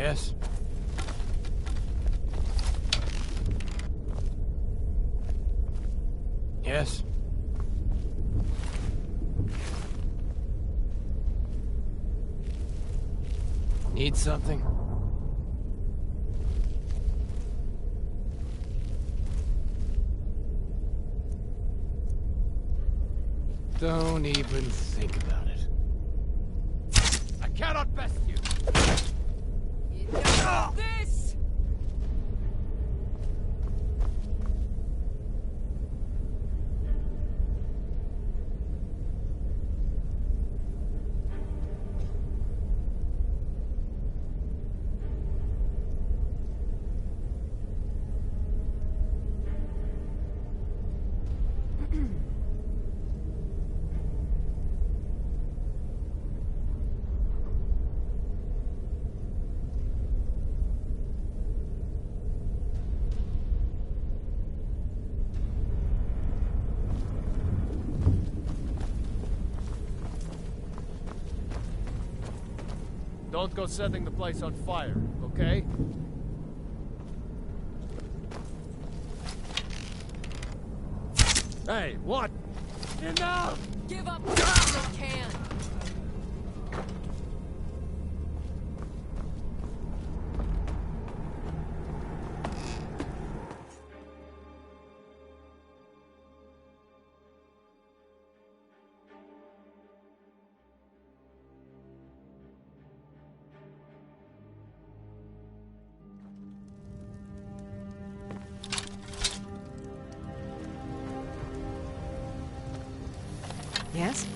Yes? Yes? Need something? Don't even think about it. I cannot best you! This! Don't go setting the place on fire, okay? Hey, what? Enough! Give up what you can! Yes?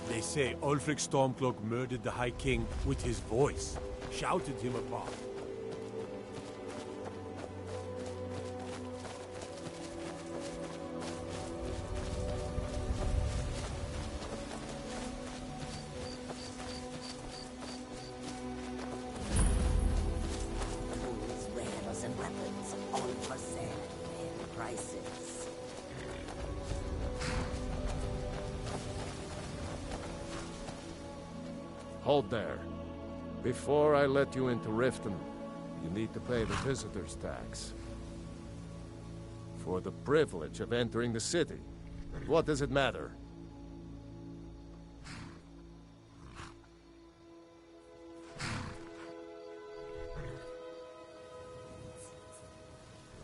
They say Ulfric Stormcloak murdered the High King with his voice, shouted him apart. Tools, wares, and weapons, all for sale at fair prices. Hold there. Before I let you into Riften, you need to pay the visitor's tax. For the privilege of entering the city. What does it matter?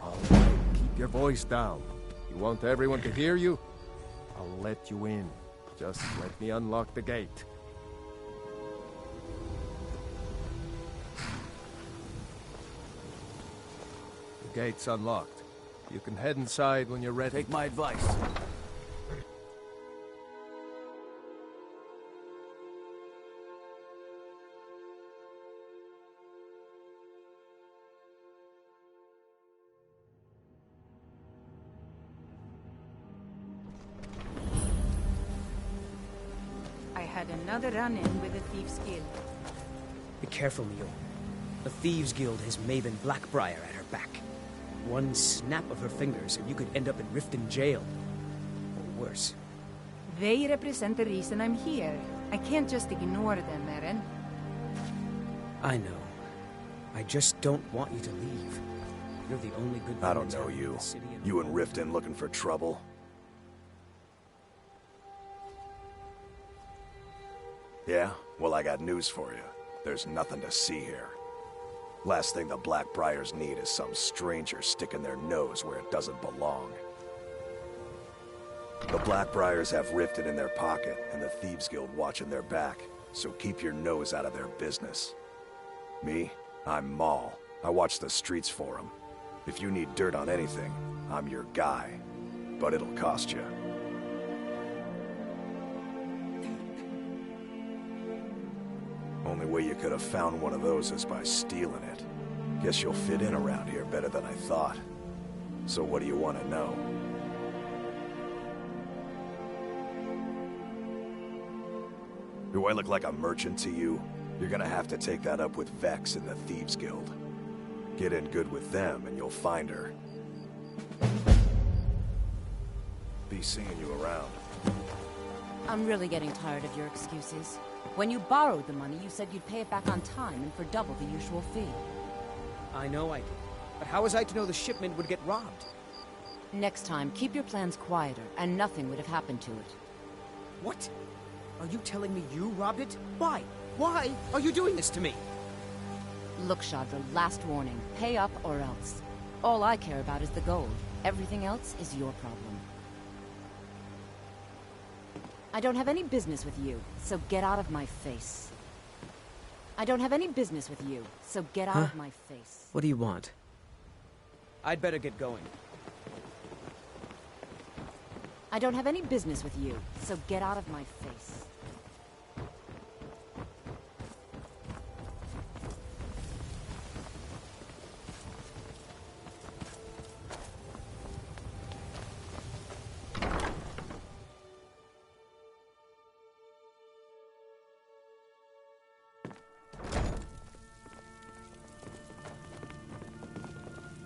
All right, keep your voice down. You want everyone to hear you? I'll let you in. Just let me unlock the gate. The gate's unlocked. You can head inside when you're ready. Take my advice. I had another run-in with a Thieves' Guild. Be careful, Mio. The Thieves Guild has Maven Blackbriar at her back. One snap of her fingers and you could end up in Riften jail. Or worse. They represent the reason I'm here. I can't just ignore them, Eren. I know. I just don't want you to leave. You're the only good thing I don't that's know happened in you. the city and You and Riften looking for trouble? Yeah? Well, I got news for you. There's nothing to see here. Last thing the Blackbriars need is some stranger sticking their nose where it doesn't belong. The Blackbriars have Rifted in their pocket, and the Thieves Guild watching their back, so keep your nose out of their business. Me? I'm Maul. I watch the streets for them. If you need dirt on anything, I'm your guy. But it'll cost you. Only way you could have found one of those is by stealing it. Guess you'll fit in around here better than I thought. So what do you want to know? Do I look like a merchant to you? You're gonna have to take that up with Vex in the Thieves Guild. Get in good with them and you'll find her. Be seeing you around. I'm really getting tired of your excuses. When you borrowed the money, you said you'd pay it back on time and for double the usual fee. I know I did. But how was I to know the shipment would get robbed? Next time, keep your plans quieter, and nothing would have happened to it. What? Are you telling me you robbed it? Why? Why are you doing this to me? Look, Shadra, last warning. Pay up or else. All I care about is the gold. Everything else is your problem. I don't have any business with you, so get out of my face. I don't have any business with you, so get out of my face. What do you want? I'd better get going. I don't have any business with you, so get out of my face.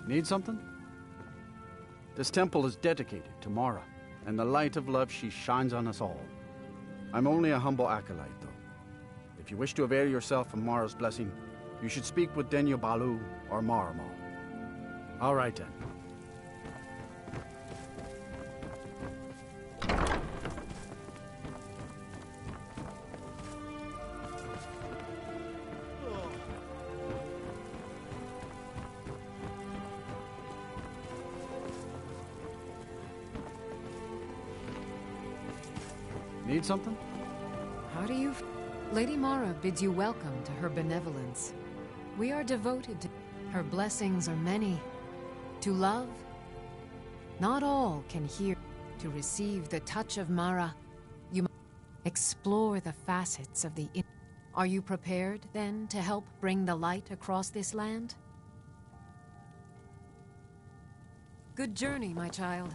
Need something? This temple is dedicated to Mara, and the light of love she shines on us all. I'm only a humble acolyte, though. If you wish to avail yourself of Mara's blessing, you should speak with Denyo Balu or Maramo. All right, then. Need something? How do you... Lady Mara bids you welcome to her benevolence. We are devoted to... Her blessings are many. To love, not all can hear. To receive the touch of Mara, you must explore the facets of the... Are you prepared, then, to help bring the light across this land? Good journey, my child.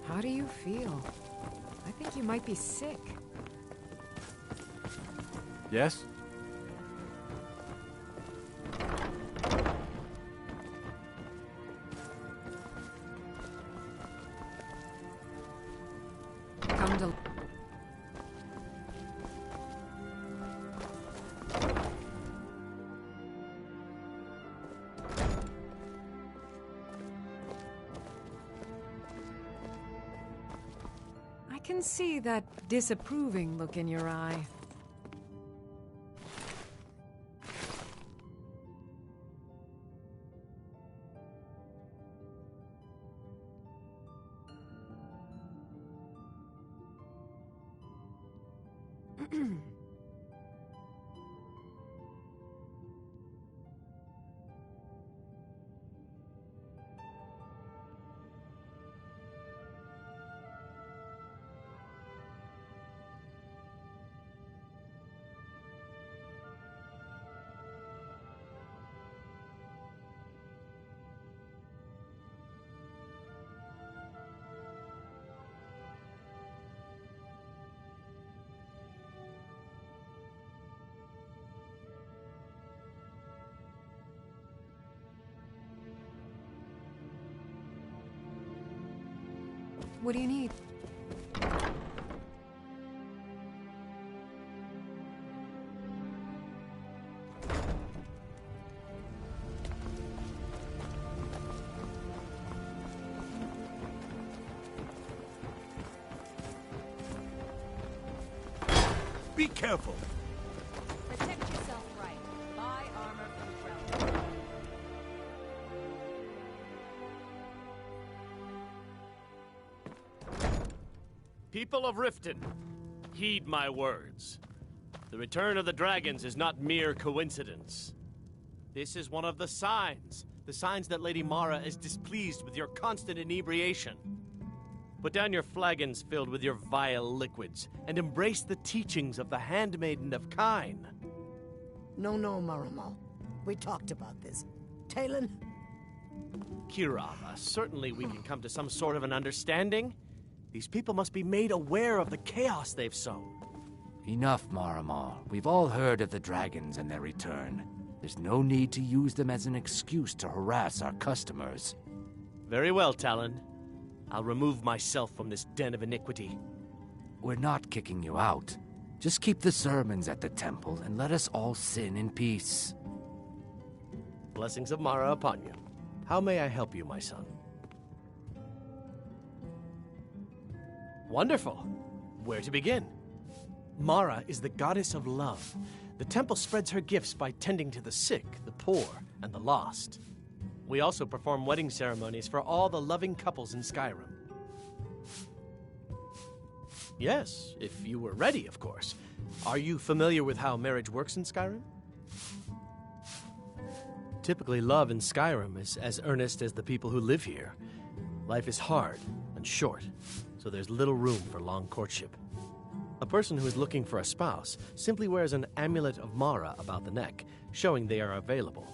How do you feel? I think you might be sick. Yes? Come to... I can see that disapproving look in your eye. What do you need? Be careful. Protect yourself right. Buy armor from Drell. People of Riften, heed my words. The return of the dragons is not mere coincidence. This is one of the signs that Lady Mara is displeased with your constant inebriation. Put down your flagons filled with your vile liquids, and embrace the teachings of the Handmaiden of Kine. No, Maramal. We talked about this. Talon? Kirava, certainly we can come to some sort of an understanding. These people must be made aware of the chaos they've sown. Enough, Maramal. We've all heard of the dragons and their return. There's no need to use them as an excuse to harass our customers. Very well, Talon. I'll remove myself from this den of iniquity. We're not kicking you out. Just keep the sermons at the temple and let us all sin in peace. Blessings of Mara upon you. How may I help you, my son? Wonderful. Where to begin? Mara is the goddess of love. The temple spreads her gifts by tending to the sick, the poor, and the lost. We also perform wedding ceremonies for all the loving couples in Skyrim. Yes, if you were ready, of course. Are you familiar with how marriage works in Skyrim? Typically, love in Skyrim is as earnest as the people who live here. Life is hard and short, so there's little room for long courtship. A person who is looking for a spouse simply wears an amulet of Mara about the neck, showing they are available.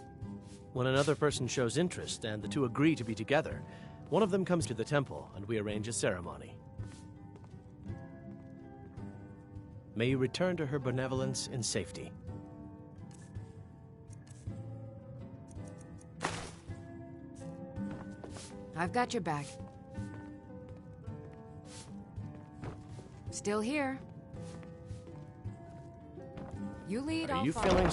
When another person shows interest and the two agree to be together, one of them comes to the temple and we arrange a ceremony. May you return to her benevolence in safety. I've got your back. Still here. You lead, Are I'll you follow. feeling...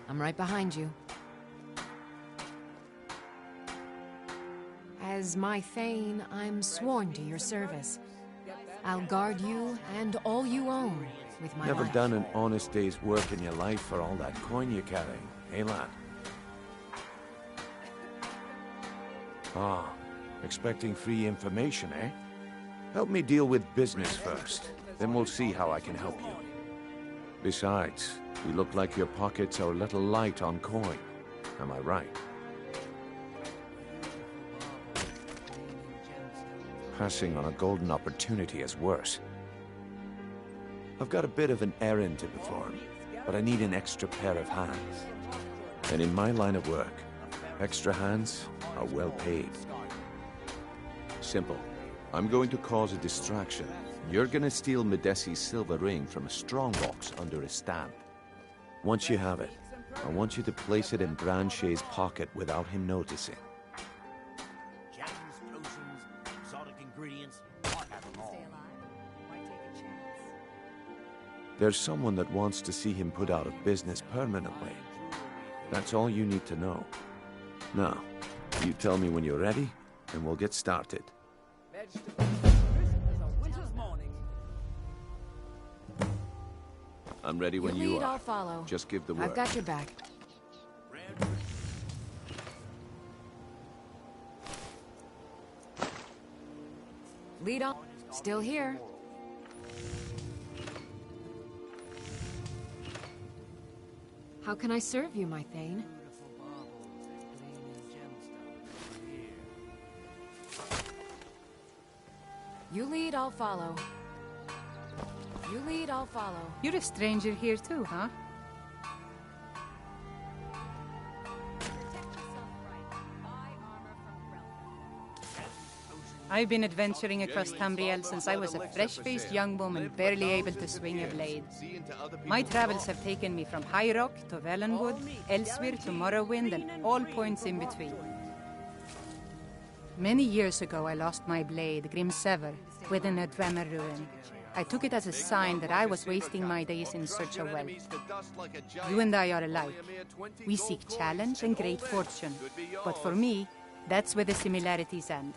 I'm right behind you. As my Thane, I'm sworn to your service. I'll guard you and all you own with my Never life. done an honest day's work in your life for all that coin you're carrying, eh, lad? Ah, expecting free information, eh? Help me deal with business first, then we'll see how I can help you. Besides, you look like your pockets are a little light on coin. Am I right? Passing on a golden opportunity is worse. I've got a bit of an errand to perform, but I need an extra pair of hands. And in my line of work, extra hands are well paid. Simple. I'm going to cause a distraction. You're gonna steal Medesi's silver ring from a strongbox under a stamp. Once you have it, I want you to place it in Branche's pocket without him noticing. Jams, potions, exotic ingredients, I have them all. There's someone that wants to see him put out of business permanently. That's all you need to know. Now, you tell me when you're ready, and we'll get started. I'm ready when you are. I'll follow. Just give the word. I've got your back. Lead on. Still here. How can I serve you, my Thane? You lead, I'll follow. You lead, I'll follow. You're a stranger here too, huh? I've been adventuring across Tamriel since I was a fresh-faced young woman barely able to swing a blade. My travels have taken me from High Rock to Valenwood, elsewhere to Morrowind, and all points in between. Many years ago I lost my blade, Grimsever, within a Dwemer ruin. I took it as a sign that I was wasting my days in search of wealth. You and I are alike. We seek challenge and great fortune. But for me, that's where the similarities end.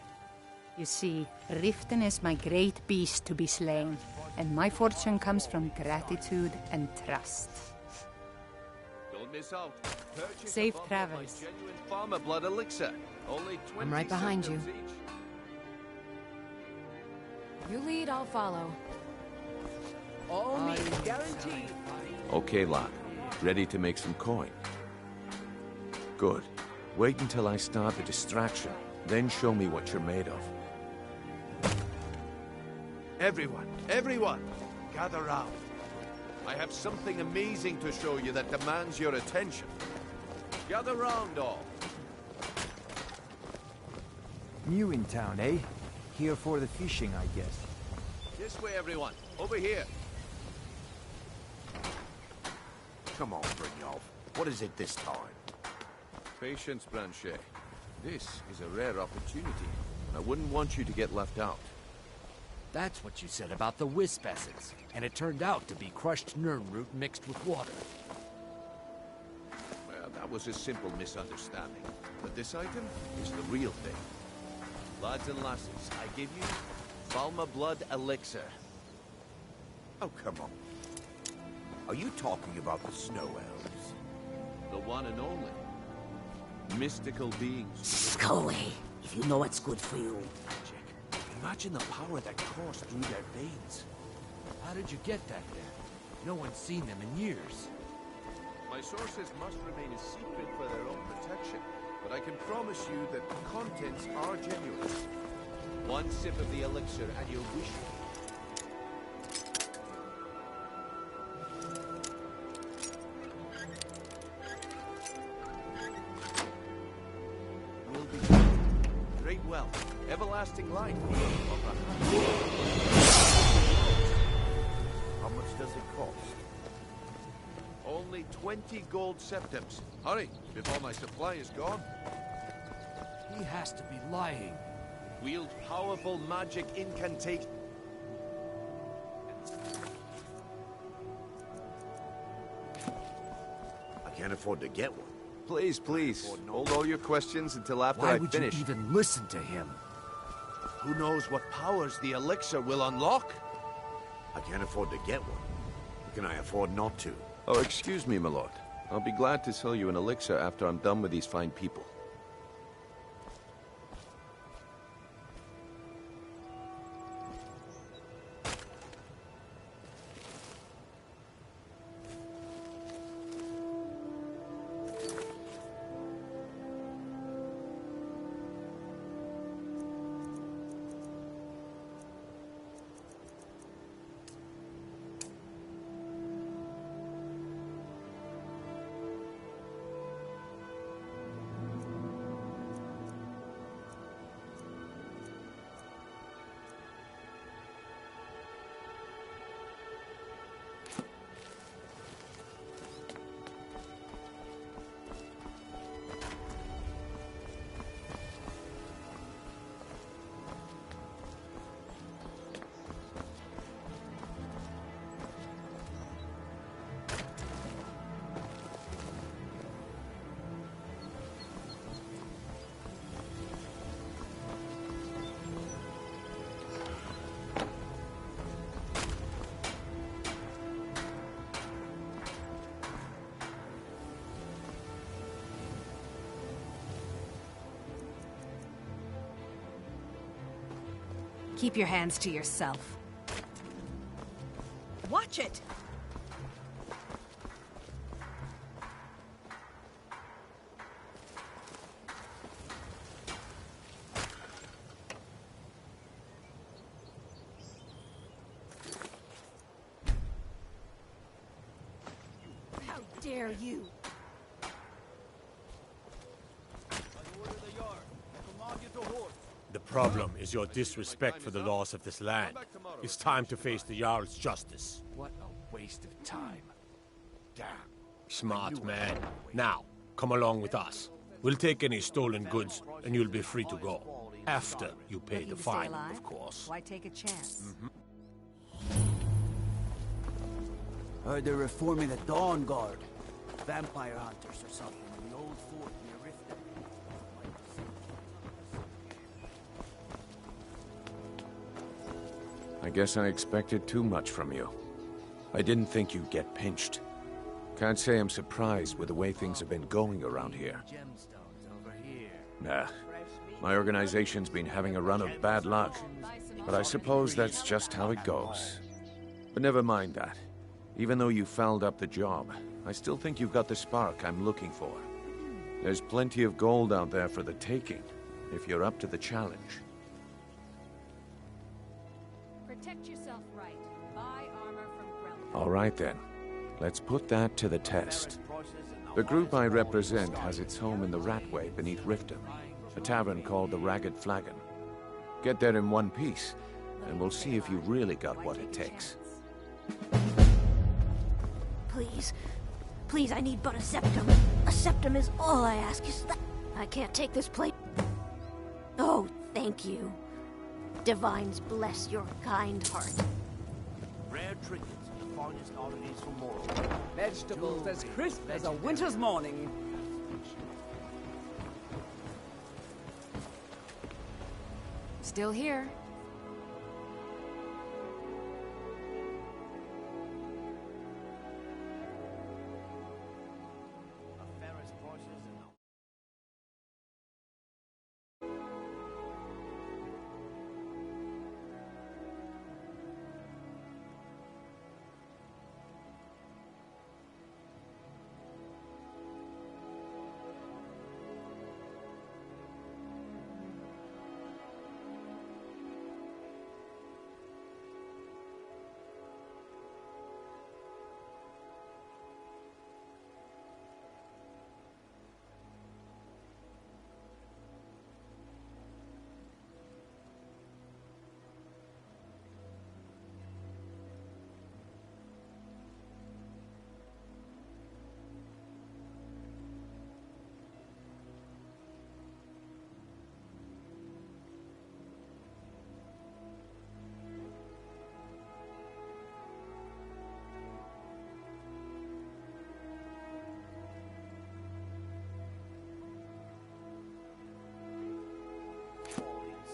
You see, Riften is my great beast to be slain, and my fortune comes from gratitude and trust. Don't miss out. Safe travels. Genuine farmer blood elixir. Only 20 I'm right behind you. cents each. You lead, I'll follow. All meat guaranteed. Okay, lad. Ready to make some coin? Good. Wait until I start the distraction, then show me what you're made of. Everyone, gather round. I have something amazing to show you that demands your attention. Gather round, all. New in town, eh? Here for the fishing, I guess. This way, everyone. Over here. Come on, Brynjolf. What is it this time? Patience, Branche. This is a rare opportunity. I wouldn't want you to get left out. That's what you said about the wisp essence, and it turned out to be crushed nirnroot mixed with water. Well, that was a simple misunderstanding. But this item is the real thing. Lads and lasses, I give you Valma Blood Elixir. Oh, come on. Are you talking about the Snow Elves? The one and only. Mystical beings. Go away, if you know what's good for you. Imagine the power that coursed through their veins. How did you get that there? No one's seen them in years. My sources must remain a secret for their own protection, but I can promise you that the contents are genuine. One sip of the elixir and you'll wish it. Will be great wealth, everlasting life. How much does it cost? Only 20 gold septims. Hurry, before my supply is gone. He has to be lying. Wield powerful magic incantation. I can't afford to get one. Please, please, hold all your questions until after Why I would finish. you even listen to him? Who knows what powers the elixir will unlock? I can't afford to get one. Can I afford not to? Oh, excuse me, my lord. I'll be glad to sell you an elixir after I'm done with these fine people. Keep your hands to yourself. Watch it! How dare you? The problem is your disrespect for the laws of this land. It's time to face the Jarl's justice. What a waste of time. Damn. Smart man. Now, come along with us. We'll take any stolen goods, and you'll be free to go. After you pay the fine, of course. Why take a chance? Heard they're reforming the Dawn Guard. Vampire hunters or something in the old fort near Riften. I guess I expected too much from you. I didn't think you'd get pinched. Can't say I'm surprised with the way things have been going around here. Nah, my organization's been having a run of bad luck, but I suppose that's just how it goes. But never mind that. Even though you fouled up the job, I still think you've got the spark I'm looking for. There's plenty of gold out there for the taking, if you're up to the challenge. Protect yourself right. Buy armor from Grelin. All right then. Let's put that to the test. The group I represent has its home in the Ratway beneath Riften, a tavern called the Ragged Flagon. Get there in one piece, and we'll see if you've really got what it takes. Please. Please, I need but a septum. A septum is all I ask. I can't take this plate. Oh, thank you. Divines bless your kind heart. Rare trinkets and the finest oddities from Morrowind. Vegetables as crisp as a winter's morning. Still here.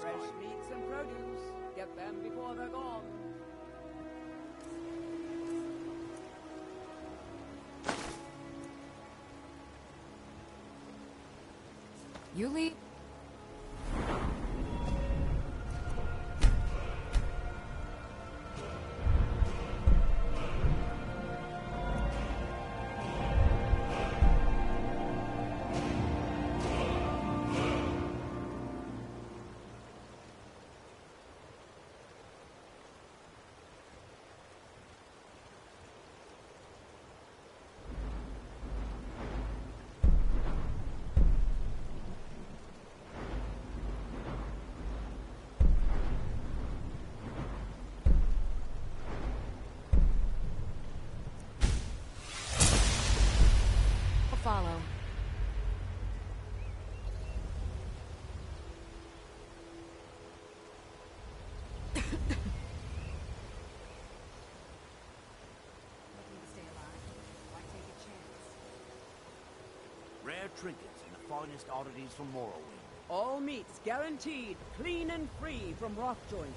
Fresh meats and produce. Get them before they're gone. You lead. Follow. Rare trinkets and the finest oddities from Morrowind. All meats guaranteed, clean and free from rock joints.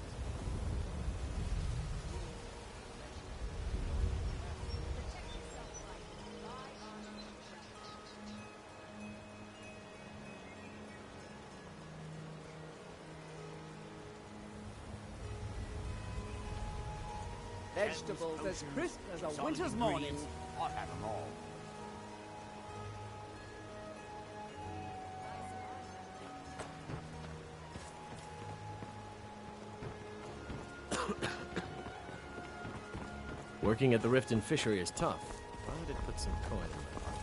Vegetables as crisp as a winter's morning. I'll have them all. Working at the Riften fishery is tough. Why would it put some coin in my pocket?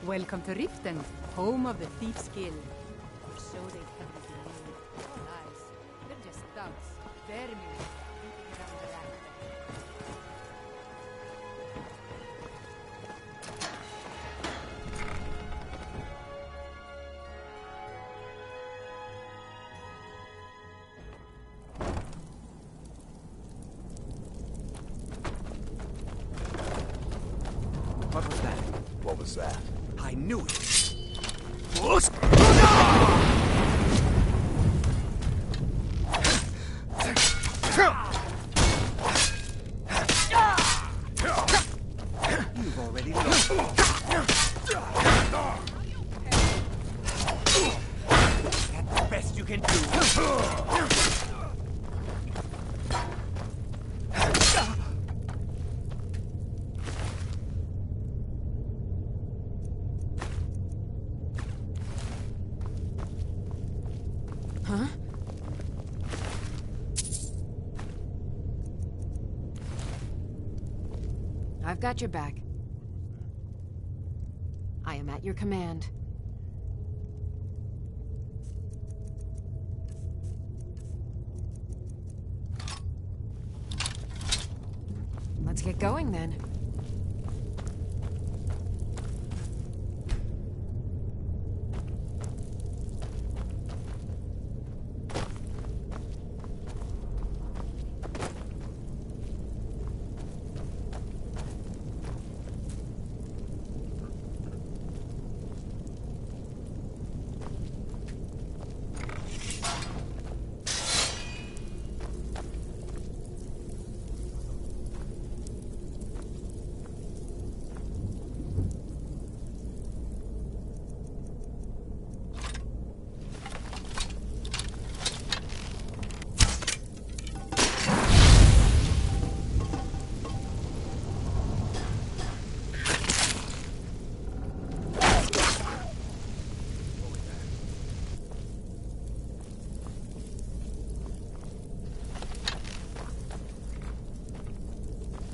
Welcome to Riften, home of the thief's guild. Or so they tell me to believe. Oh, lies. They're just thugs. Vermin. Thinking around the land. What was that? What was that? I knew it. You've already lost. That's the best you can do. Huh? I've got your back. I am at your command. Let's get going then.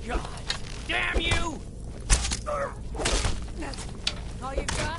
God damn you! That's all you got?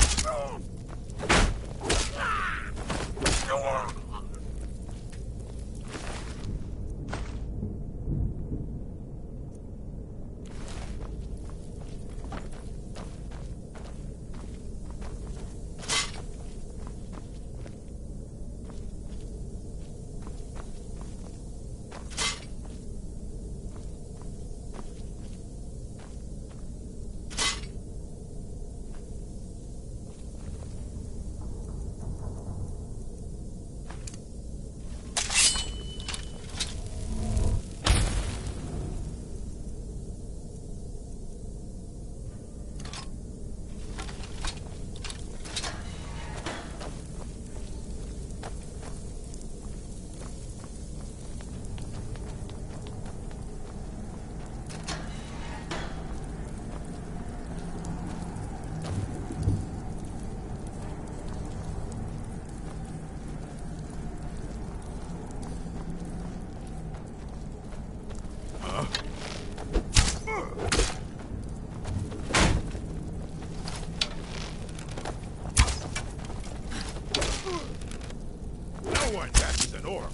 No one catches an orc.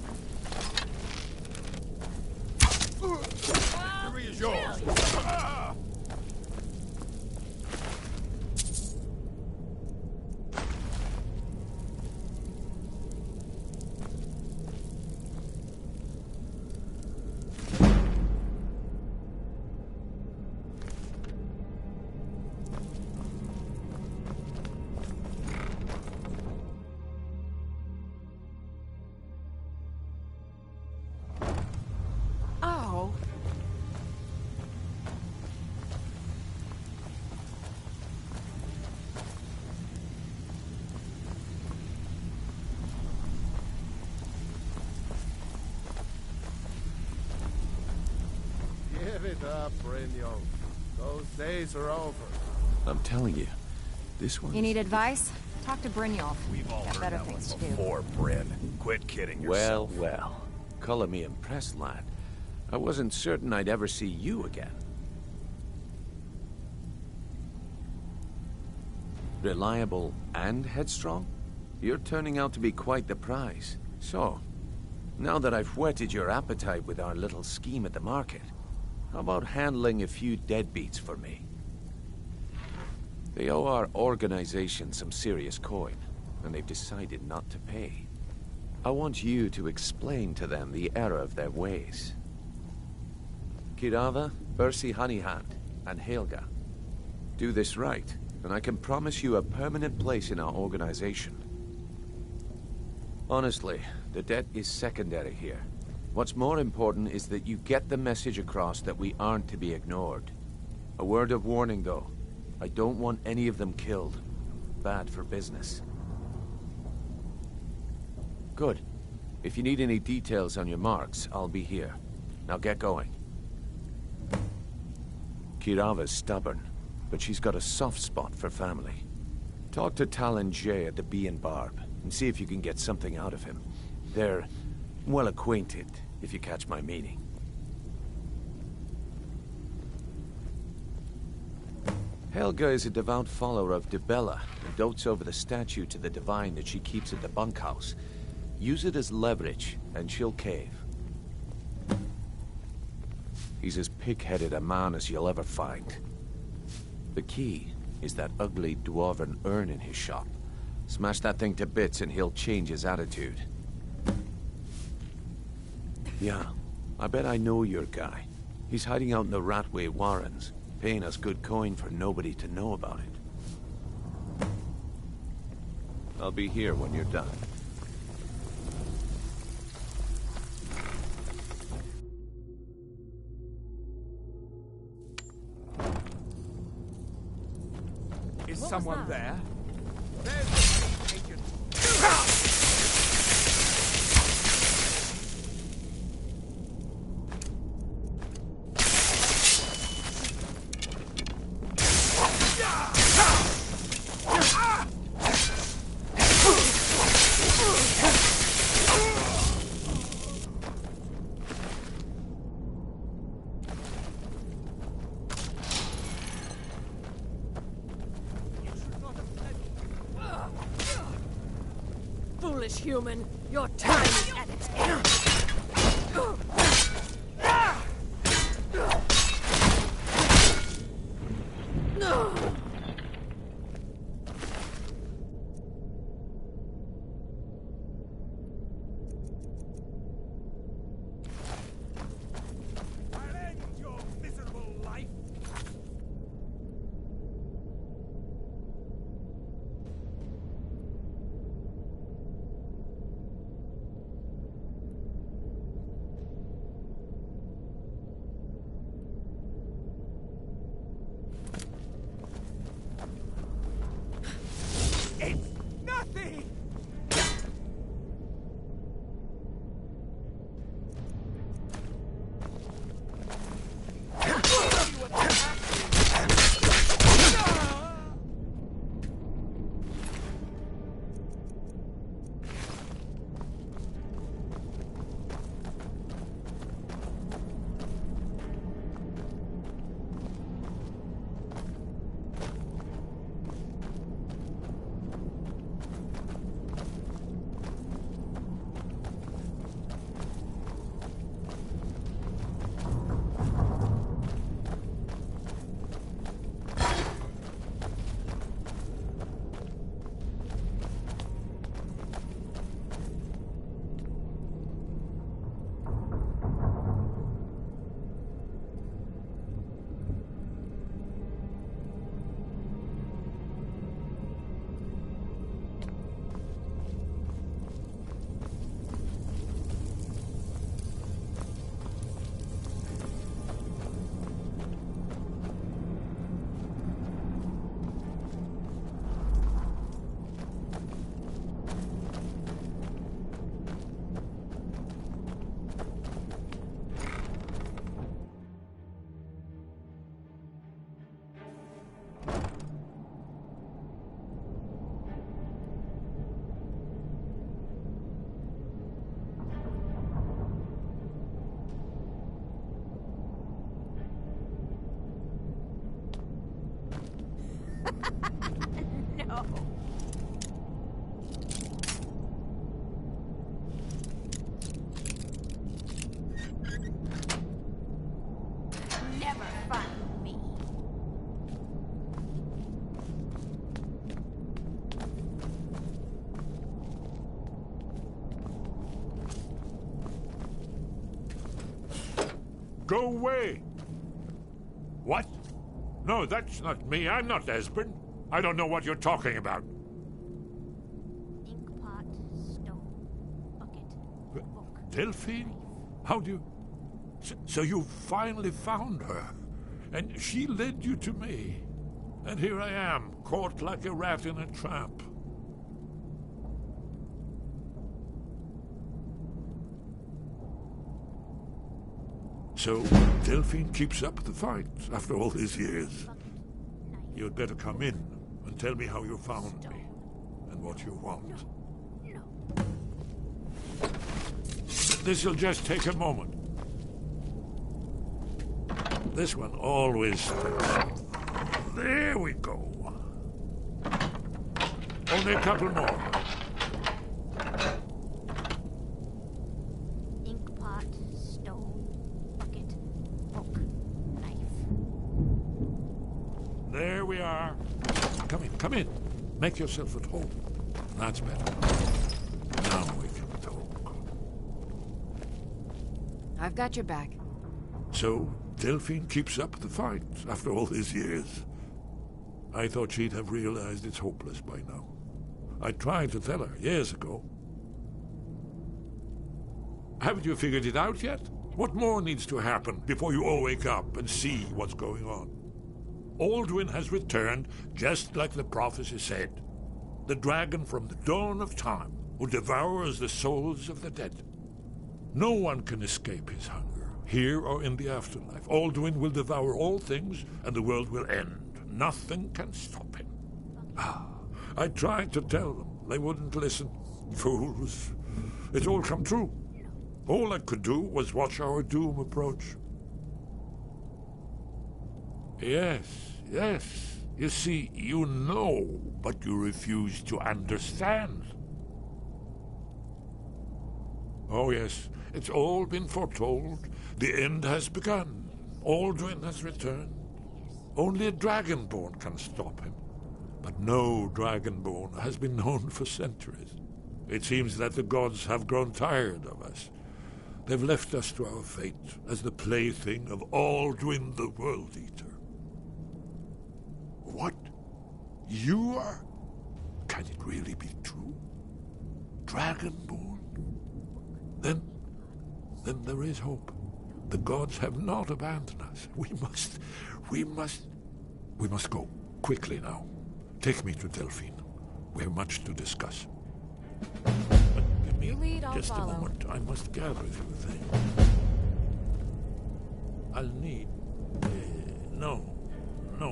Victory is yours. it up, Brynjolf. Those days are over. I'm telling you, this one. You need advice? Talk to Brynjolf. We've all Got heard better that things one to do. before, Bryn. Quit kidding Well, yourself. well. Color me impressed, lad. I wasn't certain I'd ever see you again. Reliable and headstrong? You're turning out to be quite the prize. So, now that I've whetted your appetite with our little scheme at the market, how about handling a few deadbeats for me? They owe our organization some serious coin, and they've decided not to pay. I want you to explain to them the error of their ways. Kirava, Bersi Honeyhand, and Helga. Do this right, and I can promise you a permanent place in our organization. Honestly, the debt is secondary here. What's more important is that you get the message across that we aren't to be ignored. A word of warning, though. I don't want any of them killed. Bad for business. Good. If you need any details on your marks, I'll be here. Now get going. Kirava's stubborn, but she's got a soft spot for family. Talk to Talon Jay at the Bee and Barb, and see if you can get something out of him. They're well acquainted, if you catch my meaning. Helga is a devout follower of Dibella, and dotes over the statue to the divine that she keeps at the bunkhouse. Use it as leverage, and she'll cave. He's as pig-headed a man as you'll ever find. The key is that ugly dwarven urn in his shop. Smash that thing to bits and he'll change his attitude. Yeah, I bet I know your guy. He's hiding out in the Ratway Warrens, paying us good coin for nobody to know about it. I'll be here when you're done. Is someone there? Foolish human, your time is at its end. Go away! What? No, that's not me. I'm not Esbern. I don't know what you're talking about. Inkpot, stone, bucket, book. Delphine? How do you... So you finally found her, and she led you to me. And here I am, caught like a rat in a trap. So, Delphine keeps up the fight after all these years. You'd better come in and tell me how you found me, and what you want. This'll just take a moment. This one always... There we go. Only a couple more. Inkpot, stone, bucket, book, knife. There we are. Come in. Make yourself at home. That's better. Now we can talk. I've got your back. So, Delphine keeps up the fight after all these years. I thought she'd have realized it's hopeless by now. I tried to tell her years ago. Haven't you figured it out yet? What more needs to happen before you all wake up and see what's going on? Alduin has returned just like the prophecy said. The dragon from the dawn of time who devours the souls of the dead. No one can escape his hunger, here or in the afterlife. Alduin will devour all things and the world will end. Nothing can stop him. I tried to tell them. They wouldn't listen. Fools. It's all come true. All I could do was watch our doom approach. Yes. You see, you know, but you refuse to understand. Oh, yes. It's all been foretold. The end has begun. Alduin has returned. Only a dragonborn can stop him. But no dragonborn has been known for centuries. It seems that the gods have grown tired of us. They've left us to our fate as the plaything of Alduin the World Eater. What? You are? Can it really be true? Dragonborn? Then there is hope. The gods have not abandoned us. We must go. Quickly now. Take me to Delphine. We have much to discuss. Give me just a moment. I must gather a few things. I'll need... no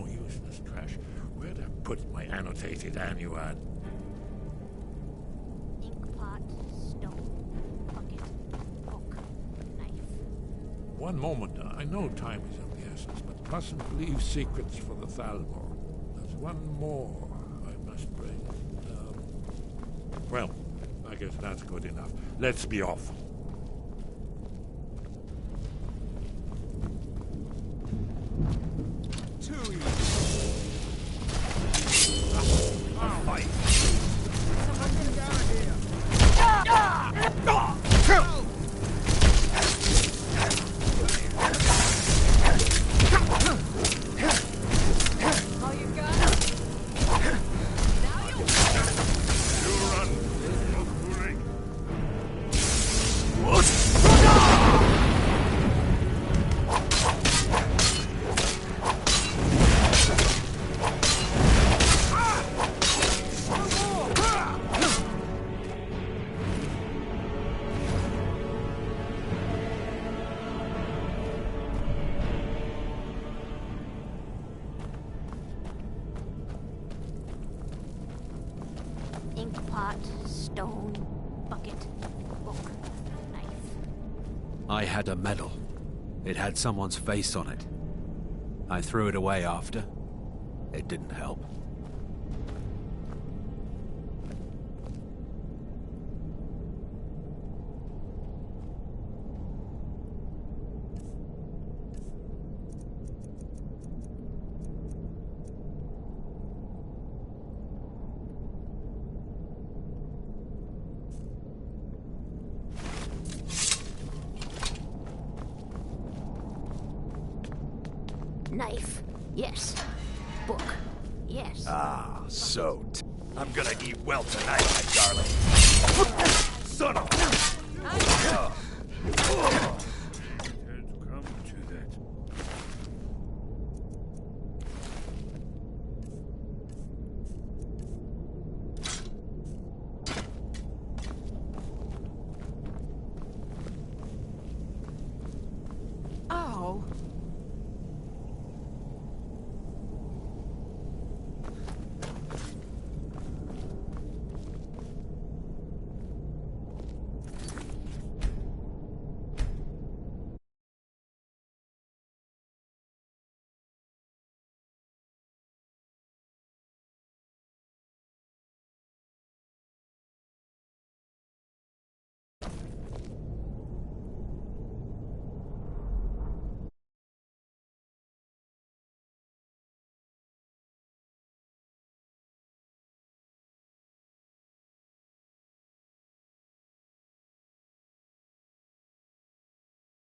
useless trash. Where'd I put my annotated annuad? Inkpot, stone, bucket, book, knife. One moment. I know time is of the essence, but mustn't leave secrets for the Thalmor. There's one more I must bring. Well, I guess that's good enough. Let's be off. Too easy. Fight. Someone get out of here. all you got? Now you run. Inkpot, stone, bucket, book, knife. I had a medal. It had someone's face on it. I threw it away after. It didn't help. Knife. Yes. Book. Yes. Ah, so... I'm gonna eat well tonight, my darling. Son of...